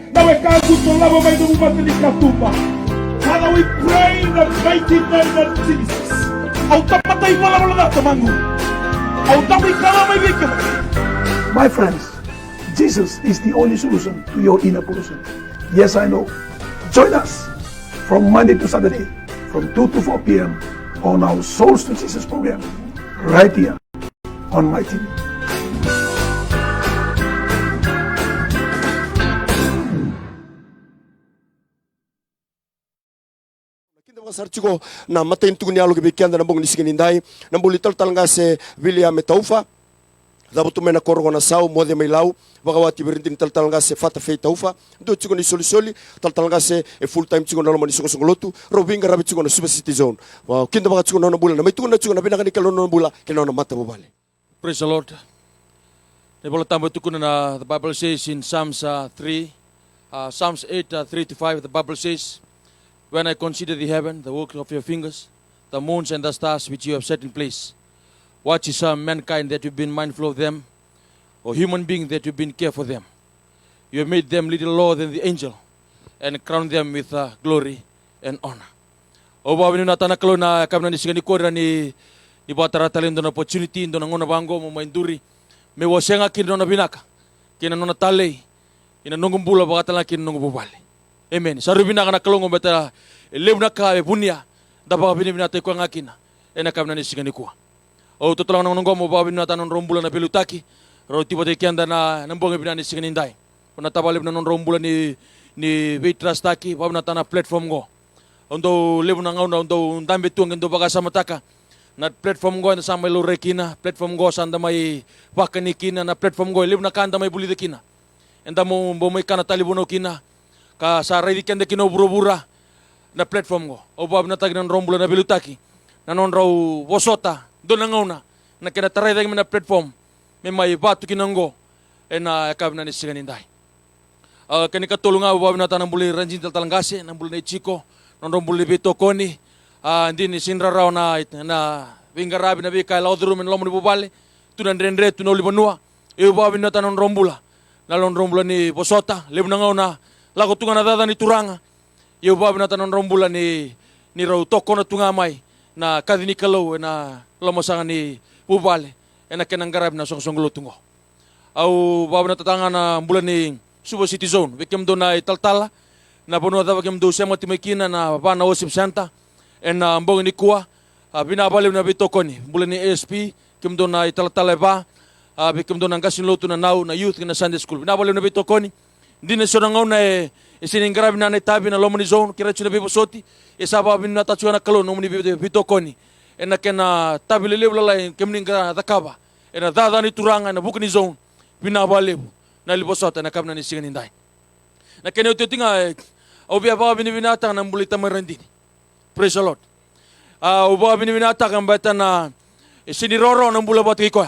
Father, we pray in the mighty name of Jesus. My friends, Jesus is the only solution to your inner pollution. Yes, I know. Join us from Monday to Saturday from 2 to 4 p.m. on our Souls to Jesus program right here on my TV. Sarchiko na matin tuguni alo kibikianda na bong nisikinindai na bulital talangase William Taufa dabutu mena korgo na sau mode mailau bagawati berindin talangase fata fei Taufa do chiko ni solisoli talangase e full time chiko na lomani soko songolotu robinga rabi chiko na super city zone wa kinda baga chiko na bula na maitu na chiko na binaka ni kalo na bula kino na mata bobale. Praise the Lord. Ne bola tambo tukuna na the Bible says in Psalms 8 3-5 the Bible says, when I consider the heaven, the work of your fingers, the moons and the stars which you have set in place, what is mankind that you've been mindful of them, or human being that you've been care for them? You have made them little lower than the angel, and crowned them with glory and honor. O bawa ni natana kalau na kami na nisigani ko ni buat talin doon opportunity doon ngona bango mo mainduri me wasenga kin doon binaka kina nona tale ina nungum bula bakatala kin nungum bubale. Amen. Sarubina kana kalongo beta lebna ka bunia daba bini binata ko ngakina ena kamna ni sigani ko. O totolang nang ngomo ba binata non rombula na pelutaki ro tiba de kianda na nambong binani sigani ndai. Ona tabalib na non rombula ni vitrastaki ba binata na platform go. Ondo lebna ngauna ondo ndambe tuang ndo baga samataka na platform go na sama lo rekina platform go sanda mai pakanikina na platform go lebna kanda mai buli de kina. Enda mo mai kana talibuno kina ka sa ready kende kino bura-bura na platform go o bab na tag ng rombula na bilutaki na non raw bosota do nangauna na kina taray dag na platform may may batu kinanggo na akab na nisiganindai kani katulunga bab na tanang buli ranjin talangase nang buli na Chico non rombula bito koni hindi ni sinra raw na vingarabi na bika laudrum en lomo ni bubale tunan rendre tuno libanua e bab na tanang rombula na lon rombula ni bosota leb nangauna lago tunga na dada ni turanga iyo babi na tanon rombula ni raw toko na tunga mai na kadini kalau na lamasanga ni bubale na kenang garab na song lutungo au babi na tatanga na bulan ni Super City Zone wikem do na italtala na bono da wikem do sema timekina na bana Osip Santa na mbong ni kuwa binabaliw na bitoko ni bulan ni ASP kem do na italtala ba wikem do na gasin lutu na now na youth na Sunday school binabaliw na bitoko ni hindi na siya nangaw na sininggrabi na naitabi na lomani zone, kira siya na bibosoti, isaba bin na tatsyo na kalon, nomani bitokoni, na kena tabi liliw lalay, kemning dakaba, na dada ni turanga, na buka ni zone, binabaliw, na libosota, na kabna ni singaninday. Na kena ito tinga, ubiya ba binibinata ng bulita marandini. Praise the Lord. Ubiya binibinata kang bata na siniroro ng bulabat kiko.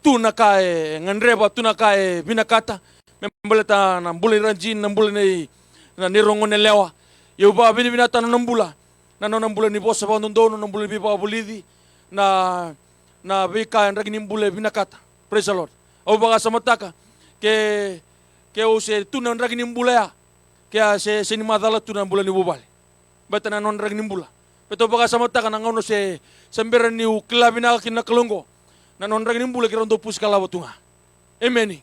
Tu na ka, ngandreba, tu na ka, binakata, membaleta na mbula ranjin na mbula na nirongo ne lewa yo ba bini binata no mbula na no mbula ni bosa ba ndono no mbula bi ba bulidi na bika en ragini mbula binakata. Praise the Lord. O baga samataka ke o se tu na ragini mbula ya ke se ni madala tu na mbula ni bubale bata na non ragini mbula beto baga samataka na ngono se sembera ni uklabina kinakalongo na non ragini mbula ke rondo pus kala tunga. Amen.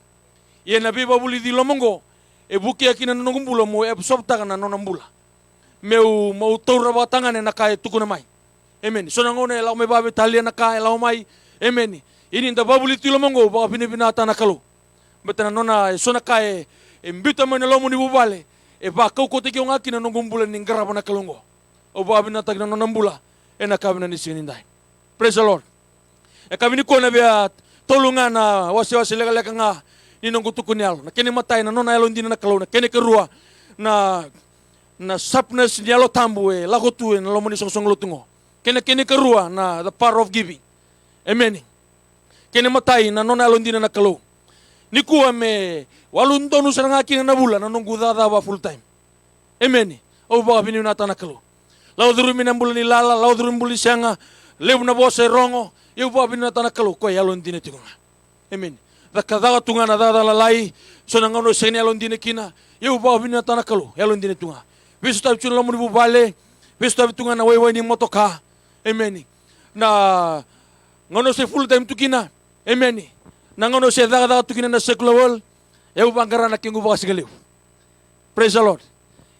Ye na biba buli di lomongo e buki akina no ngumbulo mo e sobta kana no nambula meu mau tora batangane na kai tukuna mai. Amen. So nangone la me babe talia na kai la mai. Amen. Ini nda babuli ti lomongo ba binata na kalo betana nona so na kai e mbita mo na lomo ni bubale e ba ko ko te ki ngakina no ngumbula ni ngaraba na kalongo o ba binata na no nambula e na kabina ni sinindai. Praise the Lord. E kabini ko na bia tolungan na wasi lega nga ninong kutukunial na kene matay na nona elon din na kalaw na kene kerua na sapnes nialo tambu lagotu na lomoni song lutungo kene kerua na the power of giving. Amen. Kene matay na nona elon din na kalaw ni kuwa me walundo no sa ngakin na bula na nung gudada ba full time. Amen. O ba bininata na kalaw law durumi na bula ni lala law durumi buli sanga lew na bose rongo yo ba bininata na kalaw ko elon din ito nga. Amen. da kadaga tunga na da lalai so na ngono sene alon dine kina eu ba bina tana kalu alon dine tunga visu tabi chuna lamu bu bale visu tabi tunga na wai ni motoka amen na ngono se full time tukina amen na ngono se daga tukina na secular world eu bangara na kingu ba sigaliu praise the Lord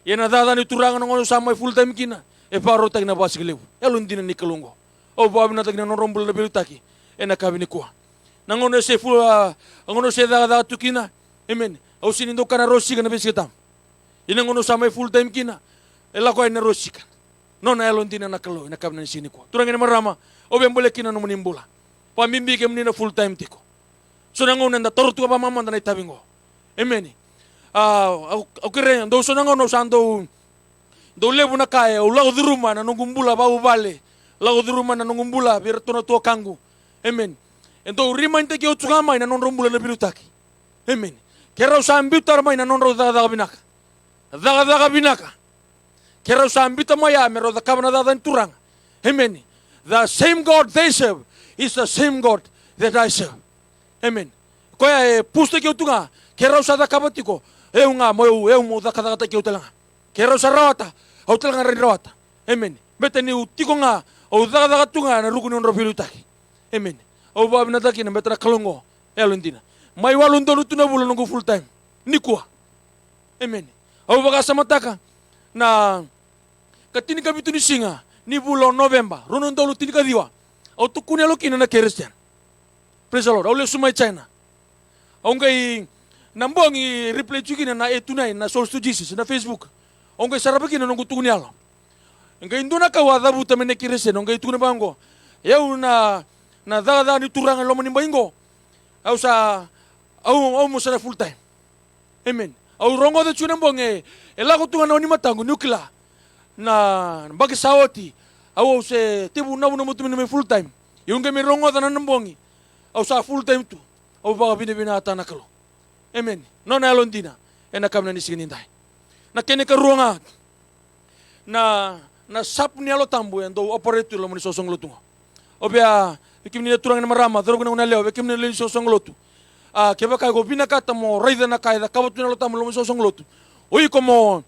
yena da ni turanga ngono sama full time kina e paro tag na ba sigaliu alon dine ni kalungo o ba bina tag na rombul na bilutaki ena kabini kwa nangono se fu ngono se da tukina amen au sinindo kana rosika na bisitam ina ngono sama full time kina ela ko ina rosika nona elon tina na kalo na kabna sini kwa turangene marama o bembole kina no munimbula pa mimbi ke mnina full time tiko so nangono nda tortu ba mama na itabingo amen au kire ndo so nangono sando do lebu na kae o lago duruma na ngumbula ba ubale lago duruma na ngumbula birtona to kangu amen ento remind ke o tsugama ina non rombula na bilutaki amen kera usambitar mai na non ro daga binaka kera usambita maya me ro da kabna da turang amen the same God they serve is the same God that I serve amen koya puste ke utunga kera usada kabatiko unga mo da kada ke utanga kera usarata utanga rinrawata amen beteni utiko nga o daga tunga na rukuni on ro bilutaki amen o ba bina taki na betra kalongo elondina mai walundo lutuna bulo nungu full time nikua amen o baga samataka na katini kabitu ni singa ni bulo November ronondo lutini kadiwa o tukuni lokina na Christian praise the Lord o le sumai China o ngai nambongi replay chukina na etunai na souls to Jesus na Facebook o ngai sarabakina nungu tukuni alo ngai nduna kawadha buta mene Christian o ngai tukuni bango eu na daga ni turanga lo manimba ingo au sa au mo sa full time amen au rongo de chuna mbonge elago tunga no ni matangu nukla na bagi saoti au se tibu na no mutu me full time yunge me rongo da na mbongi au sa full time tu au baga bina atana kalo amen no na londina ena kamna ni sigini ndai na kene ka ruanga na sap ni alo tambu endo operate lo moni sosong lo tunga obia ikimni turang na marama drogo na leo ikimni le sosong lotu keba kai go bina kata mo raida na kai da kabatu na lo tamu lo sosong lotu oi como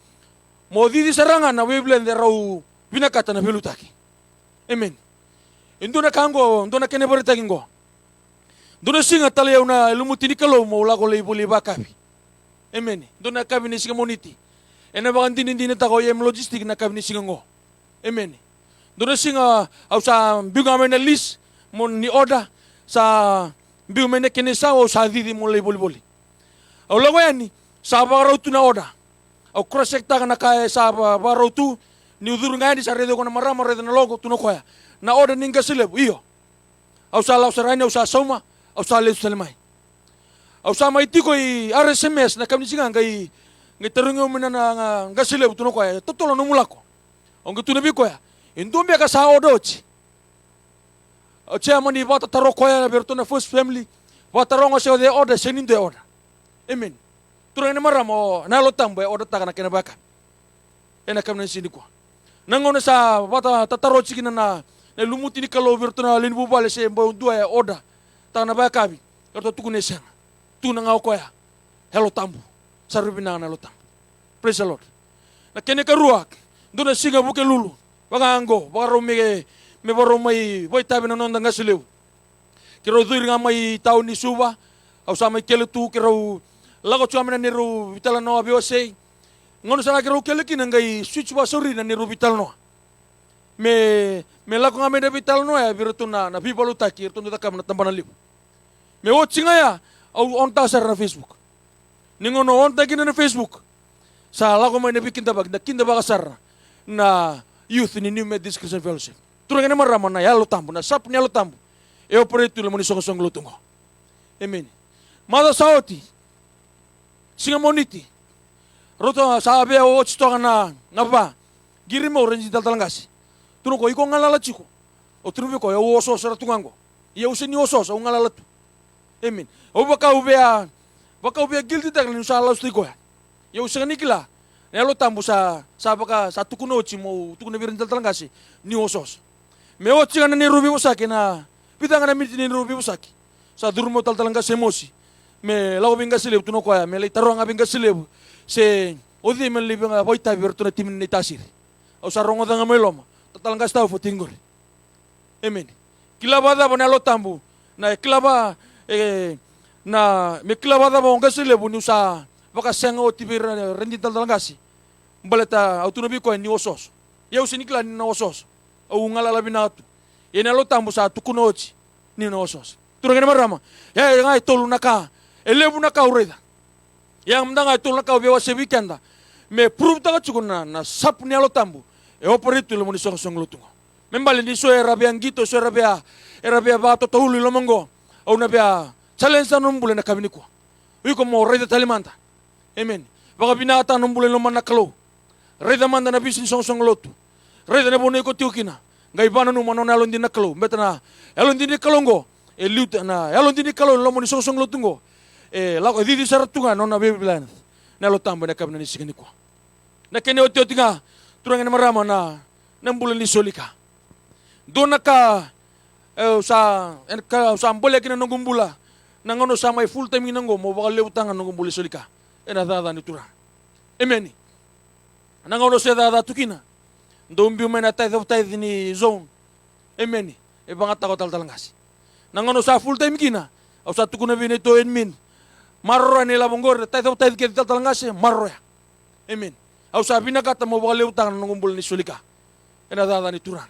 mo didi saranga na weblend rau bina kata na belutaki amen induna kango ndona kene borita kingo ndona singa tale una lumutini kalo mo la go le boli bakabi amen ndona kabini singa moniti ena ba ndini ndini ta go yem logistic na kabini singa ngo amen ndona singa au sa biga mena list mon ni order sa biu mene kene sa o sa didi mo le boli au lago yani sa ba tu na order au crosekta kana kae sa ba tu ni udur ngani sa redo kona marama redo na logo tu no koya na order ninga selebu iyo au sa la sarani au sa soma au sa le selemai au sa mai tiko i RSMS na kamni singa ngai terungo mena na ngaselebu tu no koya totolo no mulako onge tu nabi koya indombe ka sa odochi o chairman ni vata taro koya berto na first family vata rongo se de order senin de order amen turene maramo na lo tambo order taka na kena baka ena kamna sini ko nangona sa vata tataro chikina na lumuti ni kalo berto na linbu bale se mbo dua order taka na baka bi berto tukune sang tu na ngau koya hello tambo sarubina na lo tambo praise the Lord na kene ka ruak ndona singa buke lulu bagango baro me baro mai boy tabe no nonda ngasileu kiro duir nga mai tau ni suba au sa mai kele tu kiro lago chua mena niru vitala no abio sei ngono sana kiro kele kin ngai switch ba sori na niru vital no me lago nga me vital no ya virtu na people utaki irtu nda kam na tambana liu me o chinga ya au onta sar na Facebook ningono onta kin na Facebook sa lago mai ne bikin tabag na kinda ba sar na youth ni New Methodist Christian Fellowship turang na marama na yalo tambo na sap ni yalo tambo e operate lo moni song lutungo amen mada saoti singa moniti roto sabe o chito na ba girimo renji daltalangasi tuno ko iko ngalala chiko o trube ko o oso sara tungango ia useni oso o ngalala tu amen o baka ubea guilty tak ni sala ustiko ya useni kila yalo tambo sa baka sa tukuno chimo tukuno virin daltalangasi ni osos me ochi ngana ni rubi usaki na pitanga na miti ni rubi usaki sa durmo taltalanga semosi me lago binga sileb tuno koya me le tarong binga sileb se odi men le binga boita bertuna timin ni tasir au sarongo danga meloma total ngas tau fotingor amen kilabada bonalo tambu na kilaba na me kilabada bonga sileb ni usa baka senga o tibir rendi tal ngasi baleta autono bi ko ni osos yau sinikla ni na osos au ngala labinatu ina lo tambu sa tukunochi ni na osos turangena marama ya ngai tolu naka elebu naka ureda yang mdanga tolu naka bewa se weekenda me prove taga chukuna na sap ni alo tambu e operate lo moni song song lutungo membali ni so era be angito so era be ba to tolu lo mongo au na be challenge numbule na kabini ko uko mo reda talimanta amen baka binata numbule lo manakalo reda manda na bisin song song lotu reda na bono ko tiukina ngai bana no manona alon din nakalo betana alon din kalongo e luta na alon din kalon lo moni song song lotungo e la ko didi saratunga no na bebilan na lo tambo na kabna ni sigani ko na kene o tiotinga turanga na marama na nambulan ni solika donaka sa ambole kina nongumbula nangono sa mai full time nango mo baka leutanga nongumbula solika ena dada ni turang amen nangono se dada tukina ndombi mena tai ni zone amen e banga ta ko talangas nangono sa full time kina au sa tukuna bine to admin marro ni labongor tai ke talangas marro ya amen au sa bina kata mo baka leutanga nongumbula ni solika ena dada ni turang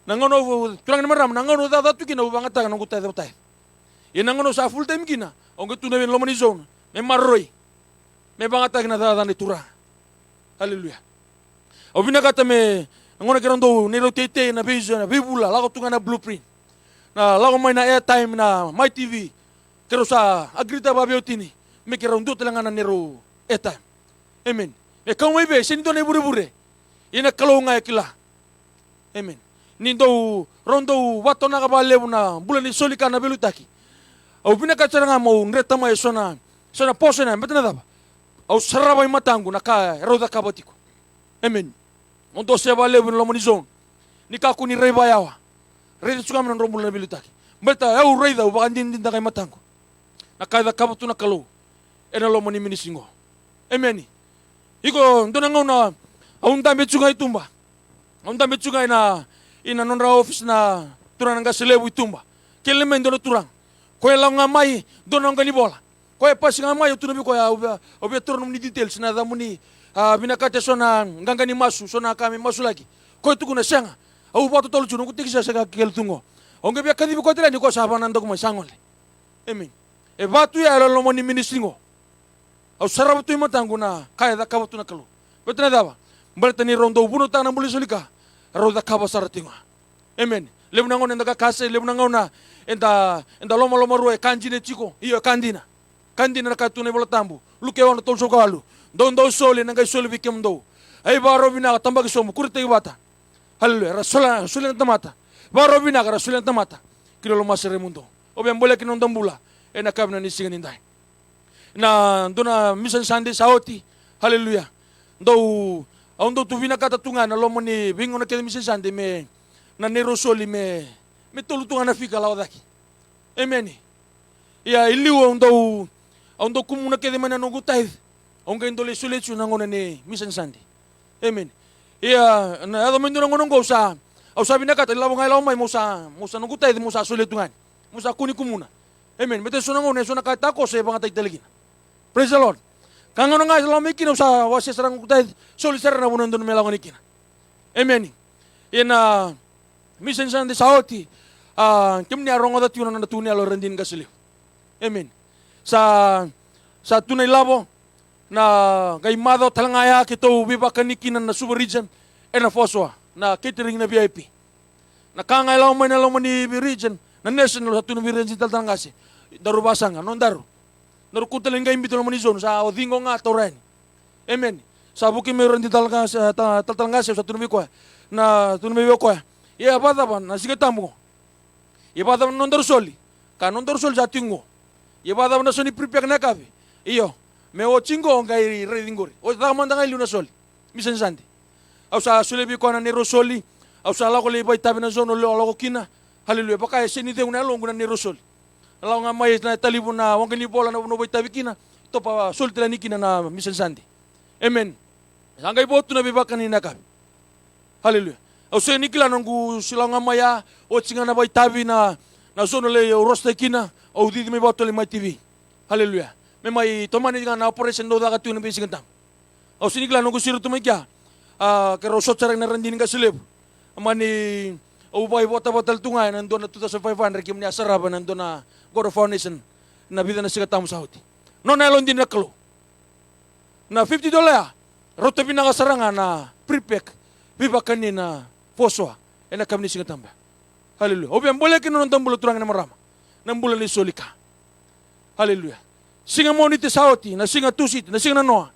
nangono turang ni maram nangono dada tukina banga ta nongu tai ye nangono sa full time kina onge tuna ben lomani zone me marroi me banga ta kina dada ni turang haleluya au bina kata me ngona kerondo ni lo tete na vision na bibula lago tunga na blueprint na lago mai na airtime na my tv kero sa agrita babiotini me kerondo telanga na nero airtime amen e kau mai be senido ne bure ina kalonga ekila amen nindo rondo watona ka balebu na bulani solika na belutaki au bina kata nga mo nreta mai sona posena betana daba au saraba matangu na ka roda kabatiko amen ondo se balebu no monizon ni ka kuni reba yawa reda suka men rombul na belutaki beta au reda u bagandin din kay matangu na ka kabatu na kalo ena lo moni minisingo amen iko ndona ngona au ndambe tsuga itumba au ndambe tsuga ina nonra office na turanga selebu itumba kele men dono turang ko la ngamai dono ngani bola ko e pasi ngamai tu nabi ko ya obe turno ni details na damuni binakate sona ngangani masu sona kami masu lagi ko tu kuna senga au bato tolu chuno ku tikisa sega kel tungo onge be kadi ko tele ni ko sabana ndo ko sangole amen e batu ya lo moni ministringo au sarabu tu matangu na kaya da kabatu na kalu betna daba bertani rondo buno tanam buli solika roda kaba saratinga amen lebna ngona ndaka kase lebna ngona enda loma ruwe kanjine chiko iyo kandina na katune bola tambu luke wana tolso kalu do sole nanga sole bikem do ai baro bina tamba kisomu kurte ibata haleluya rasulan tamata baro bina rasulan tamata kilo lo masere mundo obe mbole kinon dambula ena kabna ni singin indai na dona mission sunday saoti haleluya ndo tu vina kata tunga na lomo ni bingo na kede mission sunday me na nero soli me tolu tunga na fika lawa daki amen ya iliwa ndo kumuna kede mana no gutai onga indole sole chu na ngona ni mission sunday amen ya na ado mendo ngono ngo sa au sabi na kata lawa ngai lawa mai musa no gutai musa sole tunga musa kuni kumuna amen mete sona ngone sona kata ko se banga tai telegina praise the lord kangono ngai lawa mikino sa wase sarang gutai sole sarana bunon don melago nikina amen ina mission sunday saoti kimni arongo da tiuna na tunia lo rendin kasili amen sa tunai labo na kay mado talangaya kito biba kanikinan na super region ena foswa na catering na VIP na kangay law may na law ni region na national sa tunai region talangasi darubasanga non daru narukutaling kay imbito naman ni zone sa odingo nga toren amen sa buki meron di talangasi sa tunai ko na tunai ko ya bada ban na sige tambo ya bada non daru soli ka non daru sol sa tingo ya bada na soni prepare na kabe iyo me o chingo ngai redingori o da manda ngai luna soli mission sandi au sa sole bi ko na nero soli au sa la ko le bai tabe na zono lo kina haleluya baka seni de una longo na nero soli Lao nga mai na talibu na wangani bola na boy tabikina. To pa sultila nikina na Mission Sunday. Amen. Sangay botu na bibakan ni nakab. Hallelujah. Au se nikila nanggu silang nga maya o singa na boy tabi na sono le rosta kina au di me botu le mai TV. Hallelujah. Me mai tomani nga na operation do daga tu na bising tam. Au se nikila nanggu siru tu mai kya. Kero sotsarang na randin ka silib. Amani au boy bota botal tungay nando na 2,500 kim ni asaraba nando na God of Foundation na vida na siga tamu sauti. No na elon din na kalo. Na $50 roto pinangasaranga na prepek viva kanina foswa ena kamni siga tamba. Hallelujah. Obiang boleh kino nonton bulu turang na marama. Nang bulan ni solika. Hallelujah. Singa mo niti sauti na singa tusit na singa na noa.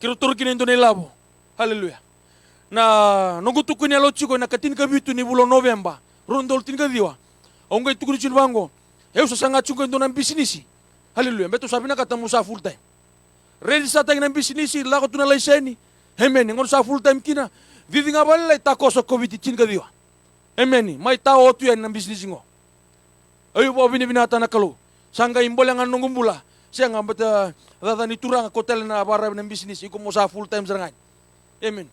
Kiro turkin endo na ilabo. Hallelujah. Na nongutuko ni alotsiko na katin kabitu ni bulan November. Rondol tin kadiwa. Ongay tukuni chunbango. Eu sa sangat chungo endo ng bisnisi. Hallelujah. Beto sabi na katamu sa full time. Ready sa tayo ng bisnisi. Lako tunalay seni. Amen. Ngon sa full time kina. Didi nga balay takoso COVID-19 kadiwa. Amen. May tao otu yan ng bisnisi ngo. Ayo po binibinata na kalo. Sangga imbol yang anong gumbula. Siya nga bata ni turang kotel na barab ng bisnisi. Iko mo sa full time sarangan. Amen.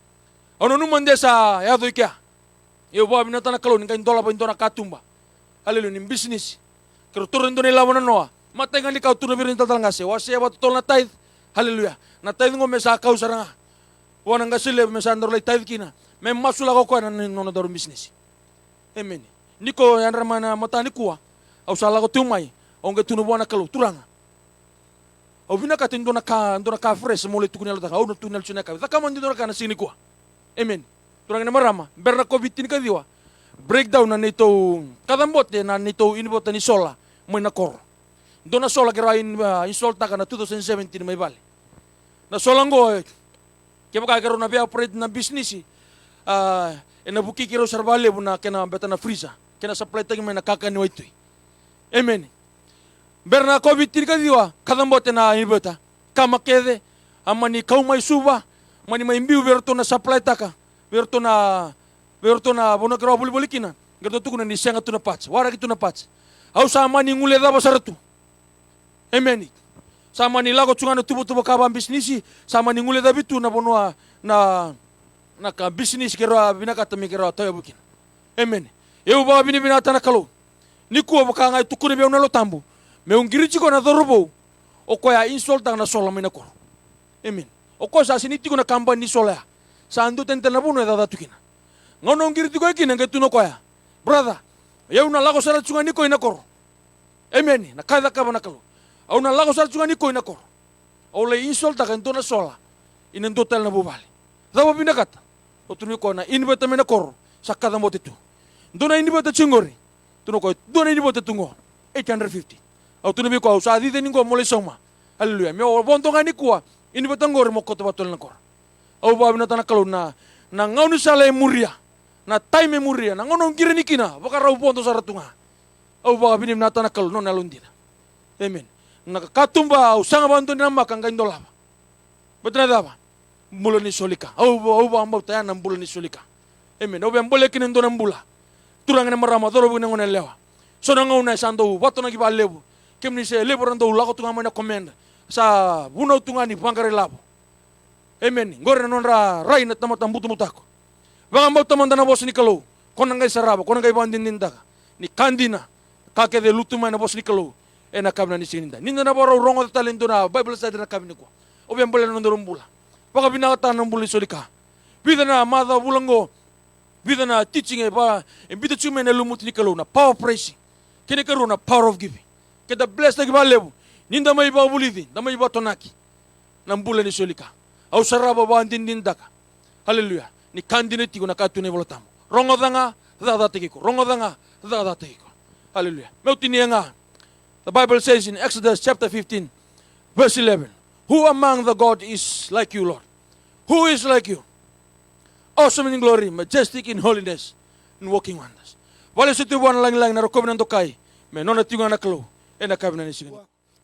Ano numan de sa yadoy kya. Iyo po binibinata na kalo. Ningkain dola pa yung dola katumba. Hallelujah. Ng bisnisi. Kero turun doon nila na noa. Matay nga likaw tunabirin tatal nga siya. Wasiya ba tutol na tithe. Hallelujah. Na tithe ngo may sakaw saranga. Wanang gasilib may sandor lay tithe kina. May masula ko kwa na nonodoro business. Amen. Niko yan raman na mata ni kuwa. Au sala ko tumay. Ang tunubuan na kalo. Turanga. Au binakatin doon na ka-fresh. Muli tukunil taka. Au tunel siya na ka. Takaman din doon na ka na sini kuwa. Amen. Turanga na marama. Berna COVID-19 ka diwa. Breakdown na nito kadambot na nito inibot ni sola may nakor. Do na sola kira install ta na 2017 may bali. Na solang go kaya magkakaroon na biya operate na business nabuki kiro sarbale na kena beta na freezer kena supply tagi may nakakaniwa ito. Amen. Berna COVID-19 ka diwa kadambot na inibota kamakede amani kau may suba mani may imbiu verto na supply taka verto na bono kira buli kina. Gerto tu kuna ni senga tu na patch. Wara gitu na patch. Au sama ni ngule daba saratu. Amen. Sama ni lago tsunga tubo kabam bisnisi. Sama ni ngule dabi tu na bono na ka bisnis kira binakata mi kira toya bukin. Amen. Eu ba binata na kalo. Ni kuwa baka ngai tukune be na lo tambu. Me ungirichi ko na dorobo. O ko ya insult na sola mina ko. Amen. O ko sa siniti ko na kamba ni sola. Sa andu tenten na bono da tukina. Ngonong giriti ko ikina ngetu no koya. Brother, yau na lago sara tsunga niko inakoro. Amen. Na kada ka banakalo. Au na lago sara tsunga niko inakoro. Au le insult ta kanto na sola. Inen total na bubali. Dawa binakata. O tunu ko na inbeta mena koro. Sakada mo titu. Dona inbeta chingori. Tuno ko dona inbeta tungo. 850. Au tunu ko au sa di deningo mole soma. Hallelujah. Me o bonto ngani kuwa. Inbeta ngor mo ko to batol na koro. Au ba binata na kalo na ngaunu sala muria. Na time muria na ngonong gireni kina baka raw ponto sa ratunga au baka binim nata na kalo no nalundina. Amen. Nakakatumba au sanga bantu ni nama kang gaindola betul ba mulo ni solika au ba ambau tayan ng bulo ni solika. Amen. Au bembole kinen do ng bula turang na marama doro bu ngon lewa so na ngauna sando bato na giba lebu kemni se lebu rando lako tunga mo na komenda sa buno tunga ni bangare labo. Amen. Ngore non ra rai na tamatang butu mutako. Baka mau taman na bos ni kalo, konang kay saraba, konang kay bandin ninda ni kandina, kake de lutumay na bos ni kalo, na kabna ni sininda. Ninda na baro rongo talento na Bible study na kabni ko. Obiang bala na bula. Baka binakatan ng buli solika. Bida na mada bulango, bida na teaching ba, bida chume na lumut ni kalo na power praising. Kini karo na power of giving. Kita bless na gibalebu. Ninda may iba bulidi, na may iba tonaki. Ng bula ni solika. Au saraba bandin ninda ka. Hallelujah. Ni kandineti ko nakatune volotamo. Rongo danga, dadate ko. Rongo danga, dadate ko. Hallelujah. Meutini nga. The Bible says in Exodus chapter 15, verse 11, who among the God is like you, Lord? Who is like you? Awesome in glory, majestic in holiness, and working wonders. Wala sa tubuan lang na rokob ng dokay, may nonatiwa na kalo, na kabinan ni sige.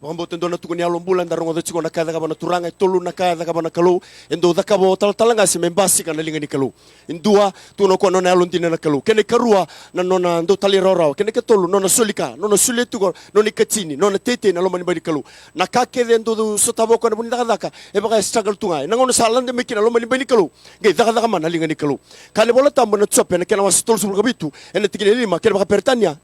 Wakambote ndo na tukuni alo mbula ndarongo dachiko na kada kabana turanga tolu na kada kabana kalu endo dakabo talanga si membasi kana linga ni kalu indua tuno ko nona alo ndina na kalu kene karua na nona ndo talirora kene ketolu nona sulika nona suletu ko nona katini nona tete na lomani bari kalu na kake endo do sotabo ko na buni daka e baka struggle tunga na ngono salan de mekina lomani bari kalu ngai daka mana linga ni kalu kale bola tambo na tsope na kena wasitol sul kabitu ene tikile lima kene baka pertania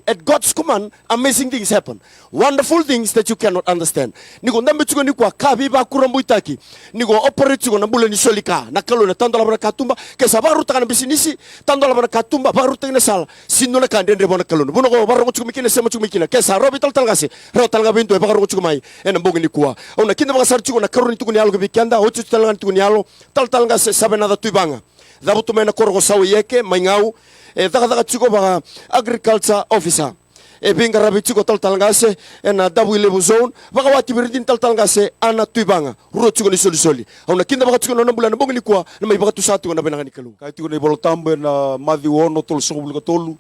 at God's command amazing things happen, wonderful things that you cannot understand. Niko ndambe chuko ni kwa kabi ba kurambu itaki. Niko operate chuko na bule ni solika. Na kalo na tando la bana katumba. Kesa baru takana bisinisi. Tando la bana katumba baru takana sala. Sino na kande ndre bona kalo. Buno ko baru chuko mikina sema chuko mikina. Kesa robi tal talgase. Ro talga bintu e baru chuko mai. Ena mbongi ni kwa. Ona kinda baka sar chuko na karo ni tuko ni alo ke bikanda. Ochu talga ni tuko ni alo. Tal talgase sabe nada tuibanga. Dabu tumena korogo sawi yeke maingau. Daga chuko baka agriculture officer. Binga rabi chuko talgase ena dabu level zone baka wati birdin talgase ana tuibanga ro chuko ni soli ona kinda baka chuko na bulan bongi kwa na mai baka tu satu na benanga ni kalu kai tuko ni bolo tambe na madhi wono tol sobul ka tolu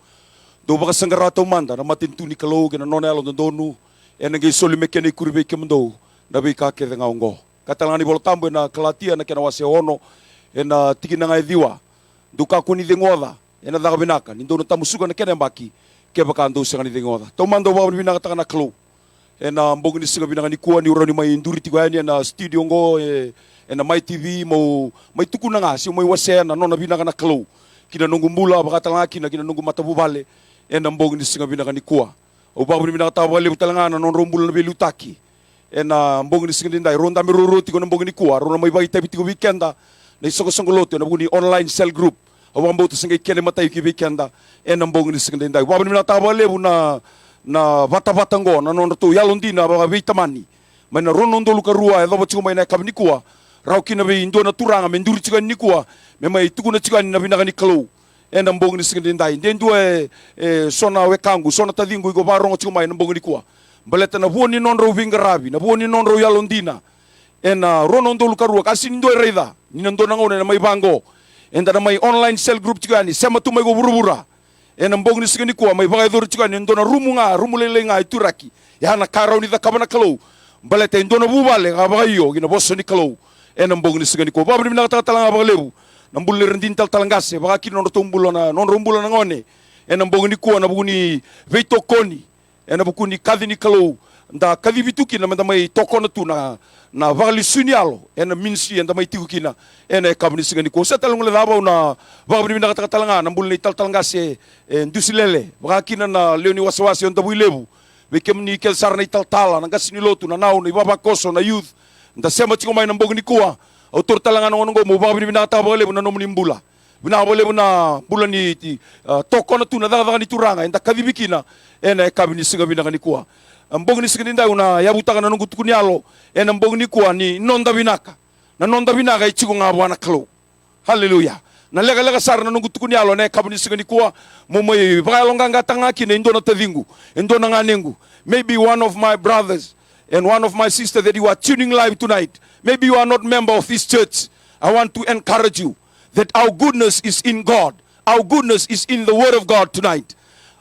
do baka sangara to manda na matin tu ni kalu ke na nona alo ndonu ena ngai soli mekene kurbe ke mndo na be ka ke nga ngo katalanga ni bolo tambe na kalatia na kena wase wono ena tikina ngai diwa duka kuni dengoda ena daga benaka ni ndonu tamusuka na kena mbaki ke baka ando sanga ni dengoda to mando wa ni binaka takana klo ena mbongi ni singa binaka ni kuwa ni urani mai nduri tigani na studio ngo ena mai TV mo mai tukuna nga si mai wase na nona binaka na klo kina nungu mbula baka talanga kina nungu matabu bale ena mbongi ni singa binaka ni kuwa o babu ni binaka tabale butalanga na non rombula na belutaki ena mbongi ni singa ndai ronda miroro tigo na mbongi ni kuwa ronda mai bagi tabi tigo weekenda na isoko songolote na buni online cell group awambo to singa kene matai ki weekenda ena mbongi ni singa ndai babu ni binaka tabale na vata ngo na non to yalondina ba vitamani mana ronondo luka rua e lobo chuma ina kabni kuwa rau kina be indo na turanga menduri chiga ni kuwa me mai tukuna chiga ni na binaka ni klo ena mbongi ni singa ndai ndendu sona wekangu sona tadingu igo barongo chuma ina mbongi ni kuwa baleta na buoni non ro vinga rabi na buoni non ro yalondina ena ronondo luka rua kasi ndo reida ni ndo na ngone na mai bango enda na mai online cell group chiga ni sema tu mai go burubura ena mbongi ni sigani kuwa mai bagai dor chiga ni ndona rumulele nga ituraki ya na karau ni da kabana kalo balete ndona bubale ga bagayo gina bosso ni kalo ena mbongi ni sigani kuwa babu ni na talanga bagalebu na mbulle rendin talangase baga kino no tumbulo na non rumbulo na ngone ena mbongi ni kuwa na buguni veito koni ena bukuni kadini kalo nda kadi bituki na mai tokona tu na vali sunialo ena minsi enda mai tikukina ena kabni sigani ko setalungule daba na babu ni na talanga na mbulle talangase ndusilele baga kina na leoni wasawasi onda builebu bekemni kel sarna taltala na gasini lotu na nau na ibaba koso na youth nda sema chiko mai na mbongi ni kuwa autor talanga no ngo mo babu ni na tabale na nomni mbula bina bole na bula ni tokona tu na daga ni turanga enda kadibikina ena kabni sigani ni kuwa mbongi ni sigani nda una yabutaka na nungu tukunialo ena mbongi ni kuwa ni nonda binaka ichigo nga bwana klo haleluya na lega sar na nungu tukunialo ne kabni sigani kuwa momoi bagalonga ngatanga kine indona tadingu indona nganengu maybe one of my brothers and one of my sisters that you are tuning live tonight, maybe you are not member of this church. I want to encourage you that our goodness is in God. Our goodness is in the word of God tonight.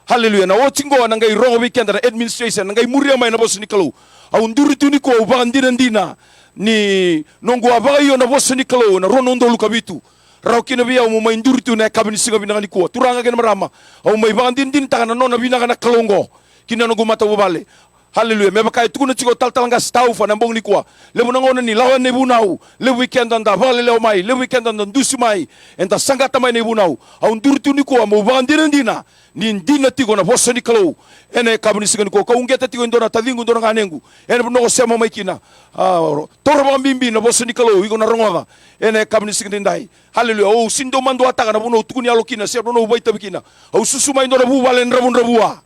Hallelujah. Na watching go nangai rogo weekend na administration nangai muria mai na boss ni kalu. Au nduri tu ni ko ubandina ndina ni nongo abayo na boss ni kalu na ronondo lukabitu. Rau kina bia au mai nduri tu na kabini singa bina ni ko. Turanga kena marama. Au mai bandin din takana nona bina kana kalongo. Kina nongo mata ubale. Hallelujah. Meba kai tukuna chiko taltalanga staufa na mbong ni kwa. Lebu nangona ni lawan ne bunau. Le weekend anda vale leo mai. Le weekend anda ndusi mai. Enda sangata mai ne bunau. Au nduri tu ni kwa mo bandina ndina. Ni ndina tigo na bossa ni kalau. Ene kabuni sigani ko. Kaungeta tigo ndona tadingu ndona kanengu. Ene buno sema mai kina. Torba mbimbi na bossa ni kalau. Iko na rongoda. Ene kabuni sigani ndai. Hallelujah. Oh sindo mando ataka na buno tukuni alokina. Siya buno ubaita bikina. Au susuma indona bu vale nrabun rabua.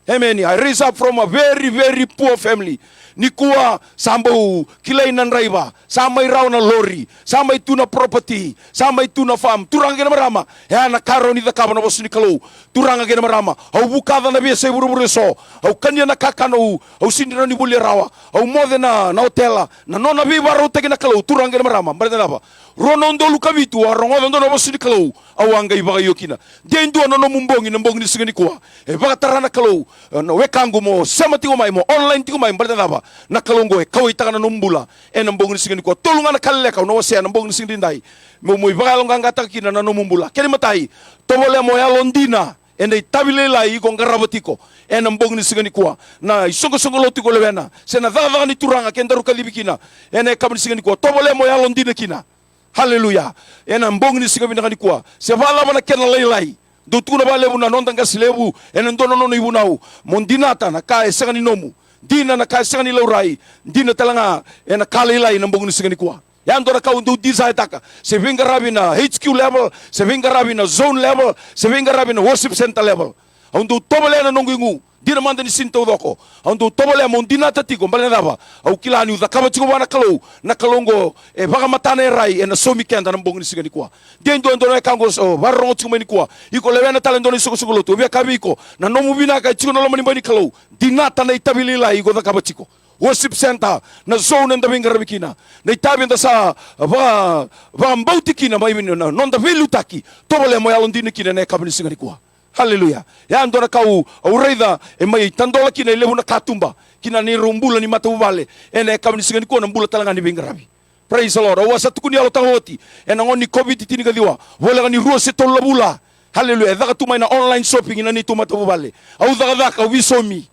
Amen. I raise up from a very, very poor family. Nikuwa sambo kilay nan raiba, samay raw na lori, samay tuna property, samay tuna farm. Turanga na marama. Ya na karo ni dakaba na boss ni kalau. Turanga na marama. Au bukada na biya sa buru so. Au kanya na kakano, au sindira ni buli rawa. Au mode na hotela. Na nona biba rote na kalau. Turanga na marama. Barda na ba. Ronondo lukabitu arongo ndo na boss ni kalau. Au anga ibaga yokina. Dendo na no mumbongi na mbongi ni sigani kwa. E baga tarana kalau. na wekangu mo sama tigo mai mo online tigo mai balda daba na kalongo e kawai taka na nombula e na mbong ni singani ko tolunga na kalle ka no wase na mbong ni singdi ndai mo mo ibagalonga ngata kina na nombula kene matai tobole mo ya londina e nei tabile la i ko ngarabatiko e na mbong ni singani ko na isongo songo loti ko lewena se na daga ni turanga kendaru kalibikina e ne kabni singani ko tobole mo ya londina kina haleluya e na mbong ni singani ngani ko se vala mana kena leilai do tuna ba lebu na nonda ngas lebu enen dono no ibunau mondinata na ka esangani nomu dina na ka esangani laurai dina talanga ena kalilai na mbongu nisangani kwa yando na ka undu desire taka se vinga rabi na HQ level se vinga rabi na zone level se vinga rabi na worship center level undu tobale na nongingu dina manda ni sinto doko undu tobale mondinata tiko mbale daba au kilani uda kaba tiko wana kalau na kalongo e baga matane rai ena somi kenda na mbongu nisangani kwa dendo ndo na kango barro tiko meni kwa iko lewena talendo ni soko loto via kabiko na nomu bina ka tiko no lomani mbani kalau dinata na itabilila iko da kaba tiko worship center na zone nda binga rabikina na itabi nda sa va mbautikina mai na nonda velutaki tobale mo yalondini kina na kabini singani kwa haleluya ya ndo na kau auraida e mai tandola kina lebu na katumba kina ni rumbula ni matubale ene kabini singani kwa na mbula talanga ni binga rabi. Praise the Lord. Awasa tukuni alo tangoti ena ngoni covid tini kadiwa wala ni ruo se tolla bula haleluya daga tu mai na online shopping ina ni tu matubale au daga wisomi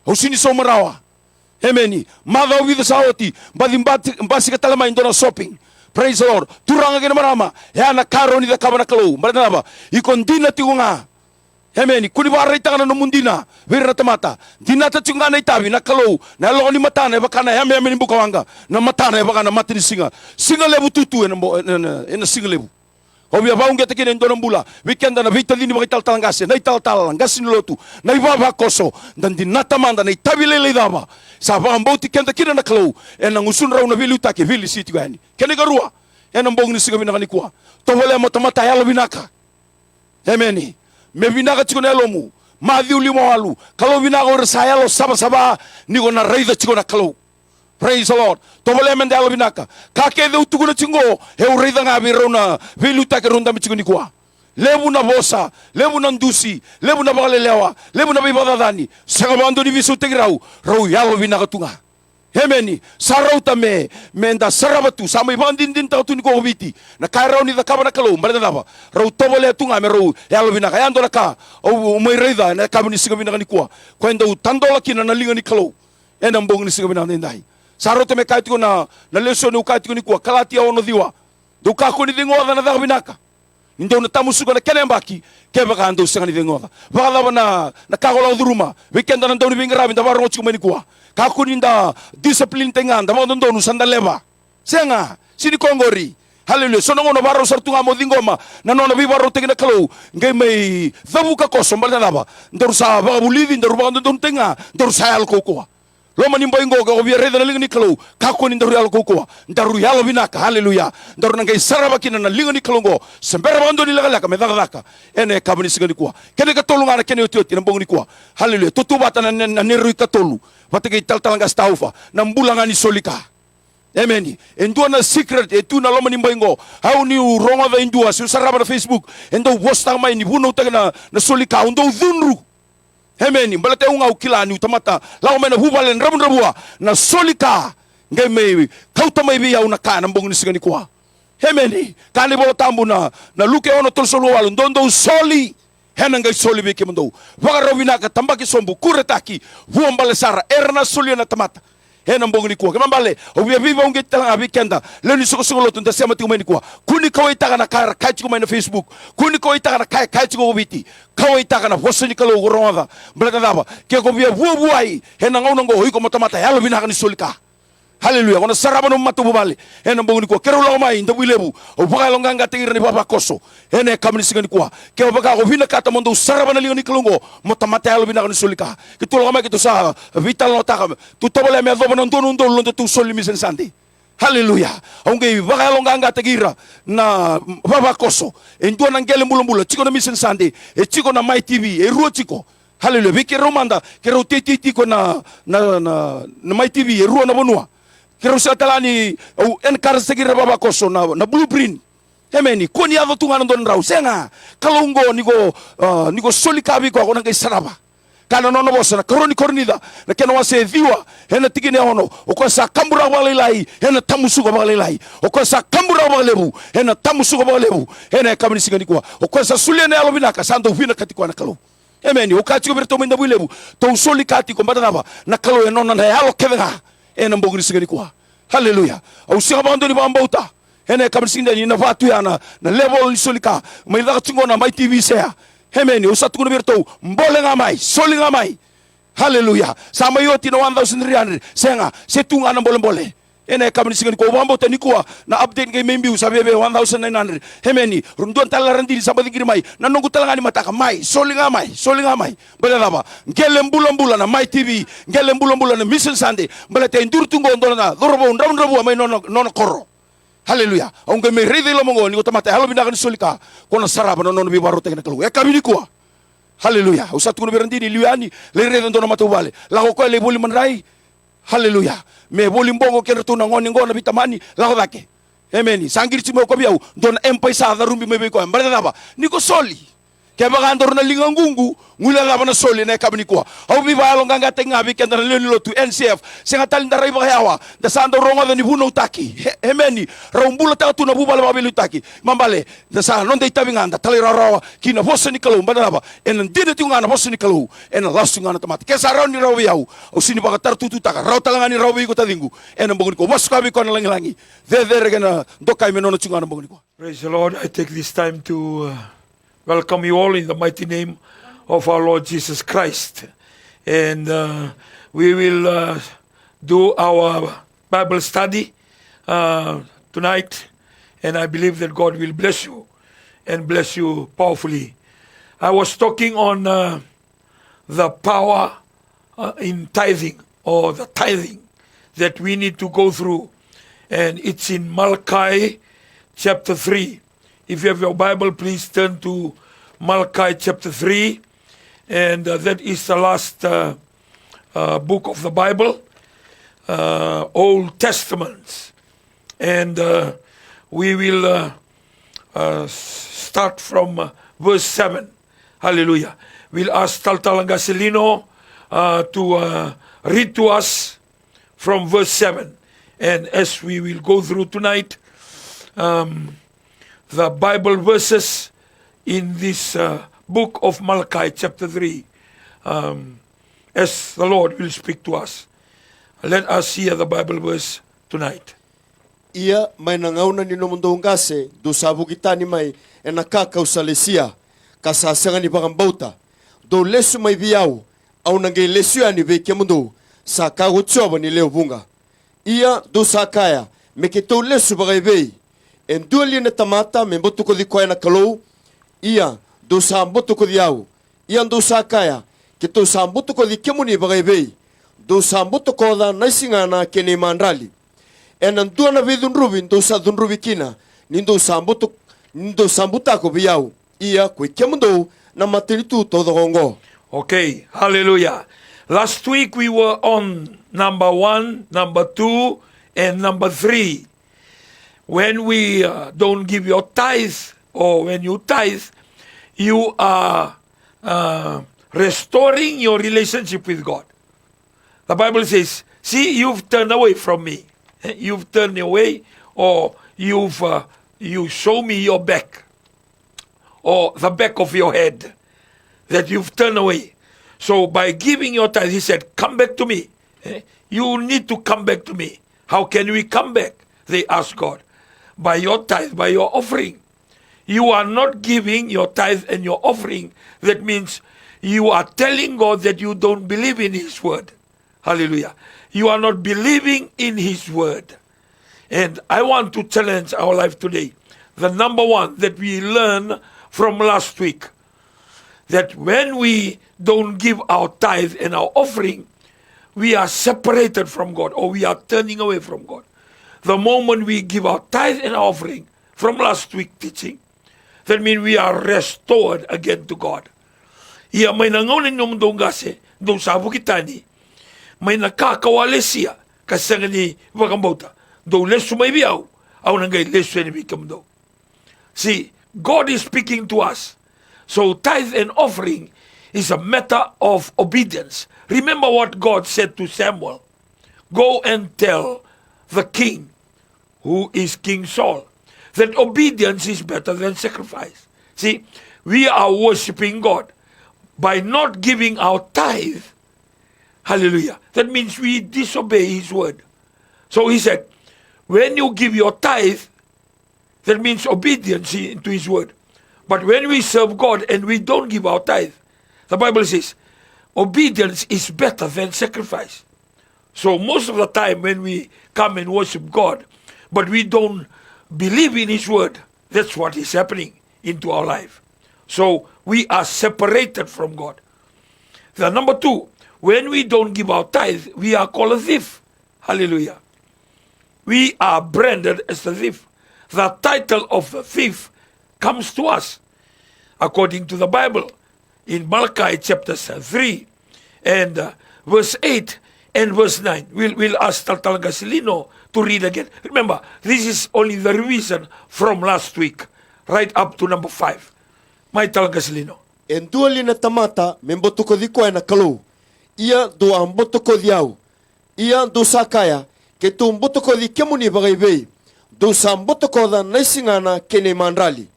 usini somarawa Amen. Mother with the saoti, mbasi katalama indona shopping. Praise the Lord. Turanga gena marama. Ya na karo ni da kabana kalau. Mbana ikondina tigunga. Amen. Kuni bara itanga no mundina. Vira tamata. Dinata tigunga na itabi na kalau. Na lo ni matana bakana ya me ni bukawanga. Na matana bakana matini singa. Singa lebu tutu ena singa lebu. Obia baunga tekene ndona mbula weekend na vita dini bakital talangase na ital talangase ni lotu na ibaba koso dan dinata manda na itabile le daba sa ba mboti kenda kina na klau ena ngusun raw na vilu take vili siti gani kene garua ena mbong ni siga binaka ni kwa to wala mo tamata yalo binaka amen me binaka chiko na lomu madhi ulimo walu kalau binaka or sayalo saba ni gona raida chiko na klau. Praise the Lord. Tobole mende alo binaka. Kake de utugu na chingo. He ureida nga birona. Viluta ke ronda michigo ni kwa. Lebu na bosa. Lebu na ndusi. Lebu na bagalelewa. Lebu na bibadadani. Sagamando ni visu tegrau. Rau yalo binaka tunga. Hemeni. Sarau tame. Menda sarabatu. Sama ibandin din tau ni ko hobiti. Na kaya rau ni da kaba na kalau. Mbalenda daba. Rau tobole tunga me rau. Yalo binaka. Yando na ka. O umay reida. Na kaba ni siga binaka ni kwa. Kwenda utandola kina na linga ni kalau. Ena mbong ni siga binaka ni ndai. Sarote me kaitiko na leso no kaitiko ni kwa kalati ono diwa do kako ni dingoda na daga binaka ndo na tamusuga na kenembaki keba ka ndo sanga ni dingoda bala na kagola duruma weekend na ndo ni bingra binda baro chiko meni kwa kako ni nda discipline tenganda mo ndo no sanda leba senga sini kongori haleluya sono ngono baro sartunga mo dingoma na nona bi baro tegina kalau ngai mai dhabuka koso mbala daba ndo sa ba bulidi ndo ruba ndo tenga ndo sa al kokoa Loma ni mboingo ko bi reda na lingani kalau kako ni ndaru yalo ko ndaru yalo binaka haleluya ndaru ngai saraba kina na lingani kalongo sembera bando ni lagala ka medaka ene kabani sigani kwa kene ka tolunga na kene yoti na mbongi kwa haleluya tutubata na neru ka tolu watake taltalanga staufa na mbulanga ni solika amen endo na secret etu na loma ni mboingo au ni uronga va indua si saraba na Facebook endo wosta mai ni buno utagana na solika ndo dhunru Amen. Mbalate unga ukilani utamata lao mena hubale nrabua na solika ngeme kauta mai ya unaka na mbongi sigani kwa. Amen. Kani bo tambu na luke ono tolsolo walu ndondo soli hena ngai soli beke mndo. Waga robina ka tambaki sombu kuretaki vuambale sara erna soli na tamata. Hena mbongi kwa. Kemambale obia viva unge tala abikenda leni soko lotu ndasema tumeni kwa. Kuni kawaita na kaichi kwa na Facebook. Kuni kawaita na kaichi kwa obiti. Kawaita na hosini kalo goronga. Mbelaka daba. Ke ko bia buai hena ngau ngo hiko matamata yalo binaka ni solika. Haleluya. Kona saraba no matu bubale. Hena mbongi kwa. Kero lo mai ndabu lebu. Obaga longa tingira ni baba koso. Hena kamni sigani kwa. Ke obaga ko vina kata mondo saraba na lingo ni kalongo. Matamata yalo binaka ni solika. Kitu lo mai kitu sa vital no taka. Tu tobole me ndo ndo tu soli misen sandi. Haleluya. Aunque baga longa tingira na baba koso. Endua nangele mbula chiko na misen sandi. E chiko na my TV. E ruo chiko. Haleluya. Vike romanda. Kero titi ko na my TV. E ruo na bonua. Kero sa talani en karsegira baba koso na blueprint. Amen. Koni ado tunga ndon rau senga kalongo nigo solika bi ko nang saraba. kana nono bosa na koroni kornida na kena wase viwa hena tikine ono o ko sa kambura walilai hena tamusuga walilai o ko sa kambura walebu hena tamusuga walebu hena kamini sigani kwa o ko sa suliane alo binaka sando vina katikwa na kalo amen o ka tigo berto minda bulebu to soli katiko badaba na kalo e nona na alo kevenga ena mbogri sigani kwa haleluya au siga bando ni bambauta hena kamini sigani na fatu ya na level ni solika mai daga tingo na mai tv sea Amen. Usat kuno berto mbole ngamai, soli ngamai. Hallelujah. Sama yoti na 1,300. Senga, setunga na mbole. Ene kamini sigani ko wambo tani kuwa na update kay membi usabebe 1,900. Amen. Runduan talaran dili sabati mai. Na nungu talangani mataka mai, soli ngamai. Bale daba. Ngele mbula na mai TV, ngele mbula na Mission Sunday. Bale te ndur tungo ndola na dorobo ndrabu mai nono koro. Haleluya. Aunque me rei de lo mongo ni otomate halo binaka ni solika kona saraba no bi baro tekna kalu. E kabini kwa. Haleluya. Usat kuno berandini liani le rei ndo na matubale. La ko le boli manrai. Haleluya. Me boli mbongo kerto na ngoni ngona bitamani la ko dake. Amen. Sangir chimo ko biau don empaisa da rumbi me be ko mbare daba. Niko soli. Kaya baka andor na lingangungu ngula la na soli na kabini kwa. Au bi balo nganga tenga bi kenda le lo tu NCF. Singa talin darai ba yawa. Da sando ronga da ni buno taki. Hemeni raumbula ta tu na bubala ba belu taki. Mambale da sa non dei tabinganda tali rawa kina bossa ni kalu mbana ba. En dide tu ngana bossa ni kalu. En lasu ngana tamati. Kesa raw ni raw yau. Au sini baka tartu tu taka. Raw talangani raw bi ko tadingu. En mbongni ko mas ka bi ko na langi. There gena dokai menono chungana mbongni ko. Praise the Lord. I take this time to welcome you all in the mighty name of our Lord Jesus Christ. And we will do our Bible study tonight. And I believe that God will bless you and bless you powerfully. I was talking on the power in tithing, or the tithing that we need to go through. And it's in Malachi chapter 3. If you have your Bible, please turn to Malachi chapter 3. And that is the last book of the Bible, Old Testament. And we will start from verse 7. Hallelujah. We'll ask Taltalanga Celino to read to us from verse 7. And as we will go through tonight, the Bible verses in this book of Malachi chapter 3, as the Lord will speak to us. Let us hear the Bible verse tonight. Ia may nangauna ni nomundong gase do sabu kita ni may enakaka usalesia kasasangan ni bakambauta do lesu may biyaw au nangay lesu ani veke mundo sa kagutsoba ni leo bunga. Ia do sakaya mekito lesu bagay vei en duali na tamata membotu ko di koy na kalou. Ia do sambotu ko diaw. Ia do sakaya kito sambotu ko di kemuni bagay vei do sambotu ko da naisingana kene mandrali. En dua na vidun rubin do sa dun rubikina nindo sambuta ko biyaw. Ia ko kemundo na matinitu todo gongo. Okay, hallelujah. Last week we were on number 1, number 2, and number 3. When we don't give your tithe, or when you tithe, you are restoring your relationship with God. The Bible says, see, you've turned away from me. You've turned away, or you show me your back, or the back of your head, that you've turned away. So by giving your tithe, he said, come back to me. You need to come back to me. How can we come back? They asked God. By your tithe, by your offering. You are not giving your tithe and your offering. That means you are telling God that you don't believe in His word. Hallelujah. You are not believing in His word. And I want to challenge our life today. The number one that we learn from last week, that when we don't give our tithe and our offering, we are separated from God, or we are turning away from God. The moment we give our tithe and our offering from last week teaching, that means we are restored again to God. Ia may nangunin yung mundong gase, doon sa bukitani, may nakakawali siya, kasi nga ni Wakambauta, doon lesu may biyaw, au nangay lesu ni Bikamdo. See, God is speaking to us. So tithe and offering is a matter of obedience. Remember what God said to Samuel. Go and tell the king, who is King Saul, that obedience is better than sacrifice. See, we are worshiping God by not giving our tithe. Hallelujah. That means we disobey His word. So He said, when you give your tithe, that means obedience to His word. But when we serve God and we don't give our tithe, the Bible says, obedience is better than sacrifice. So most of the time when we come and worship God, but we don't believe in His word, that's what is happening into our life. So we are separated from God. The number two, when we don't give our tithe, we are called a thief. Hallelujah. We are branded as a thief. The title of the thief comes to us according to the Bible in Malachi chapter 3 and verse 8 and verse 9. We'll ask Taltal Gasilino to read again. Remember, this is only the revision from last week, right up to number 5. May Taltal Gasilino. En duali na tamata, membotoko di koe na kalau. Ia do ang botoko di au. Ia do sakaya, ke tu botoko di kemuni bagay do sa botoko da naisingana kene manrali.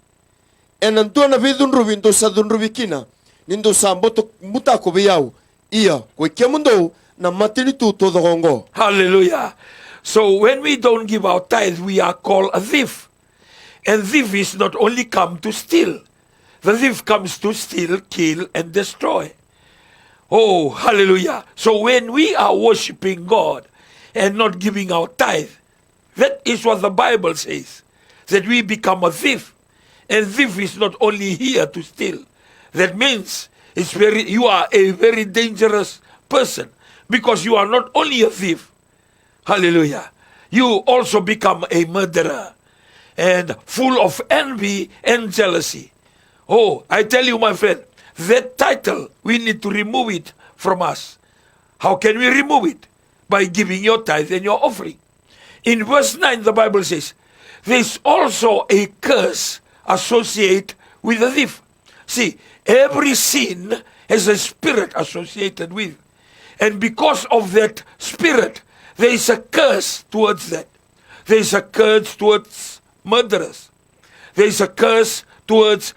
En ang na vidun rubin do sa dun rubikina, nindo sa botok mutako biyaw. Ia, koe kemundo na matinitu to the gongo. Hallelujah. So when we don't give our tithe, we are called a thief. And thief is not only come to steal. The thief comes to steal, kill, and destroy. Oh, hallelujah. So when we are worshiping God and not giving our tithe, that is what the Bible says, that we become a thief. And thief is not only here to steal. That means you are a very dangerous person, because you are not only a thief, hallelujah, you also become a murderer and full of envy and jealousy. Oh, I tell you, my friend, that title, we need to remove it from us. How can we remove it? By giving your tithe and your offering. In verse 9, the Bible says, there's also a curse associated with the thief. See, every sin has a spirit associated with. And because of that spirit, there is a curse towards that. There is a curse towards murderers. There is a curse towards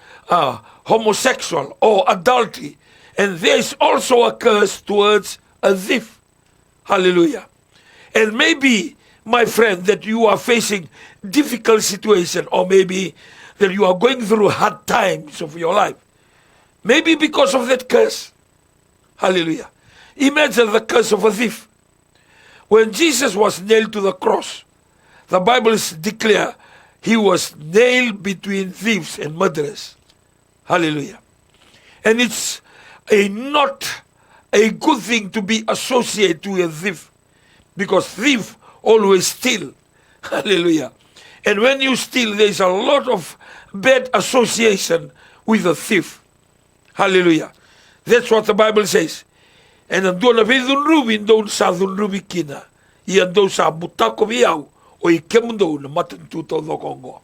homosexual or adultery. And there is also a curse towards a thief. Hallelujah. And maybe, my friend, that you are facing difficult situation, or maybe that you are going through hard times of your life. Maybe because of that curse. Hallelujah. Imagine the curse of a thief. When Jesus was nailed to the cross, the Bible declares He was nailed between thieves and murderers. Hallelujah. And it's not a good thing to be associated to a thief, because thief always steal. Hallelujah. And when you steal, there's a lot of bad association with a thief. Hallelujah. That's what the Bible says. And doon na vidun rubin doon sa dun rubikina. Iyan doon sa butako biyaw o ikemundo na matuntuto do Congo.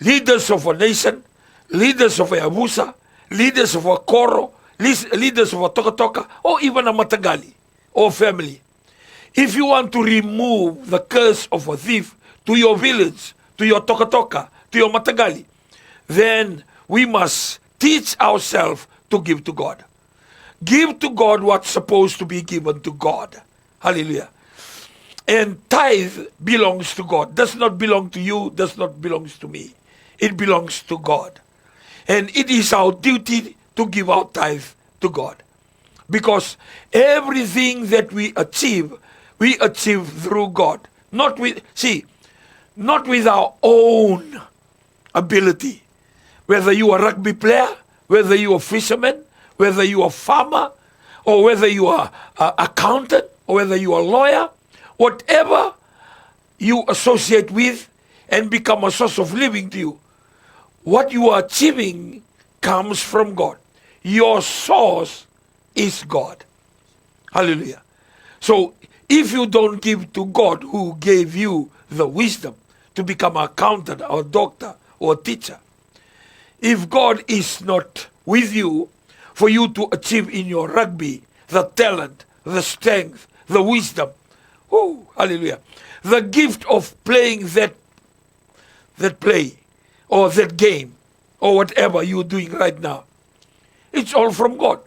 Leaders of a nation, leaders of a abusa, leaders of a koro, leaders of a toka-toka, or even a matagali or family. If you want to remove the curse of a thief to your village, to your toka-toka, to your matagali, then we must teach ourselves to give to God. Give to God what's supposed to be given to God. Hallelujah. And tithe belongs to God. Does not belong to you, does not belong to me. It belongs to God. And it is our duty to give our tithe to God. Because everything that we achieve through God. Not with our own ability. Whether you are a rugby player, whether you are a fisherman, whether you are a farmer, or whether you are an accountant, or whether you are a lawyer, whatever you associate with and become a source of living to you, what you are achieving comes from God. Your source is God. Hallelujah. So, if you don't give to God who gave you the wisdom to become an accountant or a doctor or a teacher, if God is not with you, for you to achieve in your rugby, the talent, the strength, the wisdom. Oh, hallelujah. The gift of playing that play or that game or whatever you're doing right now. It's all from God.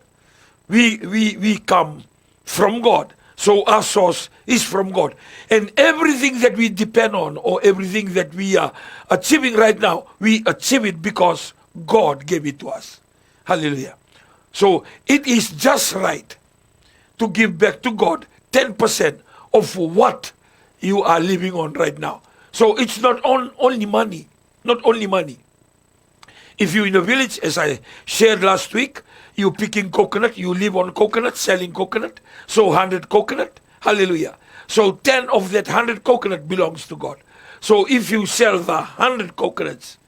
We come from God. So our source is from God. And everything that we depend on or everything that we are achieving right now, we achieve it because God gave it to us. Hallelujah. So it is just right to give back to God 10% of what you are living on right now. So it's not only money. Not only money. If you're in a village, as I shared last week, you picking coconut, you live on coconut, selling coconut. So 100 coconut, hallelujah. So 10 of that 100 coconut belongs to God. So if you sell the 100 coconuts,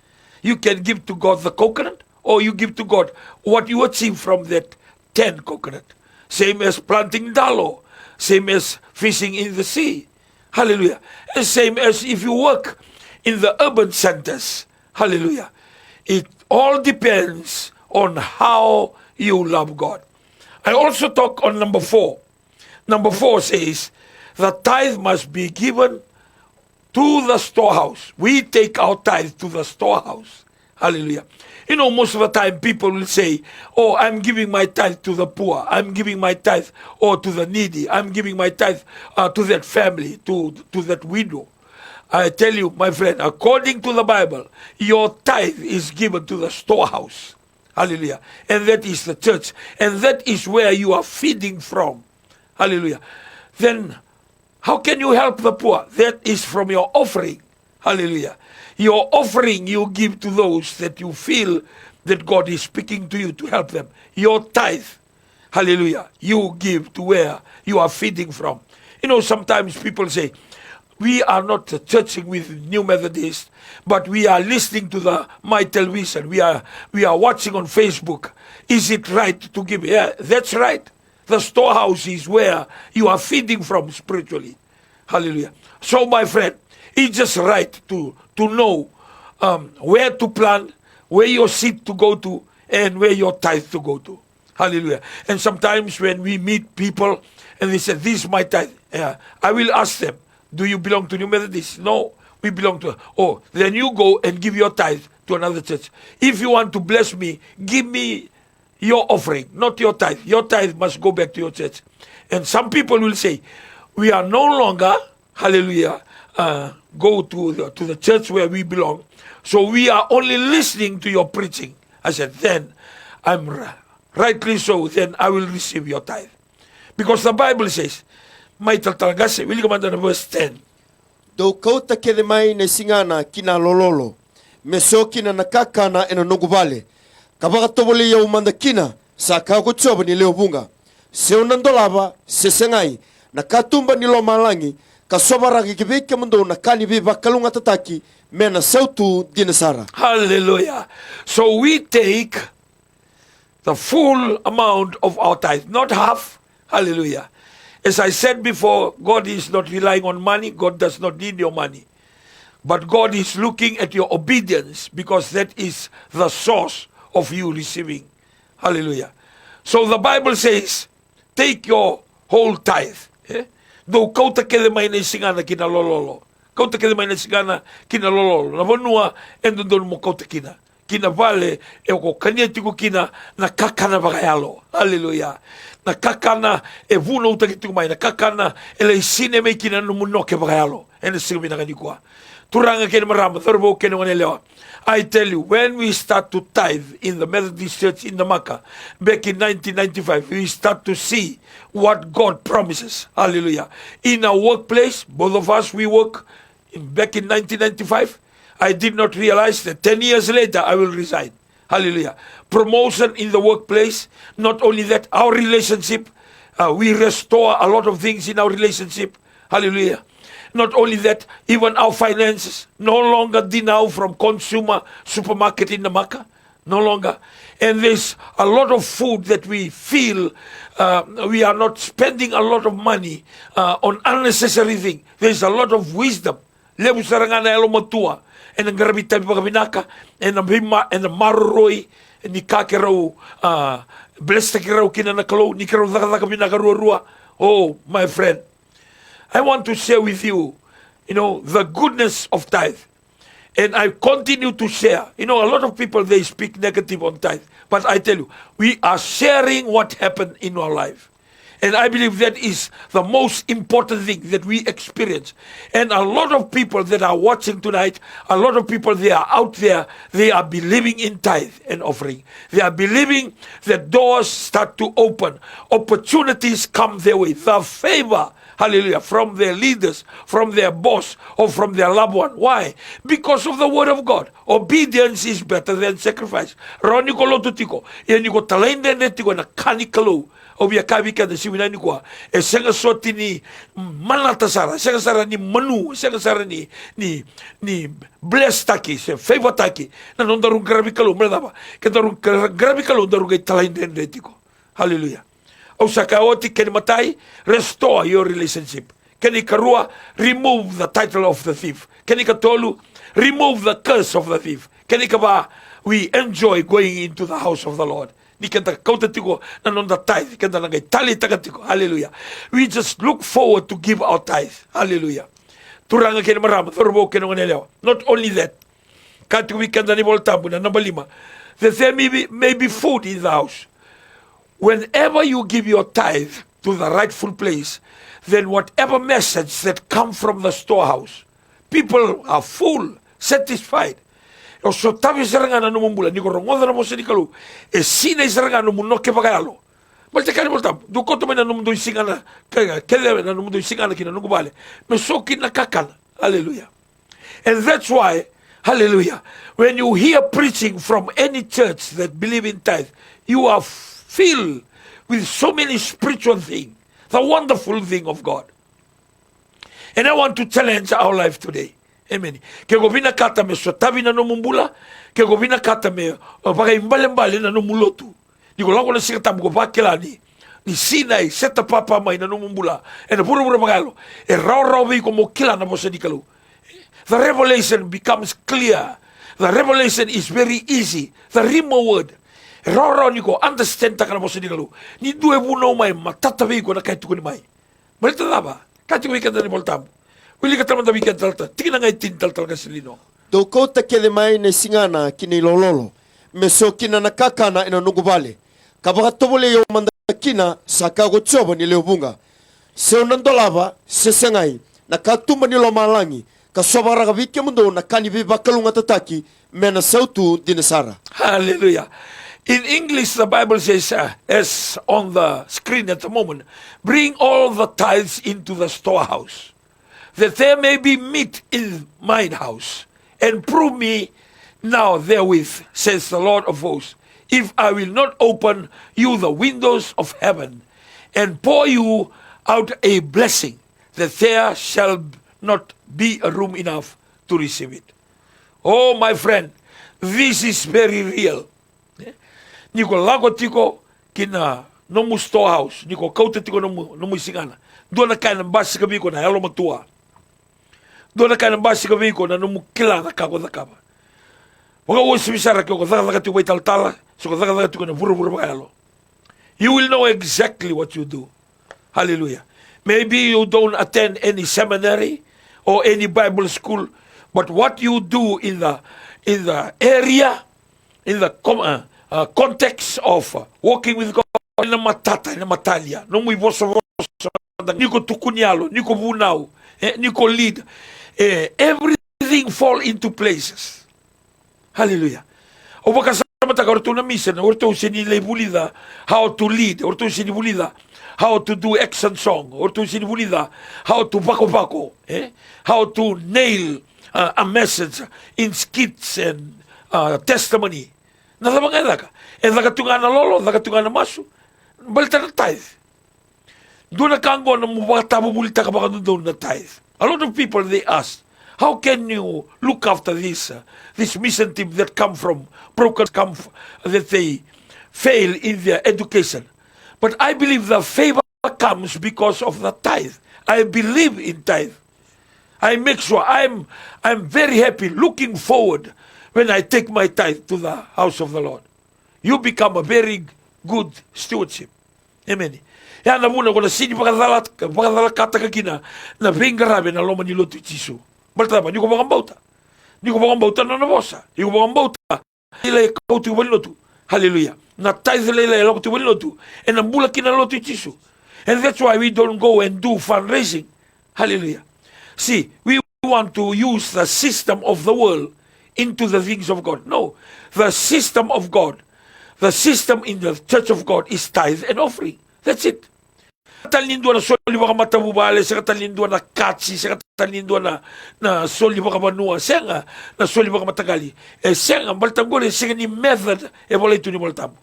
you can give to God the coconut, or you give to God what you achieve from that 10 coconut. Same as planting dalo, same as fishing in the sea, hallelujah. And same as if you work in the urban centers, hallelujah. It all depends on how you love God. I also talk on number 4. Number 4 says, the tithe must be given to the storehouse. We take our tithe to the storehouse. Hallelujah. You know, most of the time people will say, oh, I'm giving my tithe to the poor. I'm giving my tithe to the needy. I'm giving my tithe to that family, to that widow. I tell you, my friend, according to the Bible, your tithe is given to the storehouse. Hallelujah. And that is the church. And that is where you are feeding from. Hallelujah. Then, how can you help the poor? That is from your offering. Hallelujah. Your offering you give to those that you feel that God is speaking to you to help them. Your tithe, hallelujah, you give to where you are feeding from. You know, sometimes people say, we are not churching with New Methodist, but we are listening to my television. We are watching on Facebook. Is it right to give? Yeah, that's right. The storehouse is where you are feeding from spiritually. Hallelujah. So, my friend, it's just right to know where to plant, where your seed to go to, and where your tithe to go to. Hallelujah. And sometimes when we meet people and they say, this is my tithe, I will ask them, do you belong to New Methodist? No, we belong to... Oh, then you go and give your tithe to another church. If you want to bless me, give me your offering, not your tithe. Your tithe must go back to your church. And some people will say, we are no longer, hallelujah, go to the church where we belong. So we are only listening to your preaching. I said, then I'm rightly so, then I will receive your tithe. Because the Bible says, may tatalagase, wili kamanda na verse 10. Do kauta kede mai na singana kina lololo. Meso kina nakakana ena nogubale. Kabaka tobole ya umanda kina sa kakutsoba ni leo bunga. Seo nandolaba sesengai na katumba ni lo malangi kasobaragi kibeke mundo na kani biba kalunga tataki mena sautu dinasara. Hallelujah. So we take the full amount of our tithe, not half. Hallelujah. As I said before, God is not relying on money. God does not need your money. But God is looking at your obedience because that is the source of you receiving. Hallelujah. So the Bible says, take your whole tithe. Do kauta kede mai na singana kina lololo. Kauta kede mai na singana kina lololo. Na vanua endon mo kauta kina. Kina vale e ko kanieti ko kina na kakana bagayalo. Hallelujah. Na kakana e vuno utakitu mai na kakana e le sine me kina no muno ke bagayalo. Ene singa mina kanikwa. Turanga kene marama thorbo kene wane lewa. I tell you, when we start to tithe in the Methodist Church in Namaka, back in 1995, we start to see what God promises. Hallelujah. In our workplace, both of us, we work back in 1995. I did not realize that 10 years later, I will resign. Hallelujah. Promotion in the workplace. Not only that, our relationship, we restore a lot of things in our relationship. Hallelujah. Not only that, even our finances, no longer denial from consumer supermarket in Namaka, no longer. And there's a lot of food that we feel we are not spending a lot of money on unnecessary things. There's a lot of wisdom. Lebu sarangana elo matua, and ang garabita pagabinaka, and ang bima, and ang maruroi, and ni kakerau Bless ta kirau kina na kalau, ni kirau zaka rua. Oh, my friend, I want to share with you, the goodness of tithe. And I continue to share. A lot of people, they speak negative on tithe. But I tell you, we are sharing what happened in our life. And I believe that is the most important thing that we experience. And a lot of people that are watching tonight, a lot of people, they are out there, they are believing in tithe and offering. They are believing that doors start to open. Opportunities come their way. The favor, hallelujah, from their leaders, from their boss, or from their loved one. Why? Because of the word of God. Obedience is better than sacrifice. Roni ko lotu tiko. Yan ko talain den tiko na kanikalo. Obia kabi ka da siwina ni kwa. E senga soti ni manatasara. Senga sara ni manu. Senga sara ni bless taki. Se favor taki. Na non darung grabi kalo. Merdaba. Ke darung grabi kalo darung kay talain den tiko. Hallelujah. O sakaoti ken matai, restore your relationship. Keni karua, remove the title of the thief. Keni katolu, remove the curse of the thief. Keni kaba, we enjoy going into the house of the Lord. Ni kenta kautatiko na non the tithe. Kenta nangay tali tagatiko. Hallelujah. We just look forward to give our tithe. Hallelujah. Turanga kena marama, thorbo kena nganelewa. Not only that, katiwi kenta ni voltabu na number 5, that there may be food in the house. Whenever you give your tithe to the rightful place, then whatever message that come from the storehouse, people are full, satisfied. O so tabi seranga na numumbula, ni ko rongoda na mo sa dikalu, e sina seranga numuno ke pagalo. Malte kani voltam, du ko to na numundo singana, kele na numundo singana kina nungubale. Me soki na kakana. Hallelujah. And that's why, hallelujah, when you hear preaching from any church that believe in tithe, you are filled with so many spiritual things, the wonderful thing of God. And I want to challenge our life today. Amen. Ke govina kata me sotavi na numumbula, ke govina kata me pakai mbale na numulotu. Niko lako na sikata mko pakela ni sinai seta papa mai na numumbula. E na pura magalo. E rao vi ko mo kila na mosa dikalu. The revelation becomes clear. The revelation is very easy. The rima word. Rao niko understand taka na mosa dikalu. Ni due buno mai matatavi ko na kaitu ko ni mai. Malita daba. Kati ko ikanda ni voltamu. Wili ka tamang tabi talta. Tingnan ngay tintal talaga silino. Do ko takele mai ne singana kini lololo. Meso kina nakakana ina nugubale. Kabaka tobole yo mandakina sakago tsobo ni leobunga. Se unandolava se sengai nakatumba ni lo malangi kasobara kabike mundo nakani bibakalunga tataki mena sautu dinesara. Hallelujah. In English, the Bible says, as on the screen at the moment, bring all the tithes into the storehouse, that there may be meat in mine house, and prove me now therewith, says the Lord of hosts, if I will not open you the windows of heaven, and pour you out a blessing, that there shall not be a room enough to receive it. Oh, my friend, this is very real. Niko lago tiko kina nomu storehouse, niko kauta tiko nomu isingana. Doon na kaya ng basi kami ko na halo matua. Doon na kaya ng basi kami ko na nomu kila na kako na kaba. Waka uwi misara kyo ko zaka tiko italtala, so ko zaka tiko na buru magalo. You will know exactly what you do. Hallelujah. Maybe you don't attend any seminary or any Bible school, but what you do in the area, in the context of walking with God, na matata, na matalya, no muy voso, niko tukunyalo, niko bunao, niko lead, everything fall into places. Hallelujah. O baka sama taka orto na misa na orto sinilebulida how to lead, orto sinibulida how to do action song, orto sinibulida how to bako, how to nail a message in skits and testimony. Nasa mga edaka. Edaka tunga na lolo, edaka tunga na masu. Balita na tithe. Doon na kango na mubatabu bulita ka baka doon na tithe. A lot of people, they ask, how can you look after this mission team that come from broken, that they fail in their education? But I believe the favor comes because of the tithe. I believe in tithe. I make sure I'm very happy, looking forward when I take my tithe to the house of the Lord. You become a very good stewardship. Amen. Ya na muna ko na sini pakadalat kata kakina na vingarabe na loma ni lotu Jisu. Bertapa, ni ko bauta. Ni ko bauta na nabosa. Ni ko bauta. Ile kautu bali lotu. Hallelujah. Na tithe ile lotu bali lotu. And na mula kina lotu Jisu. And that's why we don't go and do fundraising. Hallelujah. See, we want to use the system of the world into the things of God. No, the system of God, the system in the church of God is tithe and offering. That's it. Katalindwa na soli baka matabubale, sa katalindwa na katsi, sa katalindwa na soli baka manua, siya na soli baka matagali. Siya nga, baltanggol, siya ni method, wala ito ni baltamo.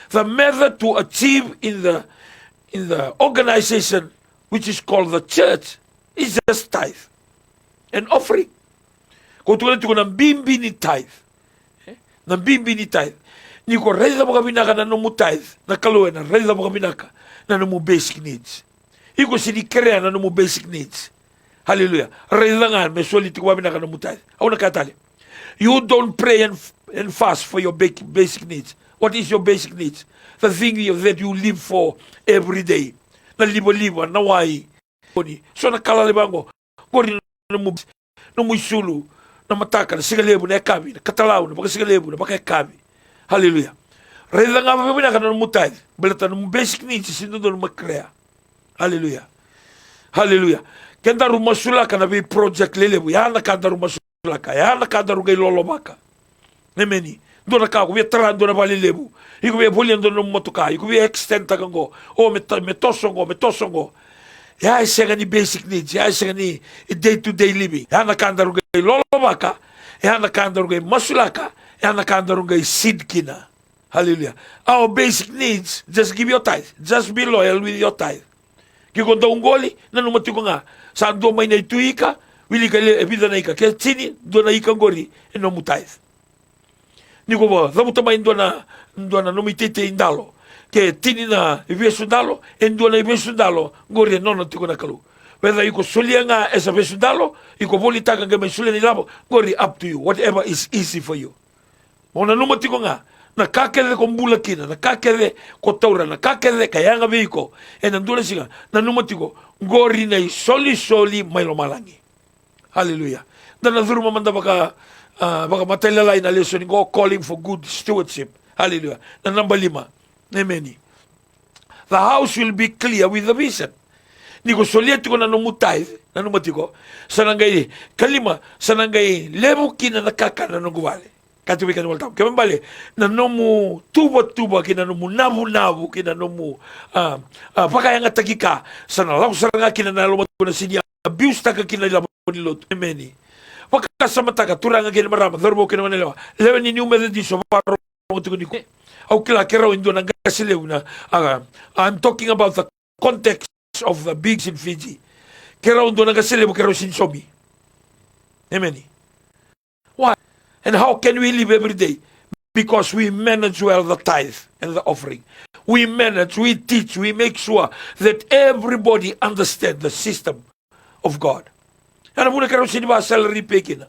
The method to achieve in the organization, which is called the church, is just tithe and offering. Kung tulad ko ng bimbi ni tithe, ng bimbi ni tithe, ni ko reza mo kami naka na numu tithe, na kaluwa na reza mo kami naka na numu basic needs. Iko sinikrea na numu basic needs. Hallelujah. Reza nga, may soliti ko kami naka numu tithe. Ako nakatali. You don't pray and fast for your basic needs. What is your basic needs? The thing that you live for every day. Na libo-libo, nawai. So nakalalibango, kori na muy sulu, na mataka, na sigalebo, na ekabi, na katalaw, na baka sigalebo, na baka ekabi. Hallelujah. Reda nga mapapina ka na mutay. Balata na basic needs, sino doon makrea. Hallelujah. Hallelujah. Kenda rumasula ka na bi project lelebu. Yan na kanda rumasula ka. Yan na kanda rugay lolobaka. Nemeni. Doon na ka, kubi taran doon na balilebu. Iko bi bulian doon na matuka. Iko bi extend tagang go. O metosongo. Ya siya ni basic needs. Ya siya ni day-to-day living. Yan na kanda rugay lolobaka. Yan na kanda rugay masulaka. Yan na kanda rugay sidkina. Hallelujah. Our basic needs, just give your tithe. Just be loyal with your tithe. Kiko daw ngoli, nanumati ko nga, saan doon may naituhi ka, wili ka ebida na ika. Kaya sini, doon na ika ngori, ino mo tithe. Niko ba, zabuta may doon na numitite indalo. Kaya tini na ibesu dalo, doon na ibesu dalo, ngori, no tiko na kalu. Whether iko sulia nga esa besu dalo, iko bolita ka may sulia nilabo, ngori, up to you. Whatever is easy for you. Muna numati ko nga, nakakede ko mbula kina, nakakede ko taura, nakakede kaya nga biko, nandun na siya, nanumati ko, ngori na soli may lumalangi. Hallelujah. Na naduro mamanda baka matalalay na lesson ko, calling for good stewardship. Hallelujah. Na number 5. Amen. The house will be clear with the vision. Ni ko solieti ko nanumutay, nanumati ko, sanangay, kalima, sanangay, lebu kina nakakana nungguwali. Katubikan wal tam. Kaya bali, nanomu tuba kinanomu nabu kinanomu pakaya nga tagika sa nalaw sa nga kinanalo mo na sinya abuse ta ka kinalabo ni lot many. Pagkasama ta ka turang nga kinamarama dorbo kinanalo. Lewan ni numero di so paro mo tuko ni ko. Au kila kero indo nang gasilew na I'm talking about the context of the bigs in Fiji. Kero indo nang gasilew kero sinsomi. Amen. Why? And how can we live every day? Because we manage well the tithe and the offering. We manage, we teach, we make sure that everybody understands the system of God. Ano muna karoon siniba salary pay kina.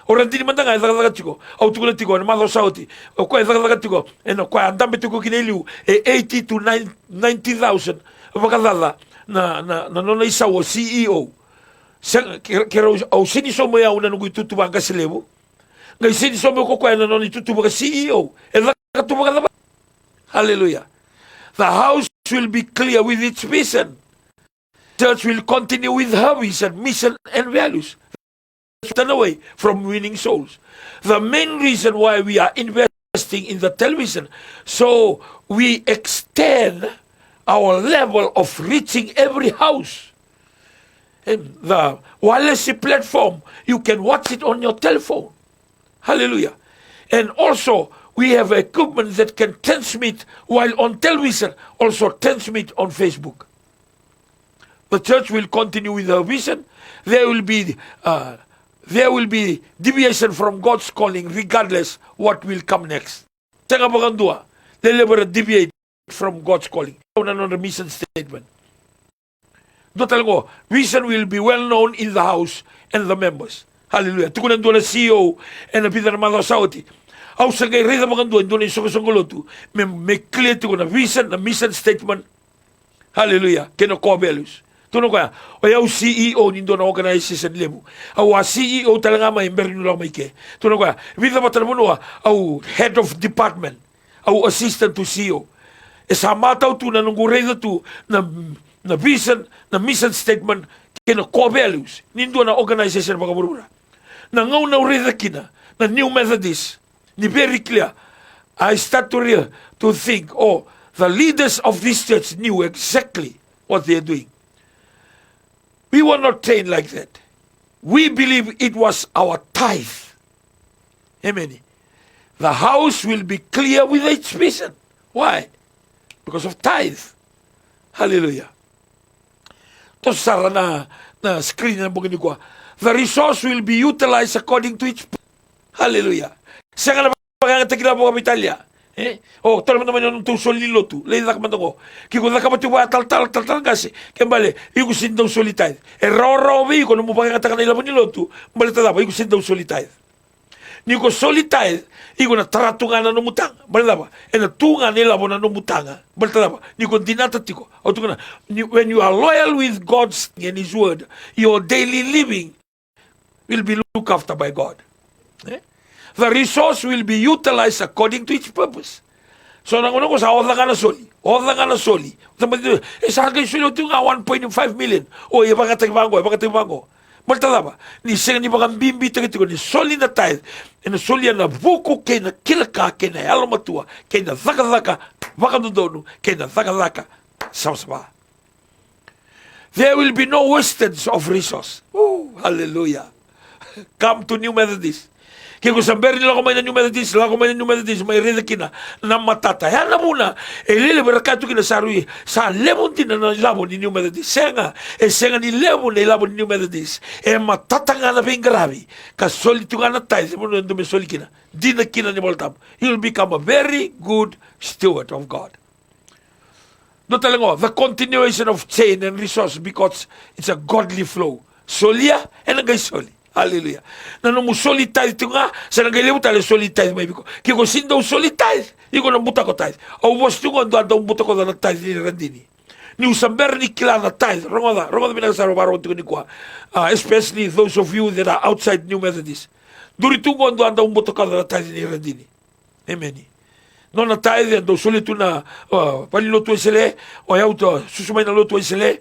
Orang di man tanga dagat ko. Au tukulan tiko na malo sauti. O ko dagat ko. Eno ko andam betu ko kineliu 80 to 90,000 bakadala na isawo CEO. Kero au siniso mo ya una nungu tutubang kasilebo. Ngay sinisomo ko kaya na noni tutubo ka CEO. Hallelujah. The house will be clear with its vision. Church will continue with her vision, mission, and values. Turn away from winning souls. The main reason why we are investing in the television, so we extend our level of reaching every house. And the wireless platform, you can watch it on your telephone. Hallelujah. And also, we have equipment that can transmit while on television, also transmit on Facebook. The church will continue with her vision. There will be deviation from God's calling regardless what will come next. Sanga bagandua, they never deviate from God's calling. Another mission statement. Dotal ko, vision will be well known in the house and the members. Hallelujah. Tukunan doon na CEO and na Peter Malo Sauti. Au sa ngay reda mga doon, doon yung sungkulutu. May clear to na vision, na mission statement. Hallelujah. Kino Cobelus. Tuno kaya, o yaw CEO nindo na organization level. Au a CEO talaga may member nyo lang may ke. Tuno kaya, vida matan mo au head of department, au assistant to CEO. Sa mataw tu na nung reda tu na vision, na mission statement, kino Cobelus. Nindo na organization mga burura. Na ngaw na reda kina, na New Methodist, ni very clear. I start to think, the leaders of this church knew exactly what they're doing. We were not trained like that. We believe it was our tithe. Amen. The house will be clear with its vision. Why? Because of tithe. Hallelujah. To sara na screen na bugin ko. The resource will be utilized according to its. Hallelujah. Sa nga na pagkakatakila po kami Italia. Tolong naman yung tusol nilo tu. Lain na kaman ako. Kiko na kaman tuwa tal kasi. Kembali, yung sindaw solitay. Raw vi ko nung pagkakatakan nila mo nilo tu. Mbali tadapa, yung sindaw solitay. Niko solitay, iko na taratungan na numutang. Mbali tadapa, na tunga nila mo na numutanga. Mbali tadapa, niko dinatatiko. When you are loyal with God's and His word, your daily living will be looked after by God. The resource will be utilized according to its purpose. So, nangunong ko sa oda ka na soli. Sa akin soli, ito nga 1.5 million. Ipagkatagbango. Maltada ba? Ni siya ni mga bimbi tagitiko, ni soli na tayo, na soli na buko, kay na kilaka, kay na alamatua, kay na zaka, baka dodono, kay na zaka, sama. There will be no wastage of resource. Hallelujah. Come to New Methodist. Kaya kung sabihin nila ko may na New Methodist, may rinakina na matata. Yan na muna, lilibar ka ito kinasarui sa lemon din na nilabon ni New Methodist. Siya nga nilabon na ilabon ni New Methodist, matata nga na pinggrabi. Kasoli ito nga na tayo, sa muna yung dumisoli kina, di na kina ni Baltam. He will become a very good steward of God. No talaga, the continuation of chain and resource because it's a godly flow. Solia, and ang soli. Hallelujah. Nano mo solitay ito nga, sa nagalimu tayo solitay, may biko. Kaya ko sindaw solitay, iko nang buta ko tayo. O was nyo nga, doon buta ko na tayo ni Randini. Ni usamber ni kilala tayo. Rongoda binasaro baro ko ni kwa. Especially those of you that are outside New Methodist. Durito nga, doon buta ko na tayo ni Randini. Amen. No na tayo yan, doon solito na paniluto sila, o yaw to, susumay na luto sila.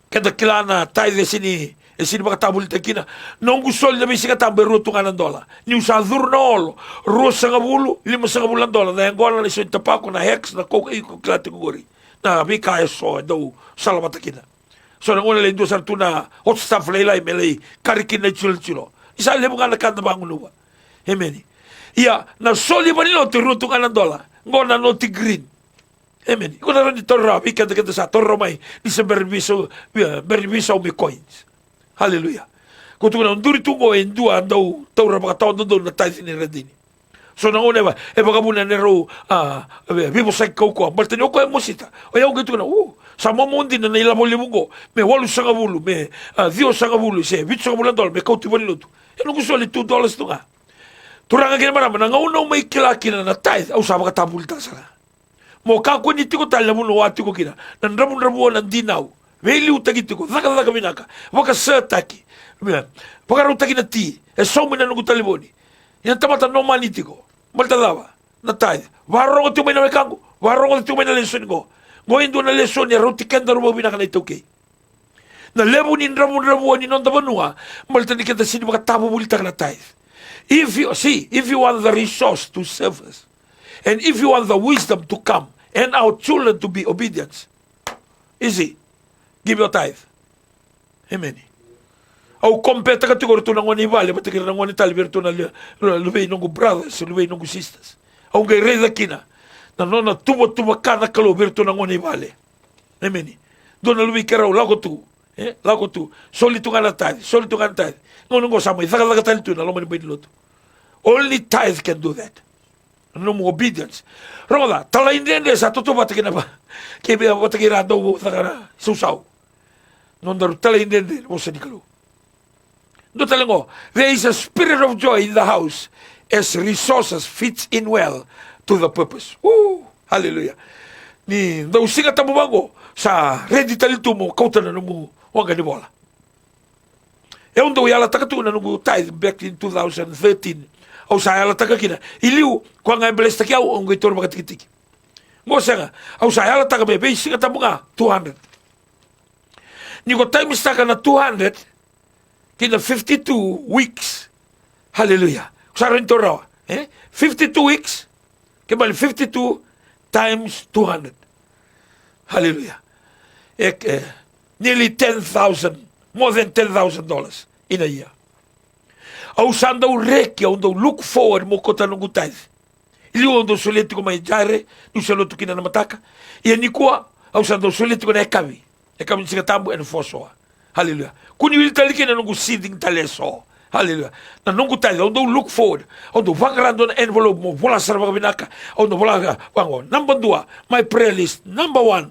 Kada kilala na tayo sini, sini makatabul takina. Nung gusto na may sikatambe ruto nga ng dola. Ni usadur na olo. Ruos sa ngabulo, 5 bulan dola. Na yung gola na iso yung tapako na hex na koka yung klati kuguri. Na may kaya so daw salamat takina. So nang una lang doon sa ito na hot stuff laylay melay karikin na chulo. Isa lebo nga nakanda ba ang unuwa. Amen. Iya, na soli ba nilo ruto nga ng dola. Ngona no ti green. Amen. Iko na rin ito rabi kada sa torro may ni sa berbiso may coins. Hallelujah. Kung ito na, nduri tungo, endua, daw, taura mga taon doon na tayo siniradini. So, nanguna ba, baka muna nero, bibo sa ikaw ko, balta niyo ko yung musita. O yaw gito na, sa mamundi na nailamo-limong ko, may 8 sa ngabulo, may 10 sa ngabulo, siya, 8 sa ngabulan dolar, may kautiban nilo to. Ano gusto ulit, $2 to nga. Turang nga naman, nangaunang may kilaki na tayo, o sa mga tabulta sa nga. Mo kako niti ko tayo mo wati ko kina. Nandrabon-rabuan ang dinaw. Veli utagiti ko. Zaka minaka. Waka setaki. Waka rutaki na ti. So mina nungu taliboni. Yan tamata no maniti ko. Maltadawa. Na tayo. Waro ko tumay na mekango. Waro ko tumay na lesson ko. Ngoyin doon na lesson niya. Rutikan na rumaw binaka na ito kay. Na lebo ni ndrabon-rabuan ni nonda banua. Maltani kita sini makatabo bulita ka na tayo. If you want the resource to serve us, and if you want the wisdom to come, and our children to be obedient, easy. Give your tithe. Amen. Au kompeta ka tigor tu nangoni vale, but tigor nangoni tal virtu na lubei nongo brothers, lubei nongo sisters. Au ngai reza kina. Na nona tubo kana kalo virtu nangoni vale. Amen. Dona lubei kerau lago tu. Lago tu. Soli tu ngana tithe, soli tu ngana tithe. Ngongo samai zaka tal tu na lomani bai lotu. Only tithe can do that. No more obedience. Roda, tala indende sa toto batakina ba. Kebe batakira do zakara susau. Non daru tala indende mo sa dikalo. Do talango, there is a spirit of joy in the house as resources fits in well to the purpose. Woo! Hallelujah. Ni daw singa tamu bango sa ready talito mo kauta na mo wanga ni bola. E undo yala takatu na nungu tithe back in 2013. Au sa yala takakina. Iliu kwa nga blesta kia o ngai toro makatikitiki. Ngo senga au sa yala takabebe singa tamu nga 200. Ni ko time staka na 200 kina 52 weeks. Hallelujah. Sa rin to raw. 52 weeks. Kembali 52 times 200. Hallelujah. Nearly 10,000, more than $10,000 in a year. Au sandau reki, au ndau look forward mo kota nungu tithe. Ili o ndo soleti ko mai jare, nu salotu kina na mataka. Ia ni kua, au sandau soleti ko na ekawi. Ekawi nsinga tambu and fosoa. Hallelujah. Kuni wili taliki na nungu seeding taleso. Hallelujah. Na nungu tithe, au ndo look forward. Au ndo vangarando na envelope mo, vola sarva binaka. Au ndo vola wango. Number 2, my prayer list. Number 1,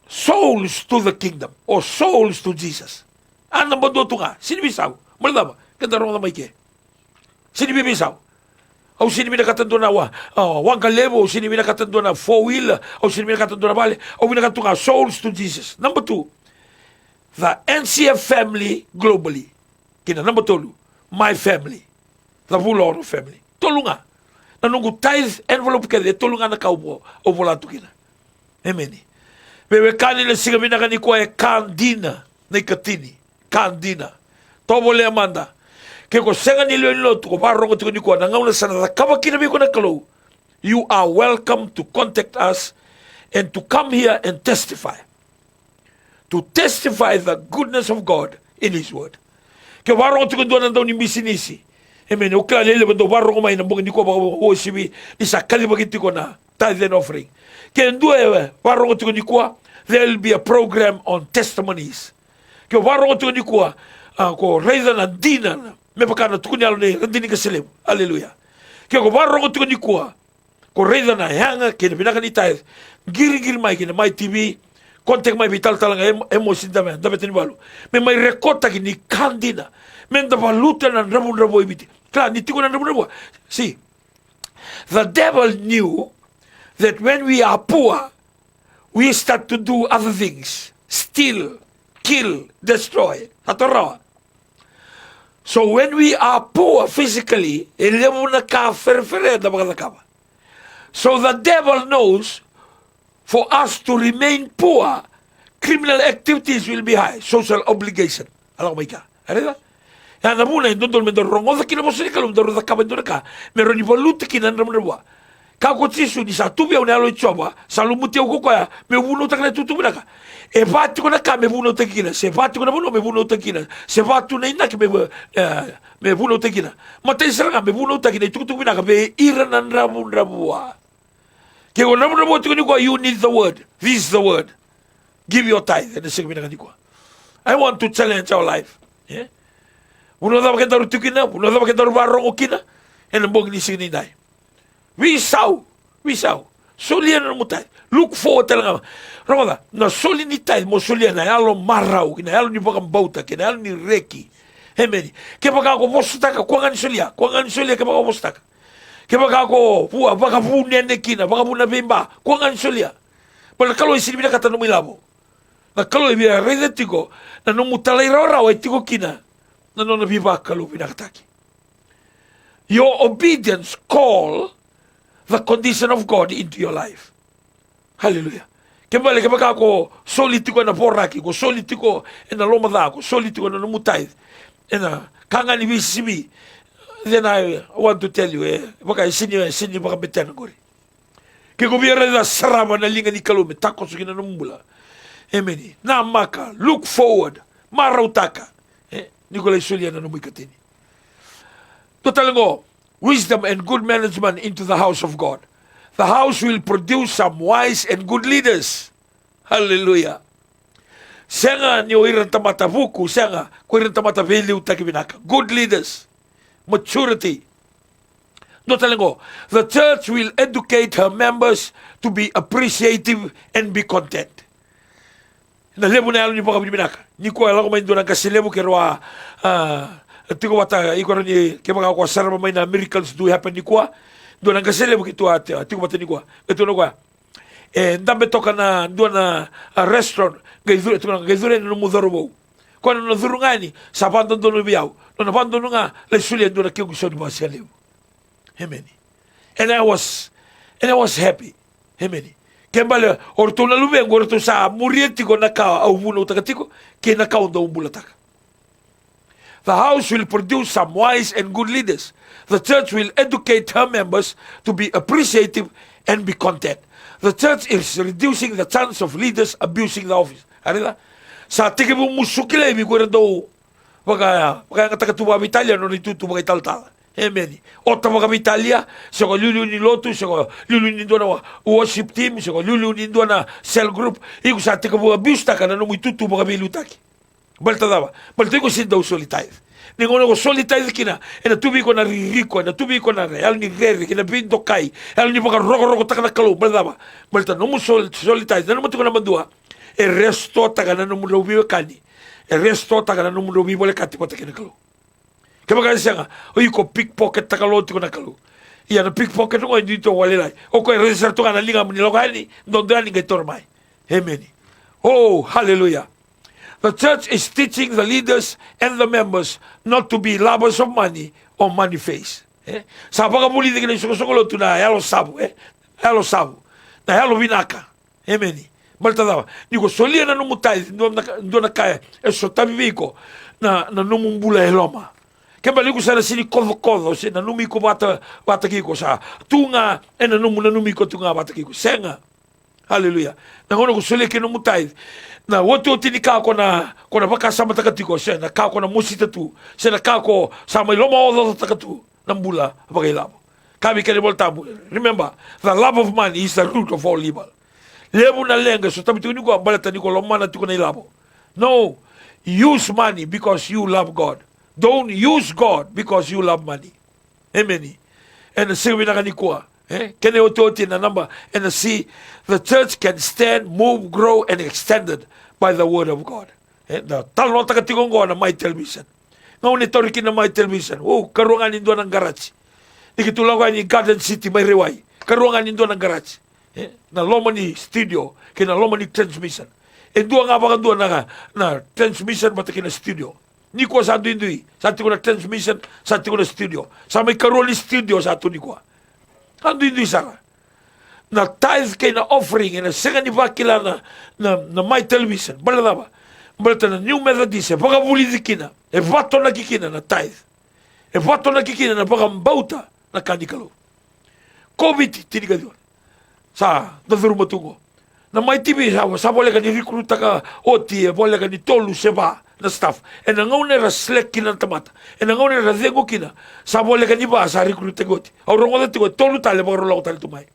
souls to the kingdom or souls to Jesus. Number 2 tunga. Sini bisaw. Malama. Kanda ronga mai ke. Sini bisaw. Au sini mina katando na wanga levo, sini mina katando na 4-wheeler, au sini mina katando na bale, au mina katunga souls to Jesus. Number 2, the NCF family globally. Kina number 2, my family, the Vuloro family. Tolunga. Na nungu tithe envelope kede tolunga na kaubo o volatu kina. Amen. Bebe kani le siga mina kani kwa kandina na ikatini. Kandina. Tobo le amanda. Ke ko senga ni lo lo ko barongo tiko ni kwa na ngauna sana na kama kina bi ko na kalo. You are welcome to contact us and to come here and testify. To testify the goodness of God in His Word. Ke barongo tiko ndo na ndo ni misinisi. Amen. Ukla lele bando barongo mai na mbongi ni ko ba o sibi isa kali bagiti ko na tithe and offering. Ke ndo barongo tiko ni kwa there will be a program on testimonies. Ke barongo tiko ni kwa ko reida na dina me pakana tukuni alo ne randini ka selemu. Hallelujah. Ke ko barongo tiko ni kwa ko reida na hanga ke binaka ni tithe giri mai ke mai TV kontek mai vital talanga emosi dame tini balu me mai rekota ki ni kandina men da valuta na rabu ibiti kla ni tiko na rabu. See, the devil knew that when we are poor we start to do other things, steal, kill, destroy. Hatorawa. So when we are poor physically, so the devil knows for us to remain poor, criminal activities will be high, social obligation. Alam mo ika? Arida? Yan na muna, indon men rongo da kinabos ni kalum da kaban do ka. Meron ni voluta kinan ram ram. Kako tisu ni sa tubi au nalo choba, salumuti au kokoya, me buno takna tutu binaka. E vatu kona ka me buno takina, se vatu kona buno me buno takina, se vatu na ina ke me buno takina. Mata isra me buno takina tutu binaka be iranan rabua. Ke ko namu rabu tukuni ko you need the word. This is the word. Give your tithe and the sing binaka ko. I want to challenge our life. Yeah. Uno da bakenda rutukina, uno da bakenda rubarong kina, en mbong ni sing ni dai. We saw. Solian na mutai. Look forward talaga. Ramada, na soli ni tayo mo solian na yalo maraw, kina yalo ni bakang bauta, kina yalo ni reki. Amen. Kaya baka ako postaka, kuangan solia, kaya baka ako postaka. Kaya baka ako, baka punen na kina, baka punen bimba, kuangan solia. Pala kalo isinibina kata numilabo. Na kalo ibira redetiko, na numutalay raw etiko kina, na nunabiba kalo pinakataki. Your obedience call the condition of God into your life. Hallelujah. Kembali kapag ako soliti ko na poraki, ko soliti ko na lomada ko, soliti ko na numutay, na kanga ni visibi. Then I want to tell you, baka sini baka beten ko rin. Kaya kubiyara na sarama na linga ni kalume, tako sa kinanumula. Amen. Na maka, look forward, marautaka. Nikolay Sulia na numuy katini. Total ngo, wisdom and good management into the house of God. The house will produce some wise and good leaders. Hallelujah. Siya nga niyo irang tamata buku, siya nga kung irang tamata value takibinaka. Good leaders. Maturity. No talango, the church will educate her members to be appreciative and be content. Nalebo na yalo niyo pa kabinaka. Ni ko alam ko may doon ang kasilebo kirwa tiko wata ikora ni ke mga ko sarama may na miracles do happen ni kwa do nang kasele mo kitu ate tiko wata ni kwa ito no kwa ndambe toka na do na restaurant gaizure tiko na gaizure no mudorobo kwa no zurungani sapando do no biao no pando nga le suli do na kiyo so di basele amen and I was happy amen kembale orto na lume ngorto sa murieti ko naka au vuno takatiko ke naka onda umbulataka. The house will produce some wise and good leaders. The church will educate her members to be appreciative and be content. The church is reducing the chance of leaders abusing the office. Arila sa tike mo musukile bi ko do baga takatuba Italia no nitutu baga taltala. Amen. Otta mga Italia, sa ko lulu ni Lotu, sa ko lulu ni doon na worship team, sa ko lulu ni doon na cell group, iko sa ating mga abista ka na nung itutu mga bilutaki. Balta dawa. Balta ko sin daw solitaire. Ningono ko solitaire kina, na tubi ko na ririko, na tubi ko na real ni rere, kina pinto kay, al ni mga roko taka na kalo, balta dawa. Balta no mo solitaire, na naman ko naman dua, resto taka na nung lubi kani, resto taka na nung lubi wala kati pa taka na kalo. Kaya siya nga, ko pickpocket takaloti ko na kalu. Iya na pickpocket ko hindi to walilay. O ko reserto ka na linga mo nilokani, ndondani ngay tormay. Amen. Oh, hallelujah. The church is teaching the leaders and the members not to be lovers of money or money face. Sa pagkapolitika na sukusukolo ito na halo sabu. Halo sabu. Na halo vinaka. Amen. Balta daw. Ni ko solia na numutay, doon na kaya, so tabi ko na numumbula heloma. Kembali ko sana sini kodo na numi ko bata kiko sa tunga na numi ko tunga bata kiko senga hallelujah na ngono ko sole ke no mutai na woto tinika ko na baka sama takatiko se na ka ko na musita tu se na ka ko sama loma o takatu nambula bagilabo kabi ke voltabu remember the love of money is the root of all evil lebu na lenga so tabi tuni ko balata ni ko loma na tiko na ilabo no use money because you love God. Don't use God because you love money. Amen. And the same na kanikua. Kene ototi na number and see the church can stand, move, grow, and extended by the word of God. The talon takatikong ko na my television. Ngayon ito rin na my television. Oh, karuangan nindo ng garage. Ikitulaw ni Garden City may reway. Karuangan nindo ng garage. Na loma ni studio, kina loma ni transmission. E dua nga baka dua na transmission mata kina studio. Ni ko sa indui, sa ko na transmission, sa ko na studio. Sa may karoli studio sa ni ko. Ando indui sara. Na tithe kay na offering na senga ni bakila na my television. Balada ba? Balata na New Methodist, baka bulidikina. E vato na kikina na tithe. E vato na kikina na baka mbauta na kanikalo. COVID tiniga diyon. Sa naduru matungo. Na may TV sa boleh ka ni recruit ka oti, boleh ka ni tolu seba na staff. E nangaw na select kina tamata. E nangaw na zengo kina. Sa boleh ka ni ba sa recruit ka oti. Aurong wala tigo tolu tale baka rolo tale tumay.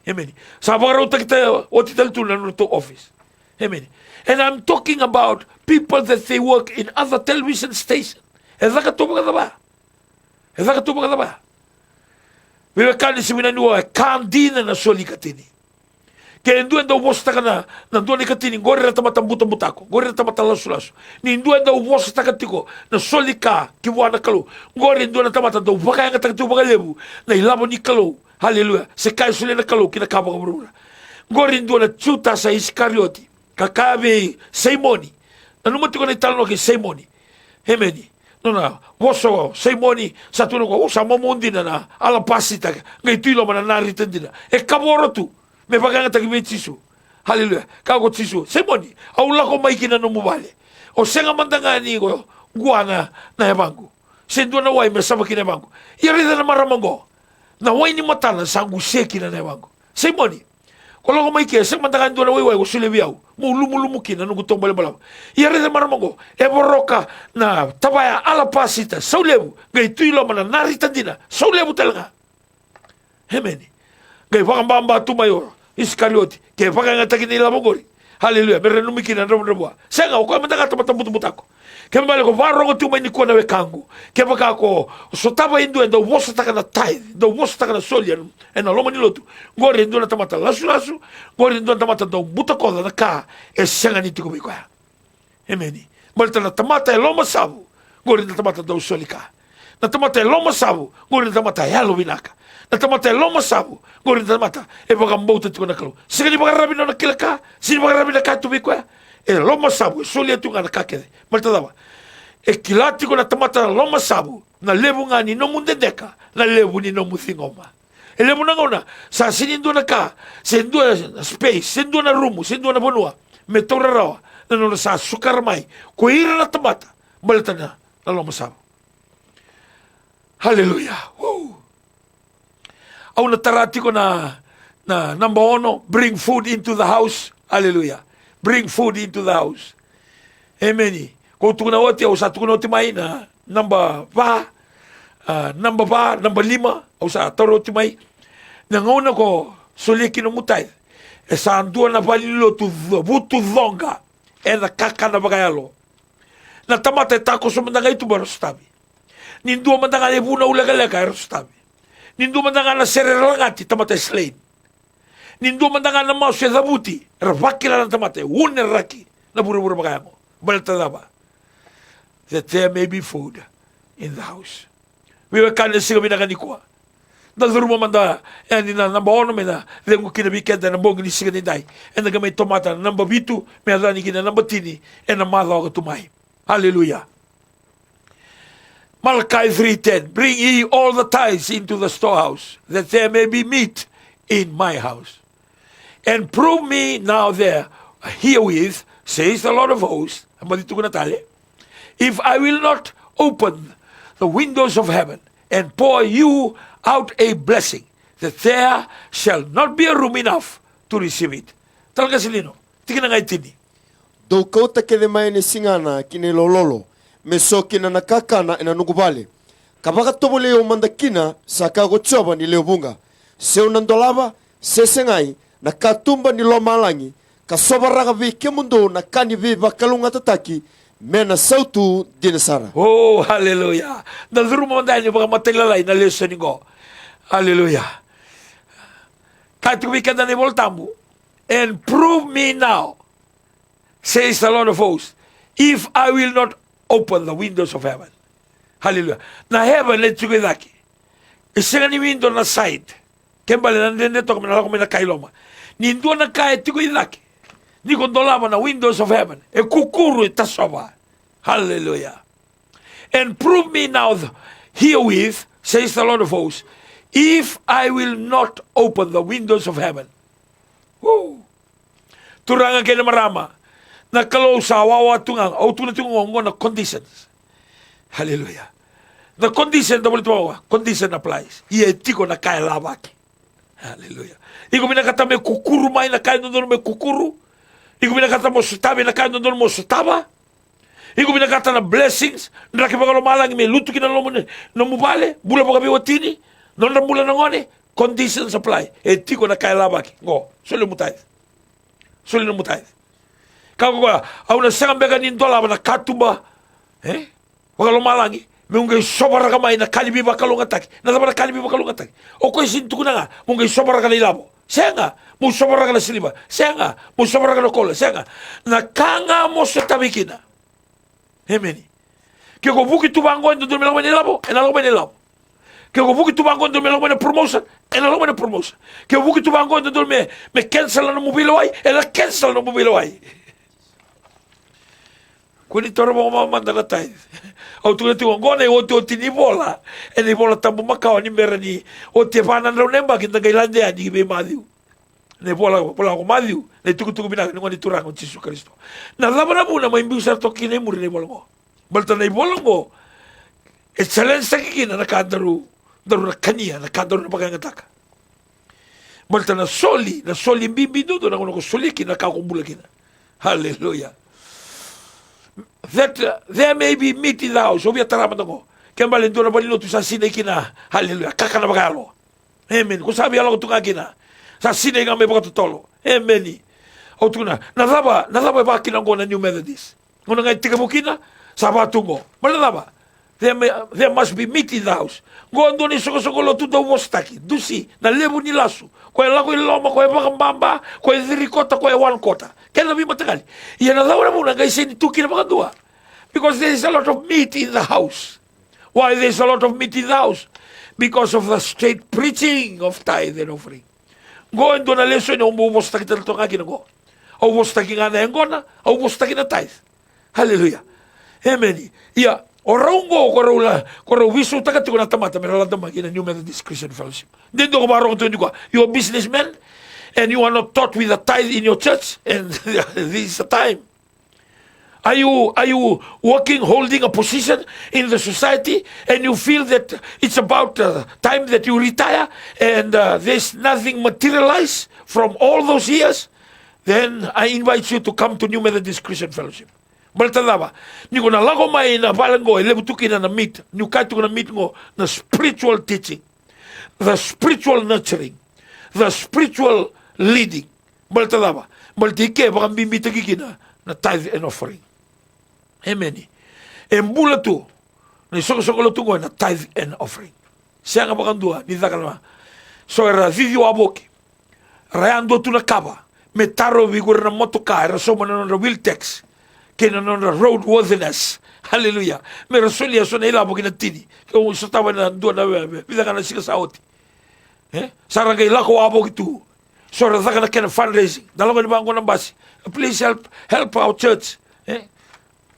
Amen. Sa baka rolo kita oti tale tulan to office. Amen. And I'm talking about people that they work in other television stations. E zaka tuba ka ba? E zaka tuba ka ba? Bila kani siminanua kandina na soli katini. Kaya nduan daw bosta ka na nduan ikatini ngori na tamatambuta butako, ngori na tamatalasu-lasu. Ni nduan daw bosta katiko na soli ka kiwa na kalo. Ngori nduan na tamata daw baka nga takatu baka lebu na ilabo ni kalo. Hallelujah. Se kaya suli na kalo kinakaba ka maruna. Ngori nduan na chuta sa Iskarioti. Kakabe Simoni. Nanumati ko na italo kay Simoni. Hemeni. No na, woso Simoni sa tuno ko sa mamundi na alapasita ngay tuilo man naritan din. E kaboro tu. Me baganga tagibe Chisu. Hallelujah. Kago Chisu. Simoni, aula ko may kinanumubali. O senga mandangani ko guana na yabango. Sendo na way mesama kinabango. Yarida na maramango. Na way ni matala sa anguseki na yabango. Simoni, kalau ko may kaya, sang mandangan doon na way ko sulibiyaw. Mulumulumukin, anong gutong balabalaw. Yari na maramango, eboroka na tabaya alapasita, saulebu. Gay tuilo man na naritan din na, saulebu talaga. Amen. Gay pakambamba tumayor, Iskarioti, kaya pakangatagin nila mongori. Hallelujah, meron numikin ang ramon-ramon. Saya nga, ako mandangan tamatambut-but ako. Kaya mabalik ko, varong ko tumay ni ko na wekango. Kaya baka ako, so taba hindu, daw wosa taka na tithe, daw wosa taka na solyan, na loma niloto. Ngori hindu na tamata lasu-lasu, ngori hindu na tamata daw butakola na ka, siya nga niti ko may kaya. Amen. Malita na tamata loma sabu, ngori na tamata dau solika. Na tamata e loma sabu, ngori na tamata e Halloween aka. Na tamata e loma sabu, ngori na tamata e bagambouta tuko na kalau. Sikani bagarabi na kilaka, sini bagarabi na katubi kwa. E loma sabu, e soli atu ngana kakere. Maltadawa. E kilati ko na tamata na loma sabu, na lebu nga ni nomu dendeka, na lebu ni nomu thingoma. E lebu na ngona, sa sinindu na ka, sendu na space, sendu na rumu, sendu na bonua, me taura rawa, na nona sa sukar mai, ko ira na tamata, malta na loma sabu. Hallelujah. Woo. Au na tarati ko na number 1, bring food into the house. Hallelujah. Bring food into the house. Amen. Kung tukuna oti, au sa tukuna oti mai na number 5, au sa taro oti mai. Nangauna ko soliki no mutai. E sa andua na valilo tu vutu dhonga. E na kaka na bagayalo. Na tamata e tako sumandanga itu barostabi. Nindua mandanga e buna ulaga-lega e rostabi. Nindua mandanga na sererangati tamata e slain. Nindua mandanga na mau se dhabuti. Ravakila na tamata e une raki. Na bura-bura bagayango. Balatadaba. That there may be food in the house. Viwekane siga minaganikuwa. Na dhuruma manda e na namba 1 me na lengo kina bikenda na bongi ni siga nindai. E na gamay tomata na namba 2 me adani kina namba 3 e na madhaw ka tumay. Hallelujah. Malachi 3:10. Bring ye all the tithes into the storehouse, that there may be meat in my house. And prove me now there herewith, says the Lord of hosts, if I will not open the windows of heaven and pour you out a blessing, that there shall not be a room enough to receive it. Talaga silino. Tingnan nga itini. Do kau takele mai ni singana kine lololo. Meso kina nakakana ina nugubale. Kapaka tobo leo mandakina sa kago tsoba ni leo bunga. Seu nandolaba, sesengai, na katumba ni lo malangi, kasobaraga vi kemundo na kani vi bakalunga tataki, mena sautu dinasara. Oh, hallelujah. Nadhuru mandani baka matilalay na listening ko. Hallelujah. Kahit kumikanda ni Voltambu, and prove me now, says the Lord of hosts, if I will not open the windows of heaven. Hallelujah. Na heaven, let's go daki. Isa ni window na side. Kembali nandende to kami nalako na kailoma. Nindo na kaya tigo daki. Ni kondolama na windows of heaven. E kukuru itasoba. Hallelujah. And prove me now herewith, says the Lord of hosts, if I will not open the windows of heaven. Woo. Turanga kena marama. Na kalau sa wawa tungang, au tungo na conditions. Hallelujah. The condition double to condition applies. Ie tiko na kaya labaki. Hallelujah. Iko minakata me kukuru mai na kaya ndono me kukuru. Iko minakata mo sutabe na kaya ndono mo sutaba. Iko minakata na blessings. Nraki bagalo malangi me lutu kina no mubale. Bula bagabi watini. Nonda mula nangone. Conditions apply. E tiko na kaya labaki. Go. Soli mutai. Soli no mutai. Kako kwa, au na sangambega ni ndola na katumba. Wakalo malangi. Mungay sobara ka mai na kalibi bakalunga taki. Na na kalibi bakalunga taki. O ko sintu na nga, mungay sobara ka na ilabo. Senga, mo sobara ka na siliba. Senga, mo sobara ka na kola. Senga, nakanga mo sa tabikina. Amen. Kaya ko buki tubango endo do melamo ilabo, enalo ba ilabo. Kaya ko buki tubango endo melamo na promotion, enalo ba na promotion. Kaya buki tubango endo do me cancel na mobile way, ela cancel na mobile way. Kuni toro mo mamanda na tayo. O tu tu ngone o tu tini bola. E ni bola tambu makao ni merani. O te pana na nemba kinda gailande ani be madiu. Ne bola ko madiu. Ne tuku bina ngoni turango Jesus Kristo. Na labara muna mai mbisa to kine muri ne bola ngo. Balta ne bola ngo. Excellence kina na kandaru. Daru na kania na kandaru na pagangataka. Balta na soli mbimbi do na ko soli kina ka kumbula kina. Hallelujah. That there may be meat in the house. Obia tarama ngo. Kembali ndona balino tu sa sine kina. Hallelujah. Kaka na bagalo. Amen. Ko sabi alo tu kina. Sa sine nga me bagato tolo. Amen. O tu na daba ba kina ngona New Methodist. Ngona ngai tika bukina sa batungo. Malaba. There must be meat in the house. Ngondo ni soko lo tu do mostaki. Dusi na lebu ni lasu. Ko la ko loma ko bagambamba, ko dirikota ko wan kota. Kaya nabi matagali. Ia na laura muna ngai sini tu kina bakadua. Because there is a lot of meat in the house. Why there's a lot of meat in the house? Because of the straight preaching of tithe and offering. Go and do na lesson yung ubos na kita ito nga ginago. Ubos na kingana yung gona, ubos na tithe. Hallelujah. Amen. Yeah. Orongo koro wisu takat ko na tamata merala tama in a New Methodist Christian Fellowship. Then do ko barong to ko. You're a businessman and you are not taught with the tithe in your church, and this is the time. Are you working, holding a position in the society, and you feel that it's about time that you retire, and there's nothing materialized from all those years? Then I invite you to come to New Methodist Christian Fellowship. Baltadaba, ni ko na lago mai na balango elebutuki na meet, ni kaitu na meet ngo na spiritual teaching, the spiritual nurturing, the spiritual leading. Baltadaba, baltike baka bimbita gigina na tithe and offering. Amen. Embula tu, na soko tu ngo na tithe and offering. Siya nga bakandua ni dakalma. So era video aboki. Rayando tu na kaba, metaro vigor na motoka, era so na real text. Kena non roadworthiness. Hallelujah. Mera solia sona ila bogina tini. Kung so tawa na dua na vida kana sika saoti. Sarang kay lako abo gitu. So ra kana kena fundraising. Dalawa ni bango ng basi. Please help our church.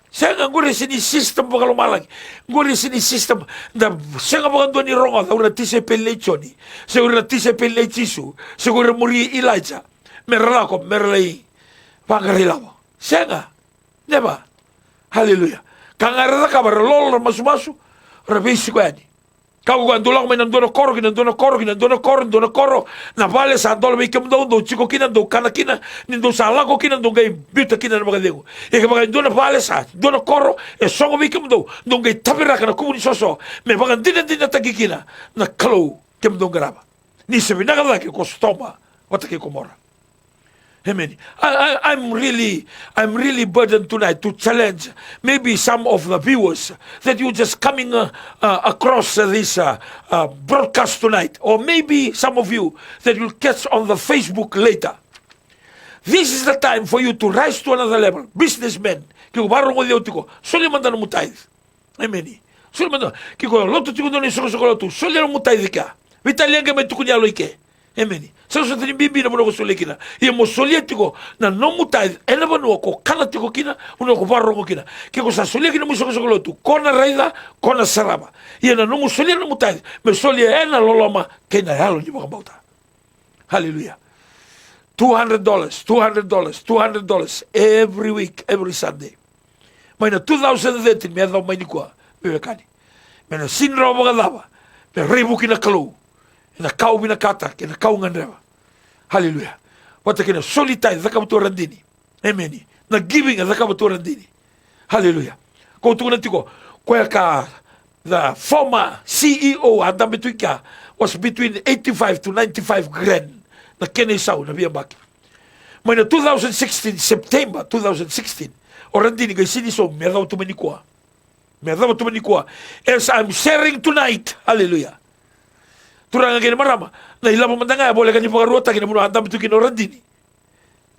Saya nga nguri sini system bakal malang. Nguri sini system da saya nga bakal ni ronga ura tise pelle choni. Segura tise pelle chisu. Segura muri Elijah. Mera lako merlai. Pangarila. Saya nga Never. Hallelujah. Kangarada ka barolol masu-masu. Rabisi ko yani. Kau ko andulang may nandono koro, na vale sa andolo may kamdaw do chiko kina do kanakina, nindo sa lago kina do gay buta kina na magadego. E ka mga dono vale sa dono koro e songo may kamdaw do gay tabira ka na kumuni soso. Me mga din na tagikina na kalo kamdaw garaba. Ni sabi nagalaki ko stoma wataki ko mora. Amen. I'm really burdened tonight to challenge maybe some of the viewers that you just coming across this broadcast tonight, or maybe some of you that you'll catch on the Facebook later. This is the time for you to rise to another level. Businessmen, kiko barong mo diyo tiko, suli man mo tithe. Amen. Suli man kiko loto tiko doon isoko loto, suli mo tithe ka. Vitalian ka may tukunyalo ike. Amen. Sa tini bibi na mo ko suli kina. Ia mo suli tiko na no mutai ena banu ko kana tiko kina uno ko barro ko kina. Kiko sa suli kina mo soko lotu. Kona raida, kona saraba. Ia na no mo suli na mutai. Me suli ena loloma kena halo ni bauta. Hallelujah. $200 every week, every Sunday. May na 2013 me daw may ni ko. Bebekani. Me na sinro mga daba. Me ribu kina kalo. Na kau bina kata, kena kau nganrewa. Hallelujah. Wata kena solitai, zaka betul randini. Amen. Na giving, zaka betul randini. Hallelujah. Kau tu nanti ko, ka the former CEO Adam Betuika was between 85 to 95 grand. Na kena isau, na biya baki. May na 2016, September 2016, orandini kay siniso, merdaw tumanikwa. Merdaw tumanikwa. As I'm sharing tonight, hallelujah. Turang kini marama na ilamo mandanga boleh kan iparuota kini muna hantam itu kini orandini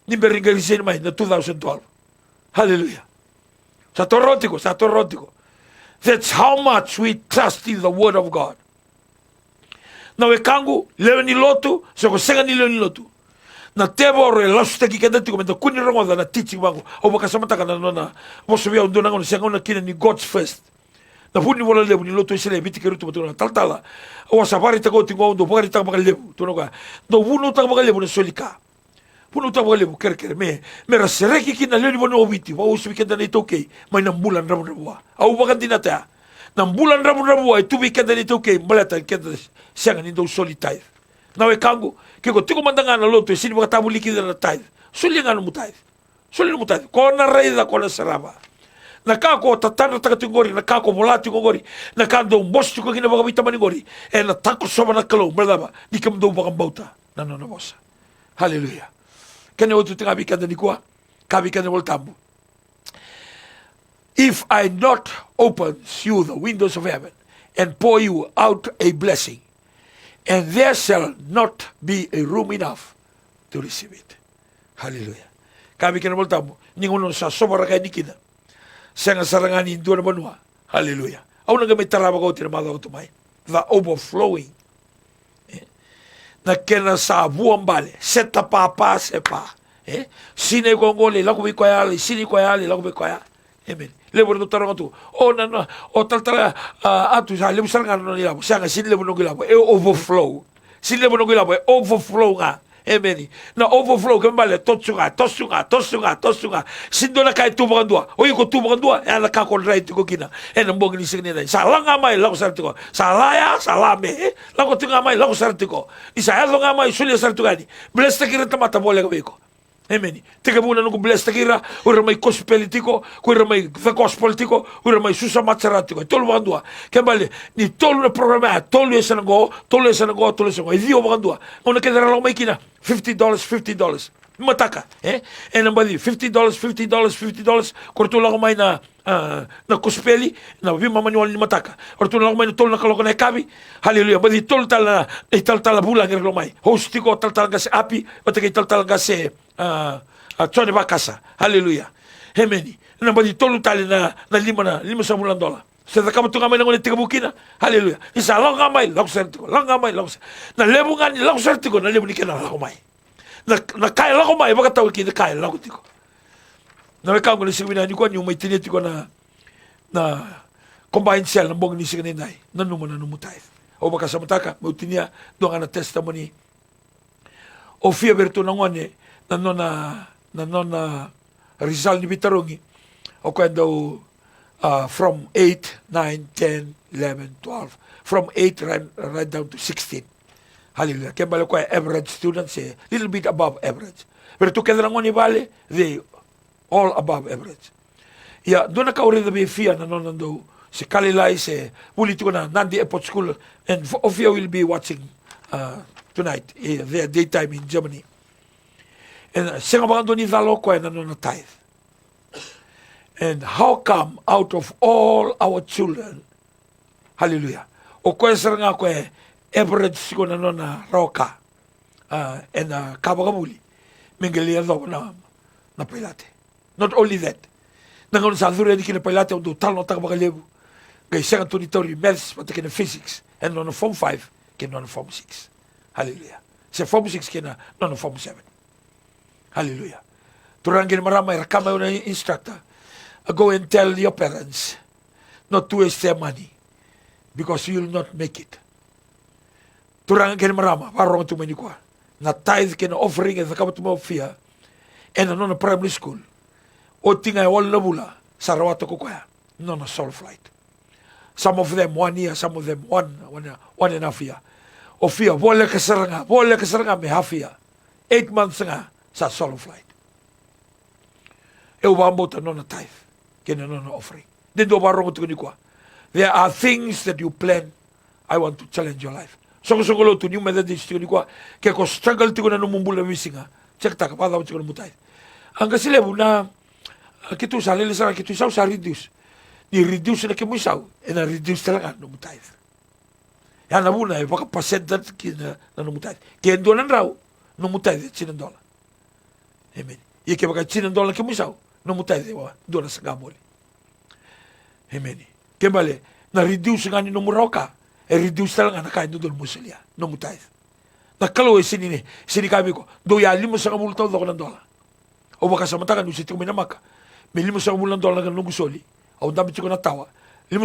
ni beringali sen mai na 2012. Hallelujah. Satu rotiko. That's how much we trust in the word of God. Na wekangu lewe ni lotu soko senga ni lewe ni lotu na tebo re lasuta kikenda tiko menda kuni rongo na teaching bangu o bakasamata kana nona mosubia undona ngono senga na kini ni God's first. Na puni wala lebu ni loto isele biti kerutu matuna taltala o safari tako tingo ndo pagari tak bakal lebu tunoga do wunu tak bakal lebu na solika punu tak bakal lebu kerker me rasereki kina leni bono obiti wa usu kenda na itoke mai na bulan rabu au bakan dinata na bulan rabu itu kenda na itoke balata kenda siang ni do solitai na we kangu kiko tiko mandanga na loto sini baka tabu likida na tai sulinga no mutai kona reida kona saraba nakako tatana takatingori nakako volati ngori nakando bostu ko kina bagabita maningori e na tako soba na kalo bradaba dikam do bagambauta na bosa. Hallelujah. Kene otu tinga bikanda nikwa kabikanda voltambu. If I not open you the windows of heaven and pour you out a blessing, and there shall not be a room enough to receive it. Hallelujah. Kabikanda voltambu ningono sa soba rakai nikina. Senga sarangani in dua banua. Hallelujah. Au nanga may taraba ko tinamada ko tumay. The overflowing. Na kena sa buang bale. Seta papa sepa. Sine gongole lagu bi koyale, sine koyale lagu bi koya. Amen. Lebo no taranga tu. O na o taltala atu sa lebo saranga no nila. Sanga sin lebo no gilabo. E overflow. Sin lebo no gilabo. E overflow nga. Amen. Na overflow kembali tosunga. Sindo na kay tubangan dua. O yuko tubangan dua. E ala kakon right ko kina. E nambong ni sing nila. Salang amay lagu sarti ko. Salaya salame. Lagu tinga amay lagu sarti ko. Isa elo amay sulia sarti gani. Bless ta kira tamata bole ko. Amen. Tika muna nung bless ta kira. Ura may gospel tiko. Ura may the gospel tiko. Ura may susa matsarat tiko. Tolo bakan dua. Kembali ni tolo na programa. Tolo yesa nango. Tolo yesa nango. Idio bakan dua. Una kaya lang may kina. $50. Mataka. And nambali $50. Korto lang may na kuspeli. Na vima manual ni mataka. Korto lang may na tolo na kaloko na ikabi. Hallelujah. Badi tolo tala. Ital tala bulang ng may. Host tiko tal talaga si api. O taga ital talaga si Tony Bakasa. Hallelujah. Amen. Nambali tolo tali na $5 $5. Sa kama tu ngamay nangulit tiga bukina. Hallelujah. Isa lang ngamay, lang sertiko. Lang ngamay, lang sertiko. Na lebo nga ni lang sertiko, na lebo ni kena lang kumay. Na kaya lang kumay, baka tawag kina kaya lang kutiko. Na may kang ni sigwina ni ko yung may tinitiko na combined cell ng bong ni signinay. Nanuman na numutay. O baka sa mataka, may utinya, doon nga na testimony. O fia berto nangon eh, nanon na Rizal ni Bitarungi. O kaya daw, from 8, 9, 10, 11, 12. From 8 right down to 16. Hallelujah. Kaya bala ko average students, little bit above average. Pero together lang ni bale, they all above average. Yeah, doon nakauri na may fia na nando si Kalilay, si politiko na Nandi Airport School, and Ofia will be watching tonight, their daytime in Germany. And siya nga ba doon ni Zalo ko na tithe. And how come out of all our children, hallelujah, o kwesa nga ko average ko na roka, and kabagamuli, minggalia daw na pilate. Not only that, nangon sa adhura di kina pilate o do tal no tagabagalebu, kay siya nga tunitori maths, pati kina physics, and no form 5, kina no form 6. Hallelujah. Sa form 6 kina no form 7. Hallelujah. Turang kina maramay, rakama yun na instructor, go and tell your parents not to waste their money because you will not make it. Turang kena marama, parang tumani ko. Na tithe kena offering at the kamatuma fia and na primary school. O tinga wala na bula sa rawato ko kaya. No soul flight. Some of them 1 year, some of them one and a half year. O fia, wala kasaranga may half year. 8 months nga sa soul flight. E ubambo ta no na tithe. Kena no offering. Then do barong ito ko. There are things that you plan. I want to challenge your life. So ko lo to new methodist ko kaya ko struggle ko na numumbula misinga. Check ta pa daw ko mutay. Ang kasilebu na kitu sa lelesa kitu sa reduce. Ni reduce na kimo sa na reduce talaga no mutay. Yan na muna baka percent that kina no mutay. Kaya do nan raw no mutay $10. Amen. Yeke baka $10 kimo sa no mutay dewa do na sa gamol. Amen. Kembali na reduce nga ni no muroka. Reduce talaga na kain doon musilya. No mutay. Nakalo sini kami ko. Do ya $5 do ko ng dola. O baka sa matakan no sitio minamaka. May $5 nga nung soli. O dami ko na tawa. $5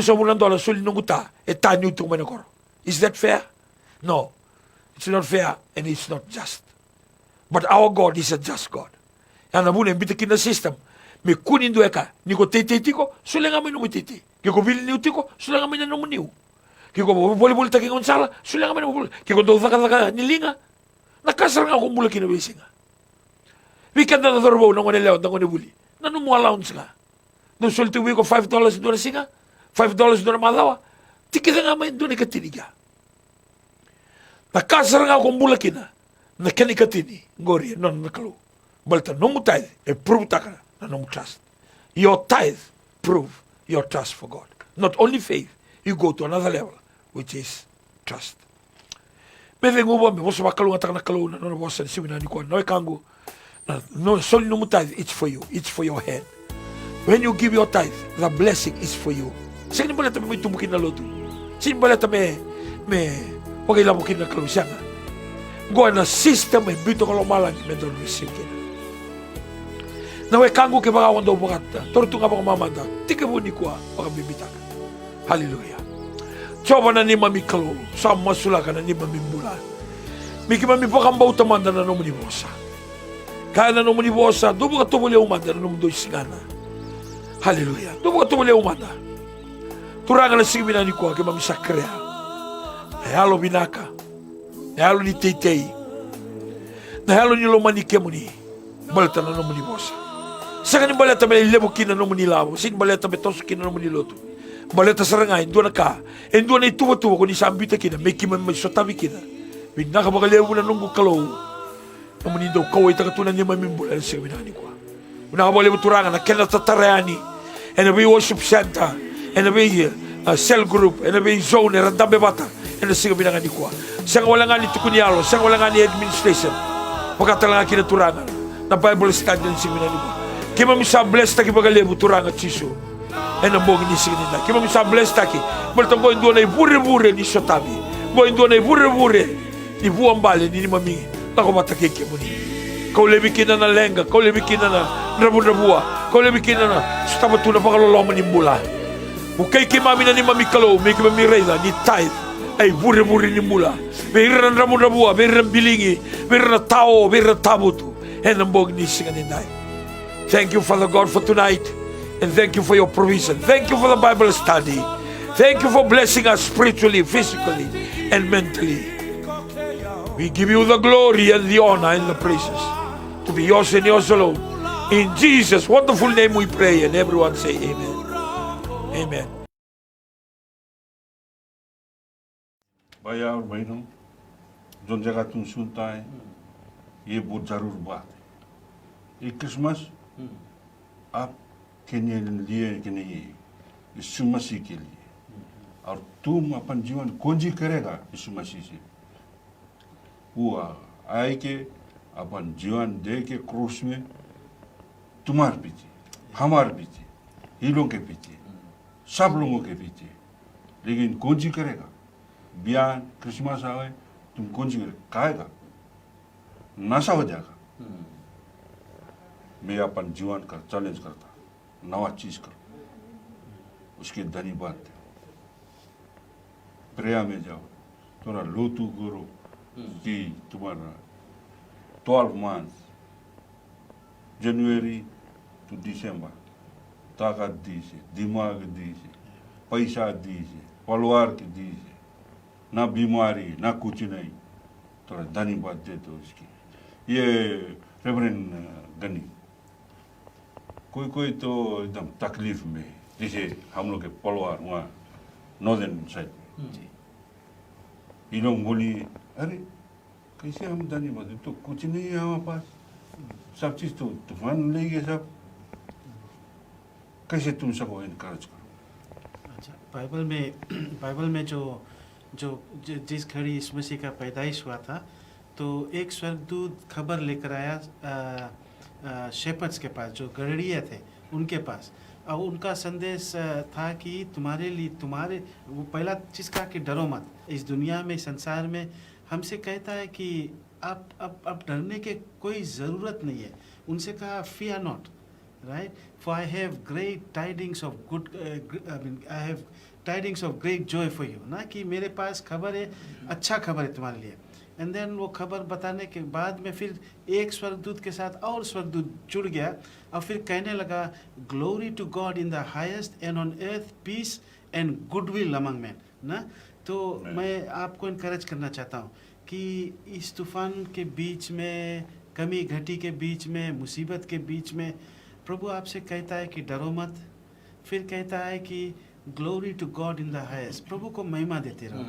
soli nung guta. Tanyo ito manakor. Is that fair? No. It's not fair and it's not just. But our God is a just God. Yan na muna, bitakin na system. May kunin doon ka. Ni ko titi ko, sula nga may numititi. Kiko bilin niyo tiko, sula nga may nanumuniw. Kiko boli-boli taking unsala, sula nga may nanumuniw. Kiko doon ka nilinga. Nakasar nga akong mula kinabisi nga. Wikan na nadorbo nang wanilaw, nang wanibuli. Nanumuha allowance nga. Nung sulti ko $5 doon na singa, $5 doon na malawa. Tikita nga may doon ikatiniga. Nakasar nga akong mula kina. Nakanikatini, ngori, non nakalo. Balta, nung tithe, prove ta ka na nung trust. Your tithe prove your trust for God. Not only faith, you go to another level, which is trust. Meve ngubo, me bosa bakalu nga nakalo na no bosa siwina ni ko no kango. No, soli nung tithe, it's for you. It's for your head. when you give your tithe, the blessing is for you. Sino ba natin may tumukin na loto? Sino ba natin may pagilamukin na kalusyan? Gua na system ay bito ka lumalang medon risikin. Naway kanggo ke mga wando bukata, torto nga mga mamanda, tika mo ni kuha, mga bibitaka. Hallelujah. Choba na ni mami kalo, sa masula ka na ni mami mula. Miki mami pakambaw tamanda na nomo ni bosa. Kaya na nomo ni bosa, dobo ka tumuli umanda na nomo doy sigana. Hallelujah. Dobo ka tumuli umanda. Turangan na sige binani kuha, ke mami sakrea. Nahalo binaka. Nahalo ni titay. Nahalo ni lomani ke mo ni. Balata na nomo ni bosa. Sa kanin balata may lebukin na nomo ni labo. Sin balata may tosukin na nomo ni loto. Balata sarangay, doon na ka. And doon na ituwa-tuwa ko ni sambita kina. May kiman may sotabi kina. May nakabagalewo na nung kalaw. Nomo ni daw kaway takatunan niya mamimbulan sa binani ko. Nakabagalewo turangan na kena tatarayani. And a worship center. And a cell group. And a zone. And a dambe bata. And a siga binangani ko. Siyang wala nga ni tukunyalo. Siyang wala nga ni administration. Pagkatala nga kinaturangan. Na Bible study ng siga binangani ko. Kima misa bless taki bagalebu turanga chisu. Ena bogi ni signi na. Kima misa bless taki. Malta go indo na bure ni sotabi. Go indo na bure ni buambale ni mami. Tako matake ke muni. Kau lebi kina na lenga, kau lebi kina na rabu-rabua, kau lebi kina na staba tu na pakalolo mani mula. Bukai ke mami na ni mami kalau, me ke mami reila ni tithe. Ay bure ni mula. Behiran rabu-rabua, behiran bilingi, behiran tao, behiran tabutu. Ena bogi ni signi na. Thank you, Father God, for tonight. And thank you for your provision. Thank you for the Bible study. Thank you for blessing us spiritually, physically, and mentally. We give you the glory and the honor and the praises to be yours and yours alone. In Jesus' wonderful name we pray. And everyone say amen. Amen. भाई और बहनों जो जगह तुम सुनता है ये बहुत जरूर बात है। ये क्रिसमस आपके लिए कि नहीं, यीशु मसीह के लिए। और तुम अपन जीवन कौन जी करेगा यीशु मसीह से? वो आए के अपन जीवन दे के क्रूस में तुम्हारे पीछे, हमारे पीछे, हीरों के पीछे, सब लोगों के पीछे। लेकिन कौन जी करेगा? बयान क्रिसमस आए तुम कौन जी खाएगा? नशा हो जाएगा। मैं अपन जीवन का चैलेंज करता, नवा चीज करो, उसके धन्यवाद दो, प्रेया में जाओ, थोड़ा लोतू करो कि तुम्हारा 12 months जनवरी टू दिसंबर ताकत दी से, दिमाग दी से, पैसा दी से, परिवार की दी से, ना बीमारी ना कुछ नहीं, थोड़ा धन्यवाद दे दो इसकी। ये रेवरेंड गनी कोई तो एकदम तकलीफ में, जैसे हम लोग के परिवार वहाँ नॉर्दर्न साइड, ये लोग बोली अरे कैसे हम धन्यवाद दें, तो कुछ नहीं है हमारे पास, सब चीज़ तो तूफान ले गए सब, कैसे तुम सबको इनकरेज करो? अच्छा, बाइबल में जो जिस घड़ी यीशु मसीह का पैदाइश हुआ था, तो एक स्वर्गदूत खबर लेकर आया शेपर्ड्स के पास, जो गड़ेड़िए थे उनके पास, और उनका संदेश था कि तुम्हारे वो पहला चीज़ कहा कि डरो मत। इस दुनिया में, संसार में हमसे कहता है कि अब डरने के कोई ज़रूरत नहीं है। उनसे कहा fear not, right? For I have great tidings of good, I have tidings of great joy for you, ना कि मेरे पास खबर है, अच्छा खबर है तुम्हारे लिए। एंड देन वो खबर बताने के बाद में फिर एक स्वर्गदूत के साथ और स्वर्गदूत जुड़ गया और फिर कहने लगा glory to God in the highest and on earth peace and goodwill among man, ना। तो मैं आपको इनकरेज करना चाहता हूँ कि इस तूफान के बीच में, कमी घटी के बीच में, मुसीबत के बीच में प्रभु आपसे कहता है कि डरो मत। फिर कहता है कि glory to God in the highest, प्रभु को महिमा देते रहो,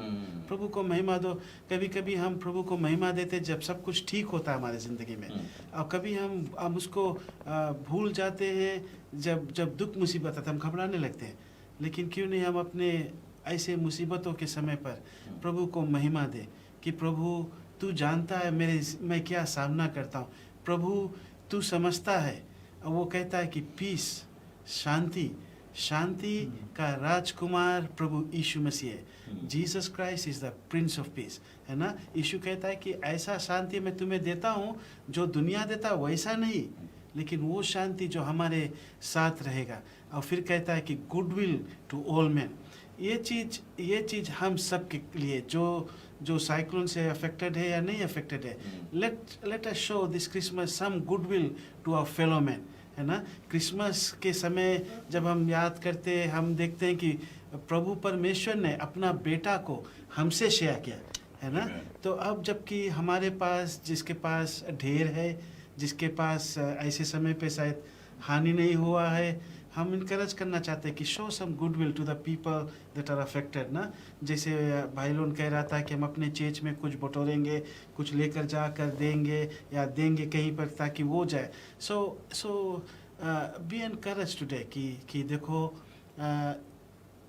प्रभु को महिमा दो। कभी कभी हम प्रभु को महिमा देते जब सब कुछ ठीक होता है हमारी ज़िंदगी में, और कभी हम उसको भूल जाते हैं जब दुख मुसीबत आता है, हम घबराने लगते हैं। लेकिन क्यों नहीं हम अपने ऐसे मुसीबतों के समय पर प्रभु को महिमा दे कि प्रभु तू जानता है मैं क्या सामना करता हूँ, प्रभु तू समझता है। और वो कहता है कि पीस शांति शांति का राजकुमार प्रभु यीशु मसीह है। Jesus Christ is the Prince of peace, है ना। यीशु कहता है कि ऐसा शांति मैं तुम्हें देता हूँ जो दुनिया देता वैसा नहीं, लेकिन वो शांति जो हमारे साथ रहेगा। और फिर कहता है कि गुडविल टू ऑल मैन। ये चीज़ हम सब के लिए जो साइक्लोन से अफेक्टेड है या नहीं अफेक्टेड है, let us show this Christmas some goodwill to our fellow man, है ना। क्रिसमस के समय जब हम याद करते हैं, हम देखते हैं कि प्रभु परमेश्वर ने अपना बेटा को हमसे शेयर किया, है ना। तो अब जबकि हमारे पास, जिसके पास ढेर है, जिसके पास ऐसे समय पे शायद हानि नहीं हुआ है, हम इनकरेज करना चाहते हैं कि show some goodwill to the people that are affected, ना। जैसे भाई लोग कह रहा था कि हम अपने चर्च में कुछ बटोरेंगे, कुछ लेकर जाकर देंगे या देंगे कहीं पर ताकि वो जाए। सो बी एनकरेज टुडे कि देखो,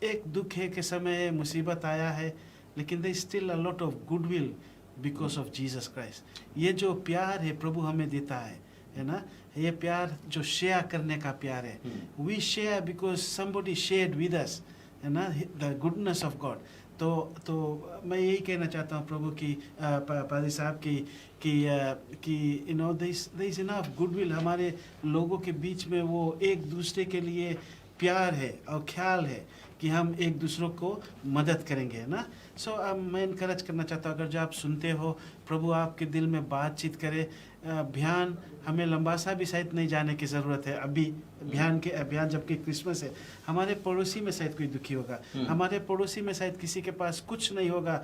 एक दुख है के समय मुसीबत आया है, लेकिन there is still a lot of goodwill because of Jesus Christ. ये जो प्यार है प्रभु हमें देता है ना, ये प्यार जो शेयर करने का प्यार है। We share because somebody shared with us, है ना, द गुडनेस ऑफ गॉड। तो मैं यही कहना चाहता हूँ प्रभु की, पादी साहब कि you know there is enough goodwill हमारे लोगों के बीच में। वो एक दूसरे के लिए प्यार है और ख्याल है कि हम एक दूसरों को मदद करेंगे, है ना। सो मैं इनकरेज करना चाहता हूँ, अगर जो आप सुनते हो, प्रभु आपके दिल में बातचीत करे। अभियान हमें लंबा सा भी शायद नहीं जाने की ज़रूरत है अभी। अभियान जबकि क्रिसमस है, हमारे पड़ोसी में शायद कोई दुखी होगा, हमारे पड़ोसी में शायद किसी के पास कुछ नहीं होगा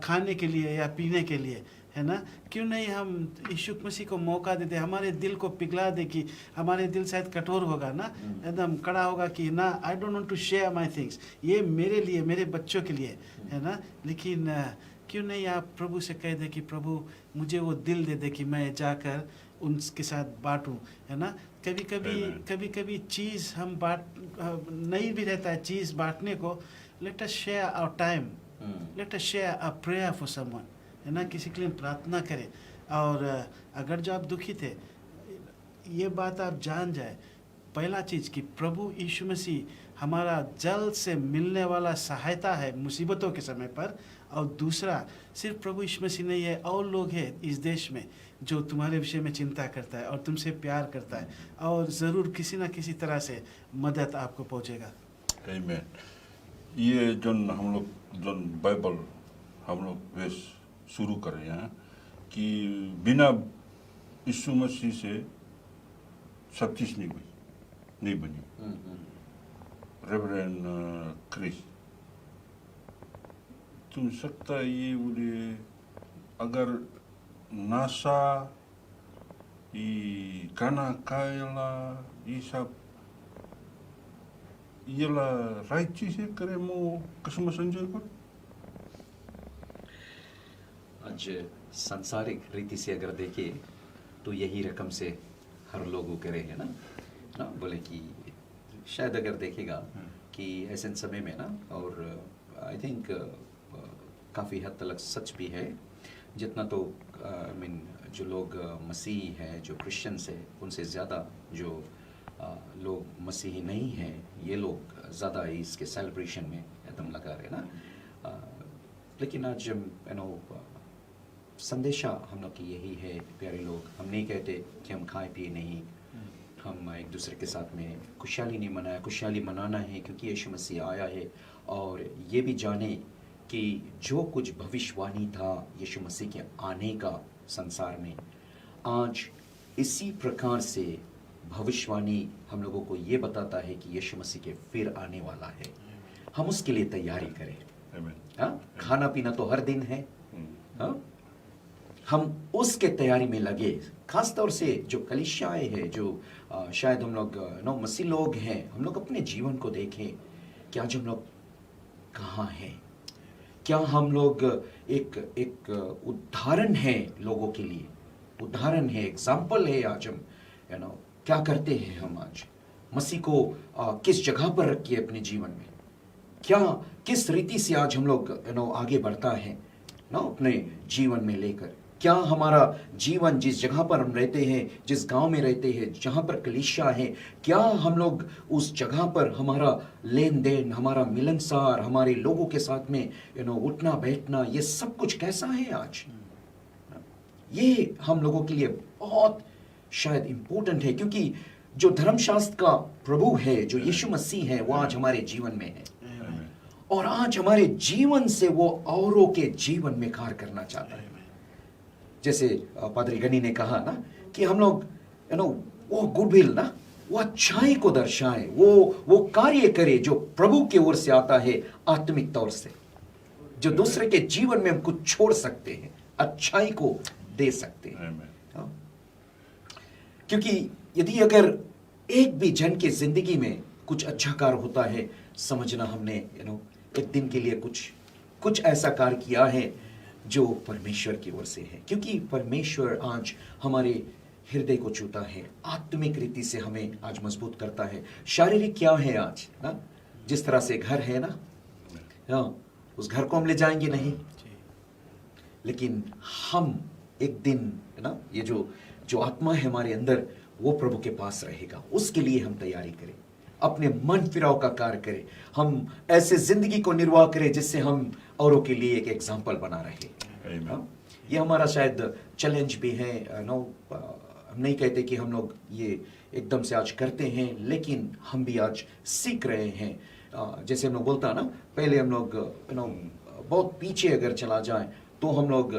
खाने के लिए या पीने के लिए, है ना। क्यों नहीं हम यीशु मसीह को मौका देते, हमारे दिल को पिघला दे कि हमारे दिल शायद कठोर होगा ना, एकदम कड़ा होगा कि ना, I don't want to share my things, ये मेरे लिए, मेरे बच्चों के लिए, है ना। लेकिन क्यों नहीं आप प्रभु से कह दे कि प्रभु मुझे वो दिल दे दे कि मैं जाकर उनके साथ बांटूं, है ना। कभी चीज़ हम बांट नहीं भी रहता है चीज़ बांटने को। Let us share our time, let us share a prayer for someone, है ना। किसी के लिए प्रार्थना करें। और अगर जो आप दुखी थे, ये बात आप जान जाए, पहला चीज़ कि प्रभु यीशु मसीह हमारा जल्द से मिलने वाला सहायता है मुसीबतों के समय पर। और दूसरा, सिर्फ प्रभु यीशु मसीह नहीं है, और लोग हैं इस देश में जो तुम्हारे विषय में चिंता करता है और तुमसे प्यार करता है, और ज़रूर किसी न किसी तरह से मदद आपको पहुँचेगा। आमीन। ये जो हम लोग जो बाइबल हम लोग वेश शुरू कर रहे हैं कि बिना यीशु मसीह से सब चीज़ नहीं बनी। रेवरेंड क्रिस, तुम सकता ये बोले अगर नासा ये काना कायला ये सब ये ला राइट चीज़ है करे मो क्रिसमस एंजॉय कर। आज सांसारिक रीति से अगर देखे तो यही रकम से हर लोगों करे है ना बोले कि शायद अगर देखेगा कि ऐसे समय में ना, और आई थिंक काफ़ी हद तक सच भी है, जितना तो आई मीन जो लोग मसीही हैं, जो क्रिश्चियंस है, उनसे ज़्यादा जो लोग मसीही नहीं हैं, ये लोग ज़्यादा इसके सेलिब्रेशन में एकदम लगा रहे ना। लेकिन आज यू नो संदेशा हम लोग की यही है प्यारे लोग, हम नहीं कहते कि हम खाए पिए नहीं, हम एक दूसरे के साथ में खुशहाली नहीं मनाया, खुशहाली मनाना है क्योंकि यीशु मसीह आया है। और ये भी जाने कि जो कुछ भविष्यवाणी था यीशु मसीह के आने का संसार में, आज इसी प्रकार से भविष्यवाणी हम लोगों को ये बताता है कि यीशु मसीह के फिर आने वाला है। हम उसके लिए तैयारी करें। हाँ, खाना पीना तो हर दिन है, हाँ, हम उसके तैयारी में लगे। खास तौर से जो कलीसियाएं हैं, जो शायद हम लोग मसीह लोग हैं, हम लोग अपने जीवन को देखें कि आज हम लोग कहाँ हैं। क्या हम लोग एक उदाहरण है लोगों के लिए, उदाहरण है, एग्जाम्पल है। आज हम क्या करते हैं, हम आज मसीह को किस जगह पर रखिए अपने जीवन में, क्या किस रीति से आज हम लोग आगे बढ़ता है अपने जीवन में लेकर। क्या हमारा जीवन जिस जगह पर हम रहते हैं, जिस गांव में रहते हैं, जहां पर कलीसिया है, क्या हम लोग उस जगह पर हमारा लेन देन, हमारा मिलनसार, हमारे लोगों के साथ में उठना बैठना, ये सब कुछ कैसा है आज? ये हम लोगों के लिए बहुत शायद इंपॉर्टेंट है, क्योंकि जो धर्मशास्त्र का प्रभु है, जो यीशु मसीह है, वो आज हमारे जीवन में है और आज हमारे जीवन से वो औरों के जीवन में कार्य करना चाहता है। जैसे पादरी गनी ने कहा ना कि हम लोग वो गुडविल ना, वो अच्छाई को दर्शाए, वो कार्य करे जो प्रभु की ओर से आता है, आत्मिक तौर से, जो दूसरे के जीवन में हम कुछ छोड़ सकते हैं, अच्छाई को दे सकते हैं। क्योंकि यदि अगर एक भी जन की जिंदगी में कुछ अच्छा कार्य होता है, समझना हमने एक दिन के लिए कुछ ऐसा कार्य किया है जो परमेश्वर की ओर से है। क्योंकि परमेश्वर आज हमारे हृदय को छूता है, आत्मिक रीति से हमें आज मजबूत करता है। शारीरिक क्या है आज ना, जिस तरह से घर है ना, उस घर को हम ले जाएंगे नहीं, लेकिन हम एक दिन ना ये जो आत्मा है हमारे अंदर, वो प्रभु के पास रहेगा। उसके लिए हम तैयारी करें, अपने मन फिराव का कार्य करें, हम ऐसे जिंदगी को निर्वाह करें जिससे हम औरों के लिए एक एग्जाम्पल बना रहे। ये हमारा शायद चैलेंज भी है। हम नहीं कहते कि हम लोग ये एकदम से आज करते हैं, लेकिन हम भी आज सीख रहे हैं। जैसे हम लोग बोलता है ना, पहले हम लोग बहुत पीछे अगर चला जाए तो हम लोग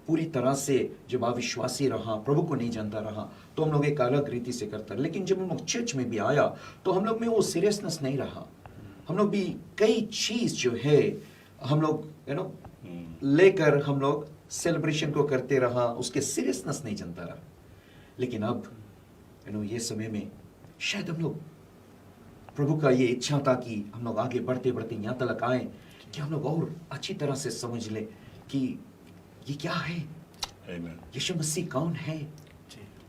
पूरी तरह से जब अविश्वासी रहा, प्रभु को नहीं जानता रहा, तो हम लोग एक अलग रीति से करते। लेकिन जब हम लोग चर्च में भी आया तो हम लोग में वो सीरियसनेस नहीं रहा। हम लोग भी कई चीज जो है हम लोग लेकर हम लोग सेलिब्रेशन को करते रहा, उसके सीरियसनेस नहीं जानता रहा। लेकिन अब ये समय में शायद हम लोग, प्रभु का ये इच्छा था कि हम लोग आगे बढ़ते बढ़ते यहाँ तक आए कि हम लोग और अच्छी तरह से समझ ले कि ये क्या है, यीशु मसीह कौन है,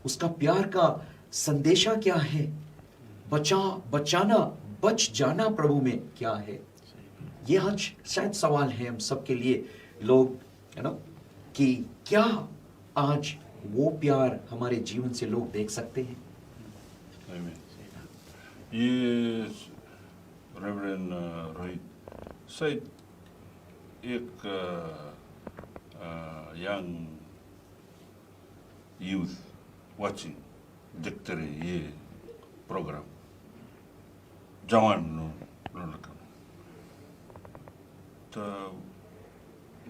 उसका प्यार का संदेशा क्या है, बचाना बच जाना प्रभु में क्या है। ये आज शायद सवाल है हम सबके लिए, लोग कि क्या आज वो प्यार हमारे जीवन से लोग देख सकते हैं। ये रेवरेंड रोहित, शायद एक young youth watching देखते रहे ये प्रोग्राम, जवान लड़का, तो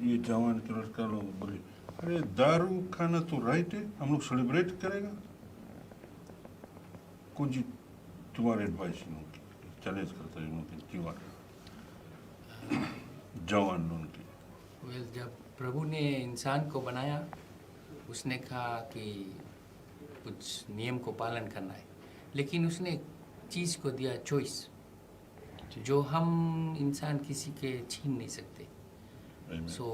ये जवान के लड़का लोग बोले, अरे दारू खाना तो राइट है, हम लोग सेलिब्रेट करेगा। कौन जी तुम्हारे एडवाइस चैलेंज करता है उनके जीवन जवान उनके। जब प्रभु ने इंसान को बनाया, उसने कहा कि कुछ नियम को पालन करना है, लेकिन उसने चीज़ को दिया चॉइस, जो हम इंसान किसी के छीन नहीं सकते। So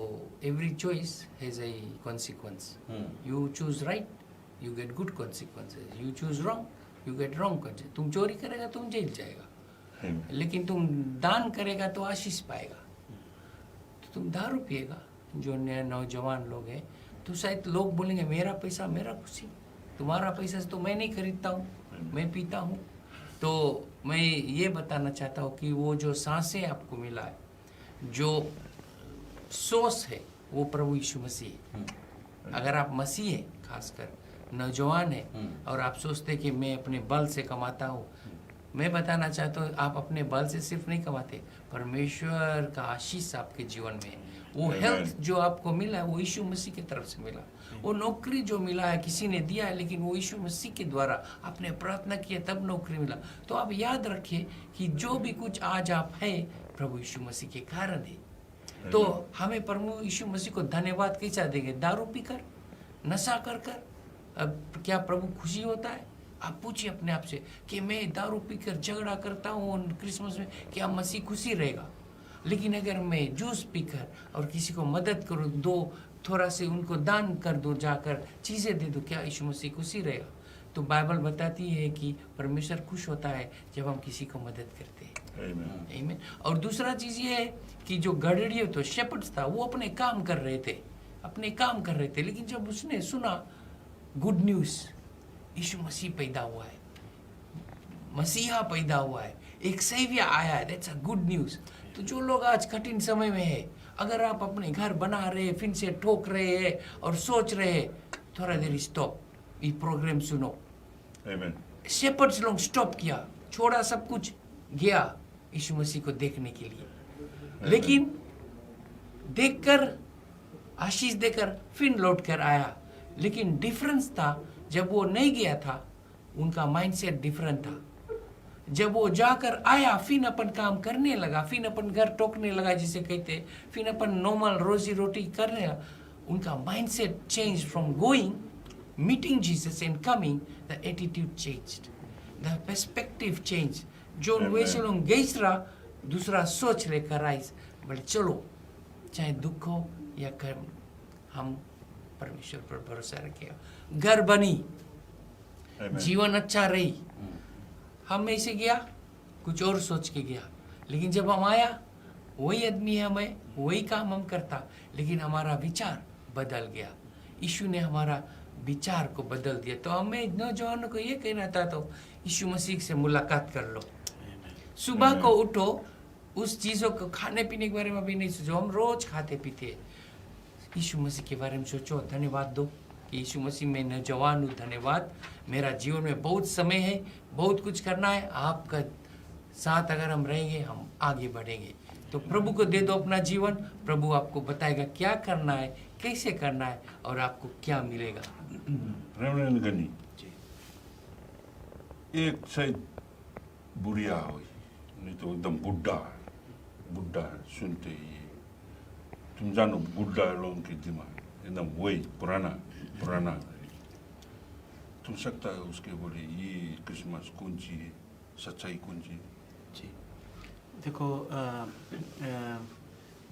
every choice has a consequence. You choose right, you get good consequences, you choose wrong, you get wrong consequences. तुम चोरी करेगा तुम जेल जाएगा, लेकिन तुम दान करेगा तो आशीष पाएगा। तो तुम दारू पिएगा, जो नए नौजवान लोग हैं, तो शायद लोग बोलेंगे मेरा पैसा मेरा खुशी, तुम्हारा पैसा तो मैं नहीं खरीदता हूँ, मैं पीता हूँ। तो मैं ये बताना चाहता हूँ कि वो जो सांसें आपको मिला है, जो सोर्स है, वो प्रभु यीशु मसीह है। अगर आप मसीह हैं, खासकर नौजवान हैं, और आप सोचते कि मैं अपने बल से कमाता हूँ, मैं बताना चाहता हूँ आप अपने बल से सिर्फ नहीं कमाते, परमेश्वर का आशीष आपके जीवन में है। वो हेल्थ जो आपको मिला है वो यीशु मसीह की तरफ से मिला। वो नौकरी जो मिला है किसी ने दिया है, लेकिन वो यीशु मसीह के द्वारा आपने प्रार्थना किया तब नौकरी मिला। तो आप याद रखिए कि जो भी कुछ आज आप है प्रभु यीशु मसीह के कारण है। तो हमें प्रभु यीशु मसीह को धन्यवाद कैसा देंगे? दारू पीकर, नशा कर कर अब क्या प्रभु खुशी होता है? आप पूछिए अपने आप से कि मैं दारू पीकर झगड़ा करता हूँ क्रिसमस में, क्या मसीह खुशी रहेगा? लेकिन अगर मैं जूस पीकर और किसी को मदद करूँ, दो थोड़ा से उनको दान कर दो, जाकर चीज़ें दे दो, क्या यीशु मसीह खुशी रहेगा? तो बाइबल बताती है कि परमेश्वर खुश होता है जब हम किसी को मदद करते हैं। आमीन। और दूसरा चीज़ ये है कि जो गड़ेड़ियों तो शेपर्ड्स था, वो अपने काम कर रहे थे, अपने काम कर रहे थे, लेकिन जब उसने सुना गुड न्यूज़, यीशु मसीह पैदा हुआ है, मसीहा पैदा हुआ है, एक सेवियर आया है, दैट्स अ गुड न्यूज़। तो जो लोग आज कठिन समय में है, अगर आप अपने घर बना रहे, फिर से ठोक रहे हैं और सोच रहे हैं, थोड़ा देर स्टॉप, ये प्रोग्राम सुनो। Amen. शेपर्ड्स लोग स्टॉप किया, छोड़ा सब कुछ, गया यीशु मसीह को देखने के लिए। लेकिन देखकर, आशीष देकर फिर लौट कर आया। लेकिन डिफरेंस था, जब वो नहीं गया था उनका माइंडसेट डिफरेंट था। जब वो जाकर आया, फिर अपन काम करने लगा, फिर अपन घर टोकने लगा जिसे कहते, फिर अपन नॉर्मल रोजी रोटी करने लगा, उनका mindset change from going, meeting Jesus and coming, the attitude changed, the perspective change. जो वैसे लोग गईसरा दूसरा सोच लेकर आए, बोले चलो चाहे दुख हो या कर्म, हम परमेश्वर पर भरोसा रखें। घर बनी, जीवन अच्छा रही। हम ऐसे गया, कुछ और सोच के गया, लेकिन जब हम आया, वही आदमी है, हमें वही काम हम करता, लेकिन हमारा विचार बदल गया। यीशु ने हमारा विचार को बदल दिया। तो हमें नौजवानों को ये कहना था, तो यीशु मसीह से मुलाकात कर लो। सुबह को उठो, उस चीज़ों को खाने पीने के बारे में भी नहीं सोचो, हम रोज खाते पीते, यीशु मसीह के बारे में सोचो। धन्यवाद दो कि यीशु मसीह में नौजवान हूँ, धन्यवाद, मेरा जीवन में बहुत समय है, बहुत कुछ करना है, आपका साथ अगर हम रहेंगे हम आगे बढ़ेंगे। तो प्रभु को दे दो अपना जीवन, प्रभु आपको बताएगा क्या करना है, कैसे करना है और आपको क्या मिलेगा। रेवरेंड गनी, एक शायद बुढ़िया हो, नहीं तो एकदम बुढ़ा सुनते ही तुम जानो बुढ़ा लोगों के दिमाग एकदम वही पुराना तुम सकता है उसके बोले ये क्रिसमस कौन सी है, सच्चाई कौन सी है? जी देखो,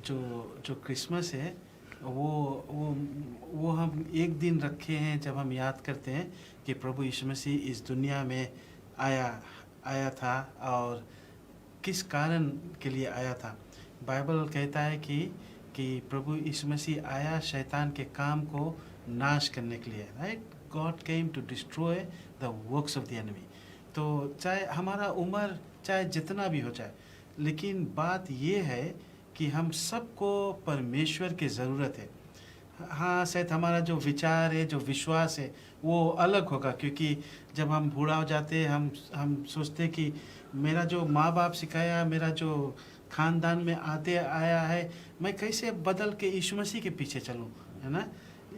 जो क्रिसमस है वो हम एक दिन रखे हैं जब हम याद करते हैं कि प्रभु यीशु मसीह इस दुनिया में आया था और किस कारण के लिए आया था। बाइबल कहता है कि प्रभु यीशु मसीह आया शैतान के काम को नाश करने के लिए, right. God came to destroy the works of the enemy. तो चाहे हमारा उम्र चाहे जितना भी हो जाए, लेकिन बात ये है कि हम सबको परमेश्वर की ज़रूरत है। हाँ, शायद हमारा जो विचार है, जो विश्वास है, वो अलग होगा, क्योंकि जब हम बूढ़ा हो जाते हैं हम सोचते कि मेरा जो माँ बाप सिखाया, मेरा जो खानदान में आते आया है, मैं कैसे बदल के यीशु मसीह के पीछे चलूँ, है ना।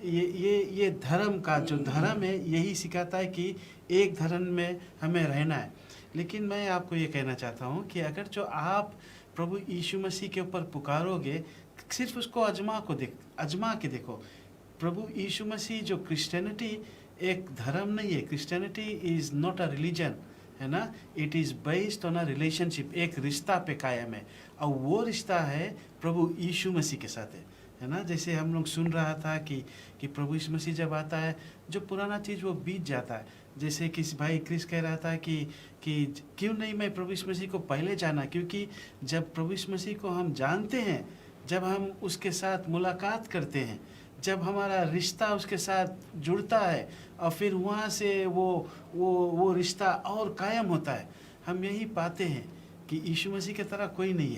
ये धर्म का जो धर्म है यही सिखाता है कि एक धर्म में हमें रहना है। लेकिन मैं आपको ये कहना चाहता हूँ कि अगर जो आप प्रभु यीशु मसीह के ऊपर पुकारोगे, सिर्फ उसको आजमा के देखो। प्रभु यीशु मसीह जो क्रिश्चियनिटी एक धर्म नहीं है, Christianity is not a religion, है ना। It is based on a relationship, एक रिश्ता पे कायम है, और वो रिश्ता है प्रभु यीशु मसीह के साथ है ना। जैसे हम लोग सुन रहा था कि प्रभु यीशु मसीह जब आता है, जो पुराना चीज़ वो बीत जाता है। जैसे किसी भाई क्रिस कह रहा था कि क्यों नहीं मैं प्रभु यीशु मसीह को पहले जाना, क्योंकि जब प्रभु यीशु मसीह को हम जानते हैं, जब हम उसके साथ मुलाकात करते हैं, जब हमारा रिश्ता उसके साथ जुड़ता है, और फिर वहाँ से वो रिश्ता और कायम होता है, हम यही पाते हैं कि यीशु मसीह की तरह कोई नहीं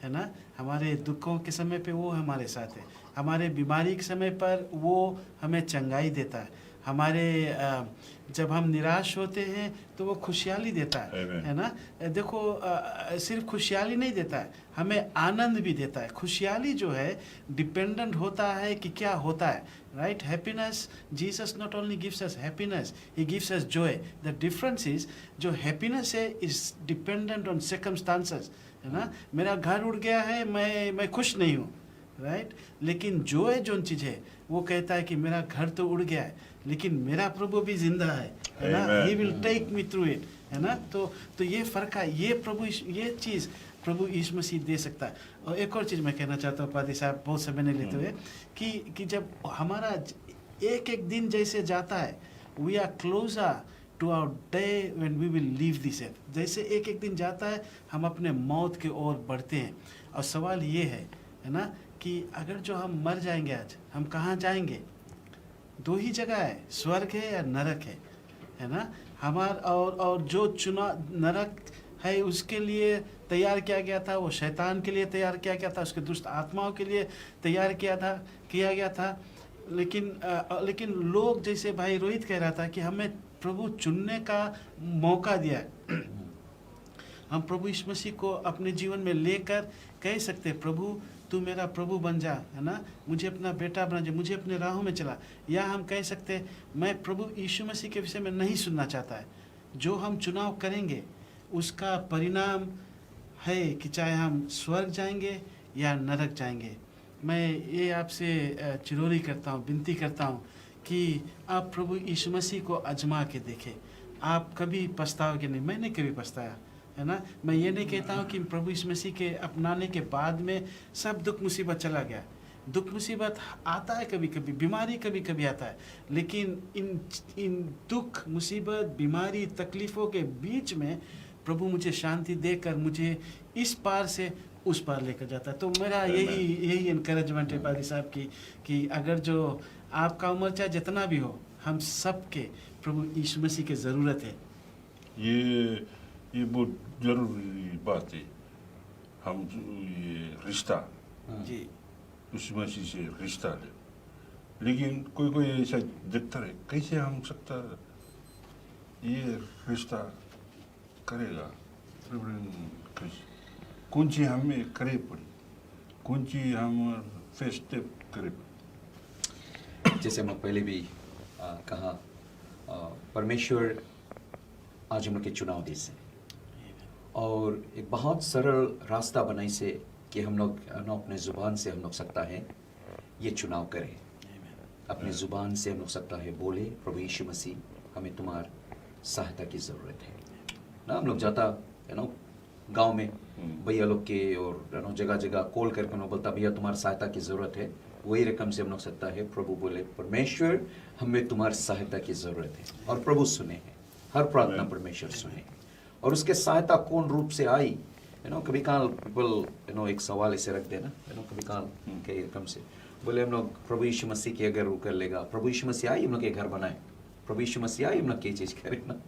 है ना। हमारे दुखों के समय पे वो हमारे साथ है, हमारे बीमारी के समय पर वो हमें चंगाई देता है, हमारे जब हम निराश होते हैं तो वो खुशहाली देता है ना। देखो, सिर्फ खुशहाली नहीं देता है, हमें आनंद भी देता है। खुशहाली जो है डिपेंडेंट होता है कि क्या होता है, right. Happiness, Jesus not only gives us happiness, he gives us Joy. The difference is, जो हैप्पीनेस है इज डिपेंडेंट ऑन सर्कमस्टांसेस, है ना। मेरा घर उड़ गया है, मैं खुश नहीं हूँ, राइट। लेकिन जॉय जो चीज़ है वो कहता है कि मेरा घर तो उड़ गया है, लेकिन मेरा प्रभु भी जिंदा है ना। He will take me through it, है ना। तो ये फ़र्क है, ये चीज़ प्रभु यीशु मसीह दे सकता है। और एक और चीज़ मैं कहना चाहता हूँ पादी साहब, बहुत समय नहीं लेते हुए, कि जब हमारा एक एक दिन जैसे जाता है, we are closer to our day when we will leave this earth. जैसे एक एक दिन जाता है, हम अपने मौत की ओर बढ़ते हैं। और सवाल ये है ना, कि अगर जो हम मर जाएंगे आज, हम कहाँ जाएंगे? दो ही जगह है, स्वर्ग है या नरक है ना? और जो चुना नरक है उसके लिए तैयार किया गया था, वो शैतान के लिए तैयार किया गया था, उसके दुष्ट आत्माओं के लिए तैयार किया गया था। लेकिन लोग, जैसे भाई रोहित कह रहा था कि हमें प्रभु चुनने का मौका दिया है। हम प्रभु यीशु मसीह को अपने जीवन में लेकर कह सकते, प्रभु तू मेरा प्रभु बन जा, है ना, मुझे अपना बेटा बना जा, मुझे अपने राहों में चला। या हम कह सकते, मैं प्रभु यीशु मसीह के विषय में नहीं सुनना चाहता है। जो हम चुनाव करेंगे उसका परिणाम है कि चाहे हम स्वर्ग जाएंगे या नरक जाएंगे। मैं ये आपसे चिरोरी करता हूँ, विनती करता हूँ कि आप प्रभु यीशु मसीह को आजमा के देखें, आप कभी पछताओगे नहीं। मैंने कभी पछताया, है ना। मैं ये नहीं कहता हूँ कि प्रभु यीशु मसीह के अपनाने के बाद में सब दुख मुसीबत चला गया। दुख मुसीबत आता है, कभी कभी बीमारी कभी कभी आता है, लेकिन इन दुख मुसीबत बीमारी तकलीफ़ों के बीच में प्रभु मुझे शांति देकर मुझे इस पार से उस पार लेकर जाता है। तो मेरा यही इनकरेजमेंट है पादी साहब की कि अगर जो आपका उम्र चाहे जितना भी हो, हम सब के प्रभु यीशु मसीह की ज़रूरत है। ये बहुत जरूरी बात है। हम ये रिश्ता जी यीशु मसीह से रिश्ता ले, लेकिन कोई ऐसा दिखता है, कैसे हम सकता ये रिश्ता करेगा? कौन सी हमें करे पड़ी, कौन सी हम फर्स्ट स्टेप करे पड़ी? जैसे मैं पहले भी कहा, परमेश्वर आज हम लोग के चुनाव देश है, और एक बहुत सरल रास्ता बनाई से कि हम लोग अपने ज़ुबान से हम लोग सकता है ये चुनाव करें, अपने ज़ुबान से हम लोग सकता है बोले, प्रभु यीशु मसीह हमें तुम्हार सहायता की ज़रूरत है ना। हम लोग जाता गांव में भैया लोग के, और जगह जगह कॉल करके उन्होंने बोलता, भैया तुम्हारी सहायता की ज़रूरत है। वही रकम से हम लोग सकता है प्रभु बोले, परमेश्वर हमें तुम्हारी सहायता की ज़रूरत है, और प्रभु सुने हैं, हर प्रार्थना परमेश्वर सुने। और उसके सहायता कौन रूप से आई, कभी काल पीपल एक सवाल ऐसे रख देना, कभी काल के रकम से बोले हम लोग प्रभु यीशु मसीह की अगर वो कर लेगा, प्रभु यीशु मसीह आई हम लोग के घर बनाए, प्रभु यीशु मसीह आई हम लोग की चीज़ करें ना।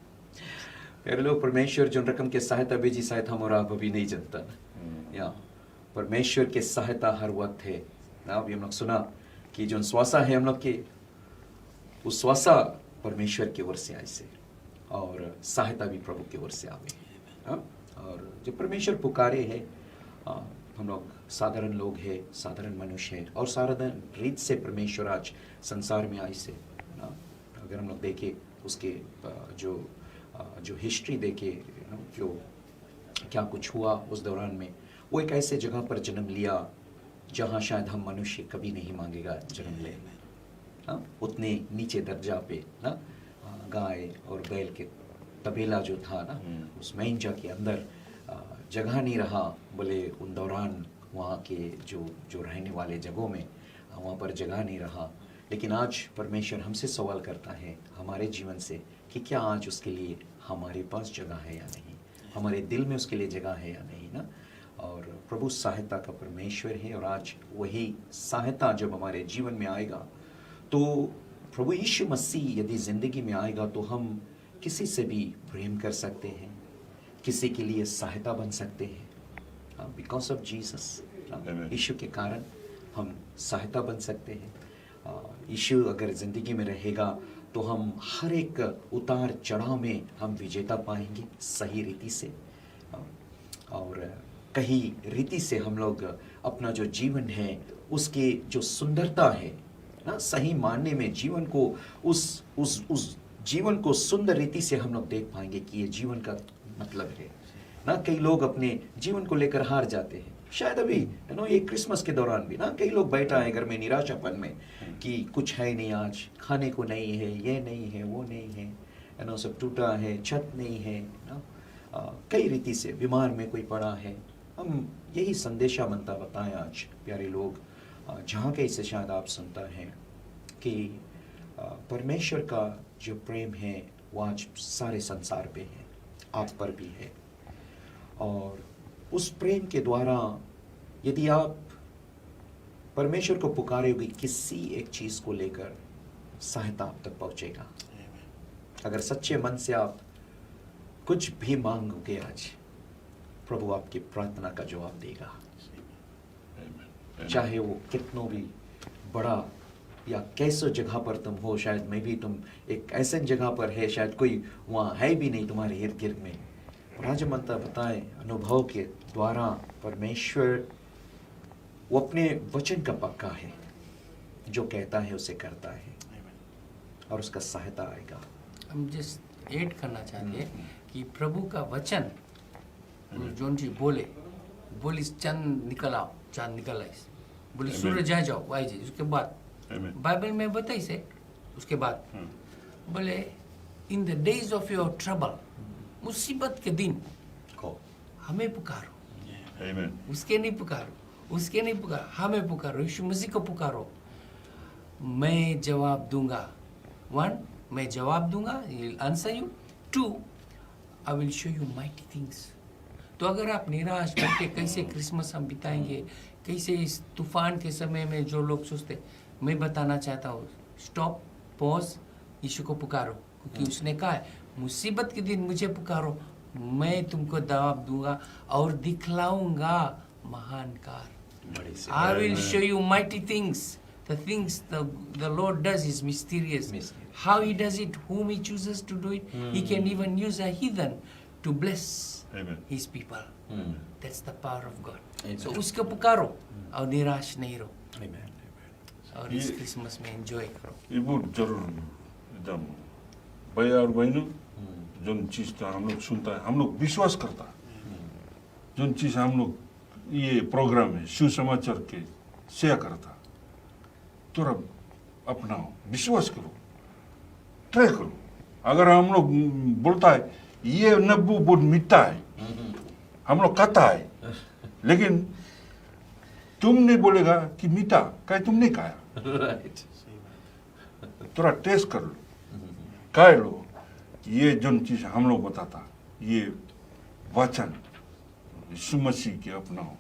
फिर लोग परमेश्वर जो रकम के सहायता भेजी, शायद हम और आप अभी नहीं जानता ना। या परमेश्वर के सहायता हर वक्त है ना। अभी हम लोग सुना कि जो श्वासा है हम लोग के, उस श्वासा परमेश्वर की ओर से आई से, और सहायता भी प्रभु की ओर से आवे। और जो परमेश्वर पुकारे है, हम लोग साधारण लोग हैं, साधारण मनुष्य है, और साधारण रीत से परमेश्वर आज संसार में आई से ना। अगर हम लोग देखें उसके जो हिस्ट्री देखे, जो क्या कुछ हुआ उस दौरान में, वो एक ऐसे जगह पर जन्म लिया जहाँ शायद हम मनुष्य कभी नहीं मांगेगा जन्म ले, उतने नीचे दर्जा पे ना। गाय और बैल के तबेला जो था ना, उस मैंजा के अंदर जगह नहीं रहा, बोले उन दौरान वहाँ के जो रहने वाले जगहों में वहाँ पर जगह नहीं रहा। लेकिन आज परमेश्वर हमसे सवाल करता है हमारे जीवन से कि क्या आज उसके लिए हमारे पास जगह है या नहीं, हमारे दिल में उसके लिए जगह है या नहीं ना। और प्रभु सहायता का परमेश्वर है, और आज वही सहायता जब हमारे जीवन में आएगा, तो प्रभु यीशु मसीह यदि ज़िंदगी में आएगा तो हम किसी से भी प्रेम कर सकते हैं, किसी के लिए सहायता बन सकते हैं। बिकॉज ऑफ जीसस, यीशु के कारण हम सहायता बन सकते हैं। यीशु अगर ज़िंदगी में रहेगा तो हम हर एक उतार चढ़ाव में हम विजेता पाएंगे सही रीति से, और कहीं रीति से हम लोग अपना जो जीवन है उसके जो सुंदरता है ना, सही मानने में जीवन को उस जीवन को सुंदर रीति से हम लोग देख पाएंगे कि ये जीवन का मतलब है ना। कई लोग अपने जीवन को लेकर हार जाते हैं, शायद अभी ये क्रिसमस के दौरान भी ना कई लोग बैठा है घर में निराशापन में कि कुछ है नहीं, आज खाने को नहीं है, ये नहीं है, वो नहीं है, सब टूटा है, छत नहीं है ना, कई रीति से बीमार में कोई पड़ा है। हम यही संदेशा बनता बताएं आज प्यारे लोग, जहाँ कहीं से शायद आप सुनता है कि परमेश्वर का जो प्रेम है वो आज सारे संसार पे है, आप पर भी है, और उस प्रेम के द्वारा यदि आप परमेश्वर को पुकारोगे, किसी एक चीज को लेकर सहायता आप तक पहुंचेगा। अगर सच्चे मन से आप कुछ भी मांगोगे आज, प्रभु आपकी प्रार्थना का जवाब देगा। चाहे वो कितनों भी बड़ा या कैसो जगह पर तुम हो, शायद मैं भी तुम एक ऐसे जगह पर है, शायद कोई वहाँ है भी नहीं तुम्हारे इर्द गिर्द में, राजमंता बताए अनुभव के द्वारा परमेश्वर वो अपने वचन का पक्का है, जो कहता है उसे करता है और उसका सहायता आएगा। हम जस्ट ऐड करना चाहते हैं कि प्रभु का वचन जोन जी बोले चंद निकल आओ, चांद निकल आई, बोले सूरज आ जाओ वाई जी, उसके बाद बाइबल में बताई से, उसके बाद बोले in the days of your trouble, मुसीबत के दिन हमें पुकारो, उसके नहीं पुकारो, हमें पुकारो, यीशु मसीह को पुकारो, मैं जवाब दूंगा। 1, मैं जवाब दूंगा, answer you. 2, I will show you mighty things. तो अगर आप निराश करके कैसे क्रिसमस हम बिताएंगे, कैसे इस तूफान के समय में जो लोग सोचते, मैं बताना चाहता हूँ, स्टॉप, पॉज, यीशु को पुकारो, क्योंकि उसने कहा है मुसीबत के दिन मुझे पुकारो, मैं तुमको जवाब दूंगा और दिखलाऊंगा महान कार्य। I will show you mighty things. The things the Lord does is mysterious. How He does it, whom He chooses to do it, He can even use a heathen to bless His people. That's the power of God. So उसको पुकारो और निराश नहीं रहो, और इस Christmas में enjoy करो। ये बहुत जरूर एकदम भाई और बहनों, जो चीज़ तो हम लोग सुनता है, हम लोग विश्वास करता है, जो चीज़ हम लोग ये प्रोग्राम है सुसमाचार के शेयर करता, तो अपनाओ, विश्वास करो, ट्राई करो। अगर हम लोग बोलता है ये नब्बू बहुत मीठा है, हम लोग कहता है, लेकिन तुम नहीं बोलेगा कि मीठा, कहीं तुम नहीं खाया, थोड़ा टेस्ट कर लो, कह लो, ये जो चीज हम लोग बताता, ये वचन यीशु मसीह के अपनाओ।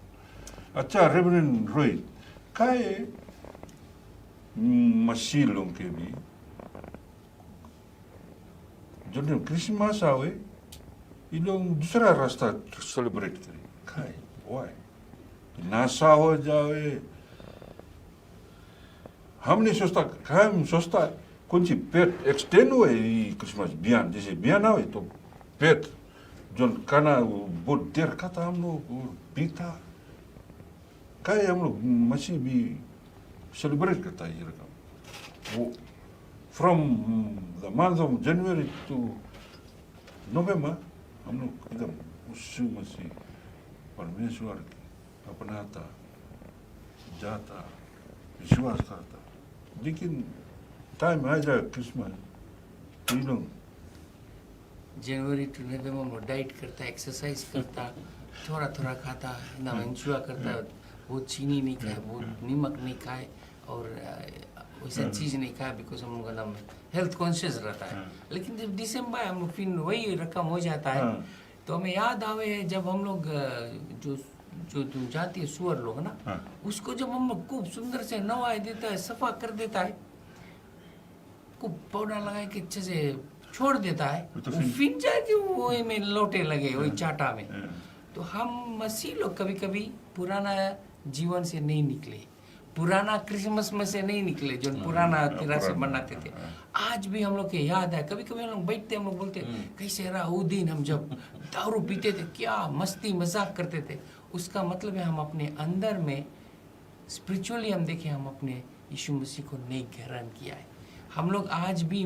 अच्छा रेवरेंड रोहित, कहे मसीह लोग के भी जो क्रिसमस आवे, ये लोग दूसरा रास्ता सेलिब्रेट करे, खाए वाई नासा हो जाए। हम नहीं सोचता, हम सोचता है कौन सी पेट एक्सटेंड हुए क्रिसमस बियान, जैसे बियान आवे तो पेट जो खाना बहुत देर खाता हम लोग पीता, कहे हम लोग मसीह भी सेलिब्रेट करता है ये रकम। वो from the month of January to November हम लोग एकदम यीशु मसीह परमेश्वर अपनाता, जाता, विश्वास करता, लेकिन टाइम आ जाए क्रिसमस, तो लोग जनवरी टू नवंबर डाइट करता, एक्सरसाइज करता, थोड़ा थोड़ा खाता, ना एंजॉय करता, वो चीनी नहीं खाए, वो नमक नहीं खाए, और वैसा चीज़ नहीं खाए, बिकॉज हम लोग का हेल्थ कॉन्शियस रहता है। लेकिन जब दिसंबर हम लोग फिर वही रकम हो जाता है, तो हमें याद आवे जब हम लोग जो तुम जाती है सुअर लोग ना, उसको जब हम लोग खूब सुंदर से नवाए देता है, सफा कर देता है, खूब पाउडर लगा के अच्छे से छोड़ देता है, तो फिर जाके वो में लौटे लगे वही चाटा में। तो हम मसीह लोग कभी कभी पुराना जीवन से नहीं निकले, पुराना क्रिसमस में से नहीं निकले, जो पुराना तरह से मनाते थे। आज भी हम लोग के याद है, कभी कभी हम लोग बैठते, हम लोग बोलते कैसे रहा वो दिन, हम जब दारू पीते थे, क्या मस्ती मजाक करते थे। उसका मतलब है हम अपने अंदर में स्पिरिचुअली हम देखें, हम अपने यीशु मसीह को नहीं ग्रहण किया है। हम लोग आज भी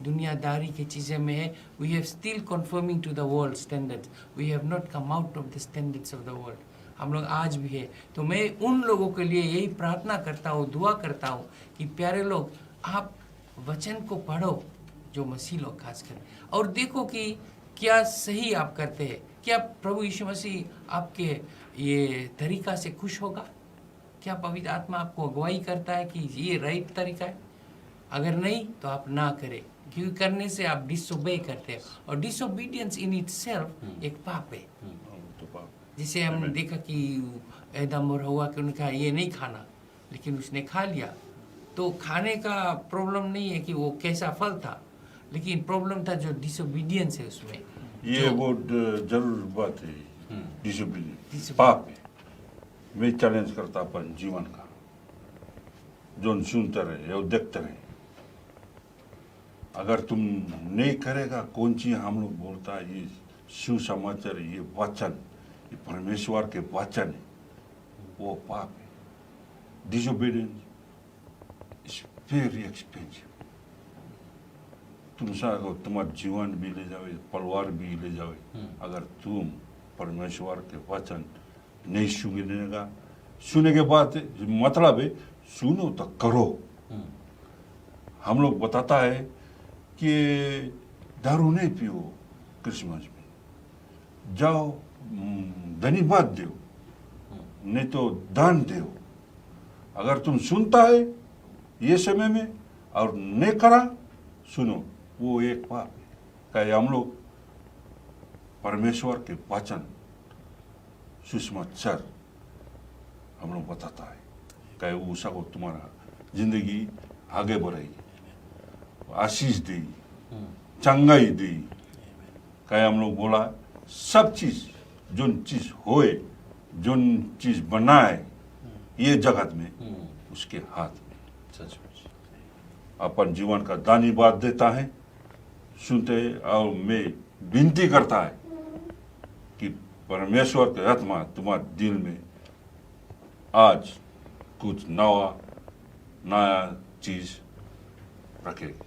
दुनियादारी की चीज़ें में है। We have still conforming to the world standards, we have not come out of the standards of the world. हम लोग आज भी है। तो मैं उन लोगों के लिए यही प्रार्थना करता हूँ, दुआ करता हूँ कि प्यारे लोग, आप वचन को पढ़ो, जो मसीह लोग खास कर, और देखो कि क्या सही आप करते हैं, क्या प्रभु यीशु मसीह आपके ये तरीका से खुश होगा, क्या पवित्र आत्मा आपको अगुवाई करता है कि ये राइट तरीका है। अगर नहीं तो आप ना करें, क्योंकि करने से आप डिसोबे करते हैं, और डिसोबीडियंस इन इटसेल्फ एक पाप है। जिसे हमने देखा कि एदम और हवा के उन्होंने कहा ये नहीं खाना, लेकिन उसने खा लिया। तो खाने का प्रॉब्लम नहीं है कि वो कैसा फल था, लेकिन प्रॉब्लम था जो डिसोबीडियंस है उसमें। ये बहुत जरूर बात है, डिसोबीडियंस पाप है। मैं चैलेंज करता अपन जीवन का, जो सुनते रहे या देखते रहे, अगर तुम नहीं करेगा कौन चीज हम लोग बोलता है, ये सुसमाचार, ये वचन, ये परमेश्वर के वचन है, वो पाप है। Disobedience is very expensive. तुम अगर तुम्हारा जीवन भी ले जाओ, परिवार भी ले जाओ, अगर तुम परमेश्वर के वचन नहीं सुनेगा, सुने के बाद मतलब है सुनो तो करो। हम लोग बताता है कि दारू नहीं पियो क्रिसमस में, जाओ धन्यवाद दो, नहीं तो दान दो। अगर तुम सुनता है ये समय में और नहीं करा, सुनो, वो एक पाप है। क्या हम लोग परमेश्वर के वचन सुसमाचार हम लोग बताता है, क्या वो सको तुम्हारा जिंदगी आगे बढ़ेगी, आशीष दी, चंगाई दी। क्या हम लोग बोला सब चीज जो चीज होए, जो चीज बनाए ये जगत में, उसके हाथ में। सचमुच अपन जीवन का धन्यवाद देता है, सुनते और मैं विनती करता है कि परमेश्वर की आत्मा तुम्हारे दिल में आज कुछ नया चीज रखेगी।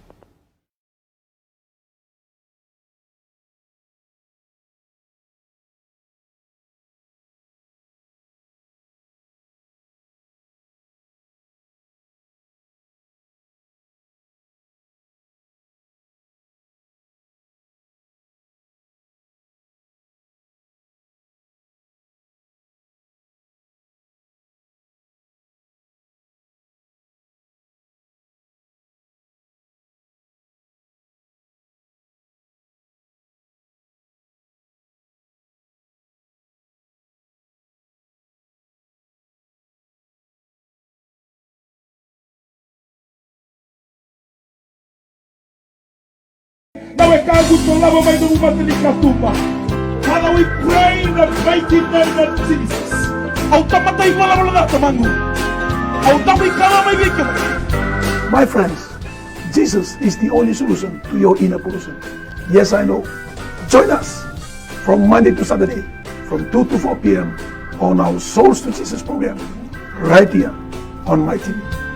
Father, we pray in the mighty name of Jesus. My friends, Jesus is the only solution to your inner pollution. Yes, I know. Join us from Monday to Saturday from 2 to 4 p.m. on our Souls to Jesus program right here on my TV.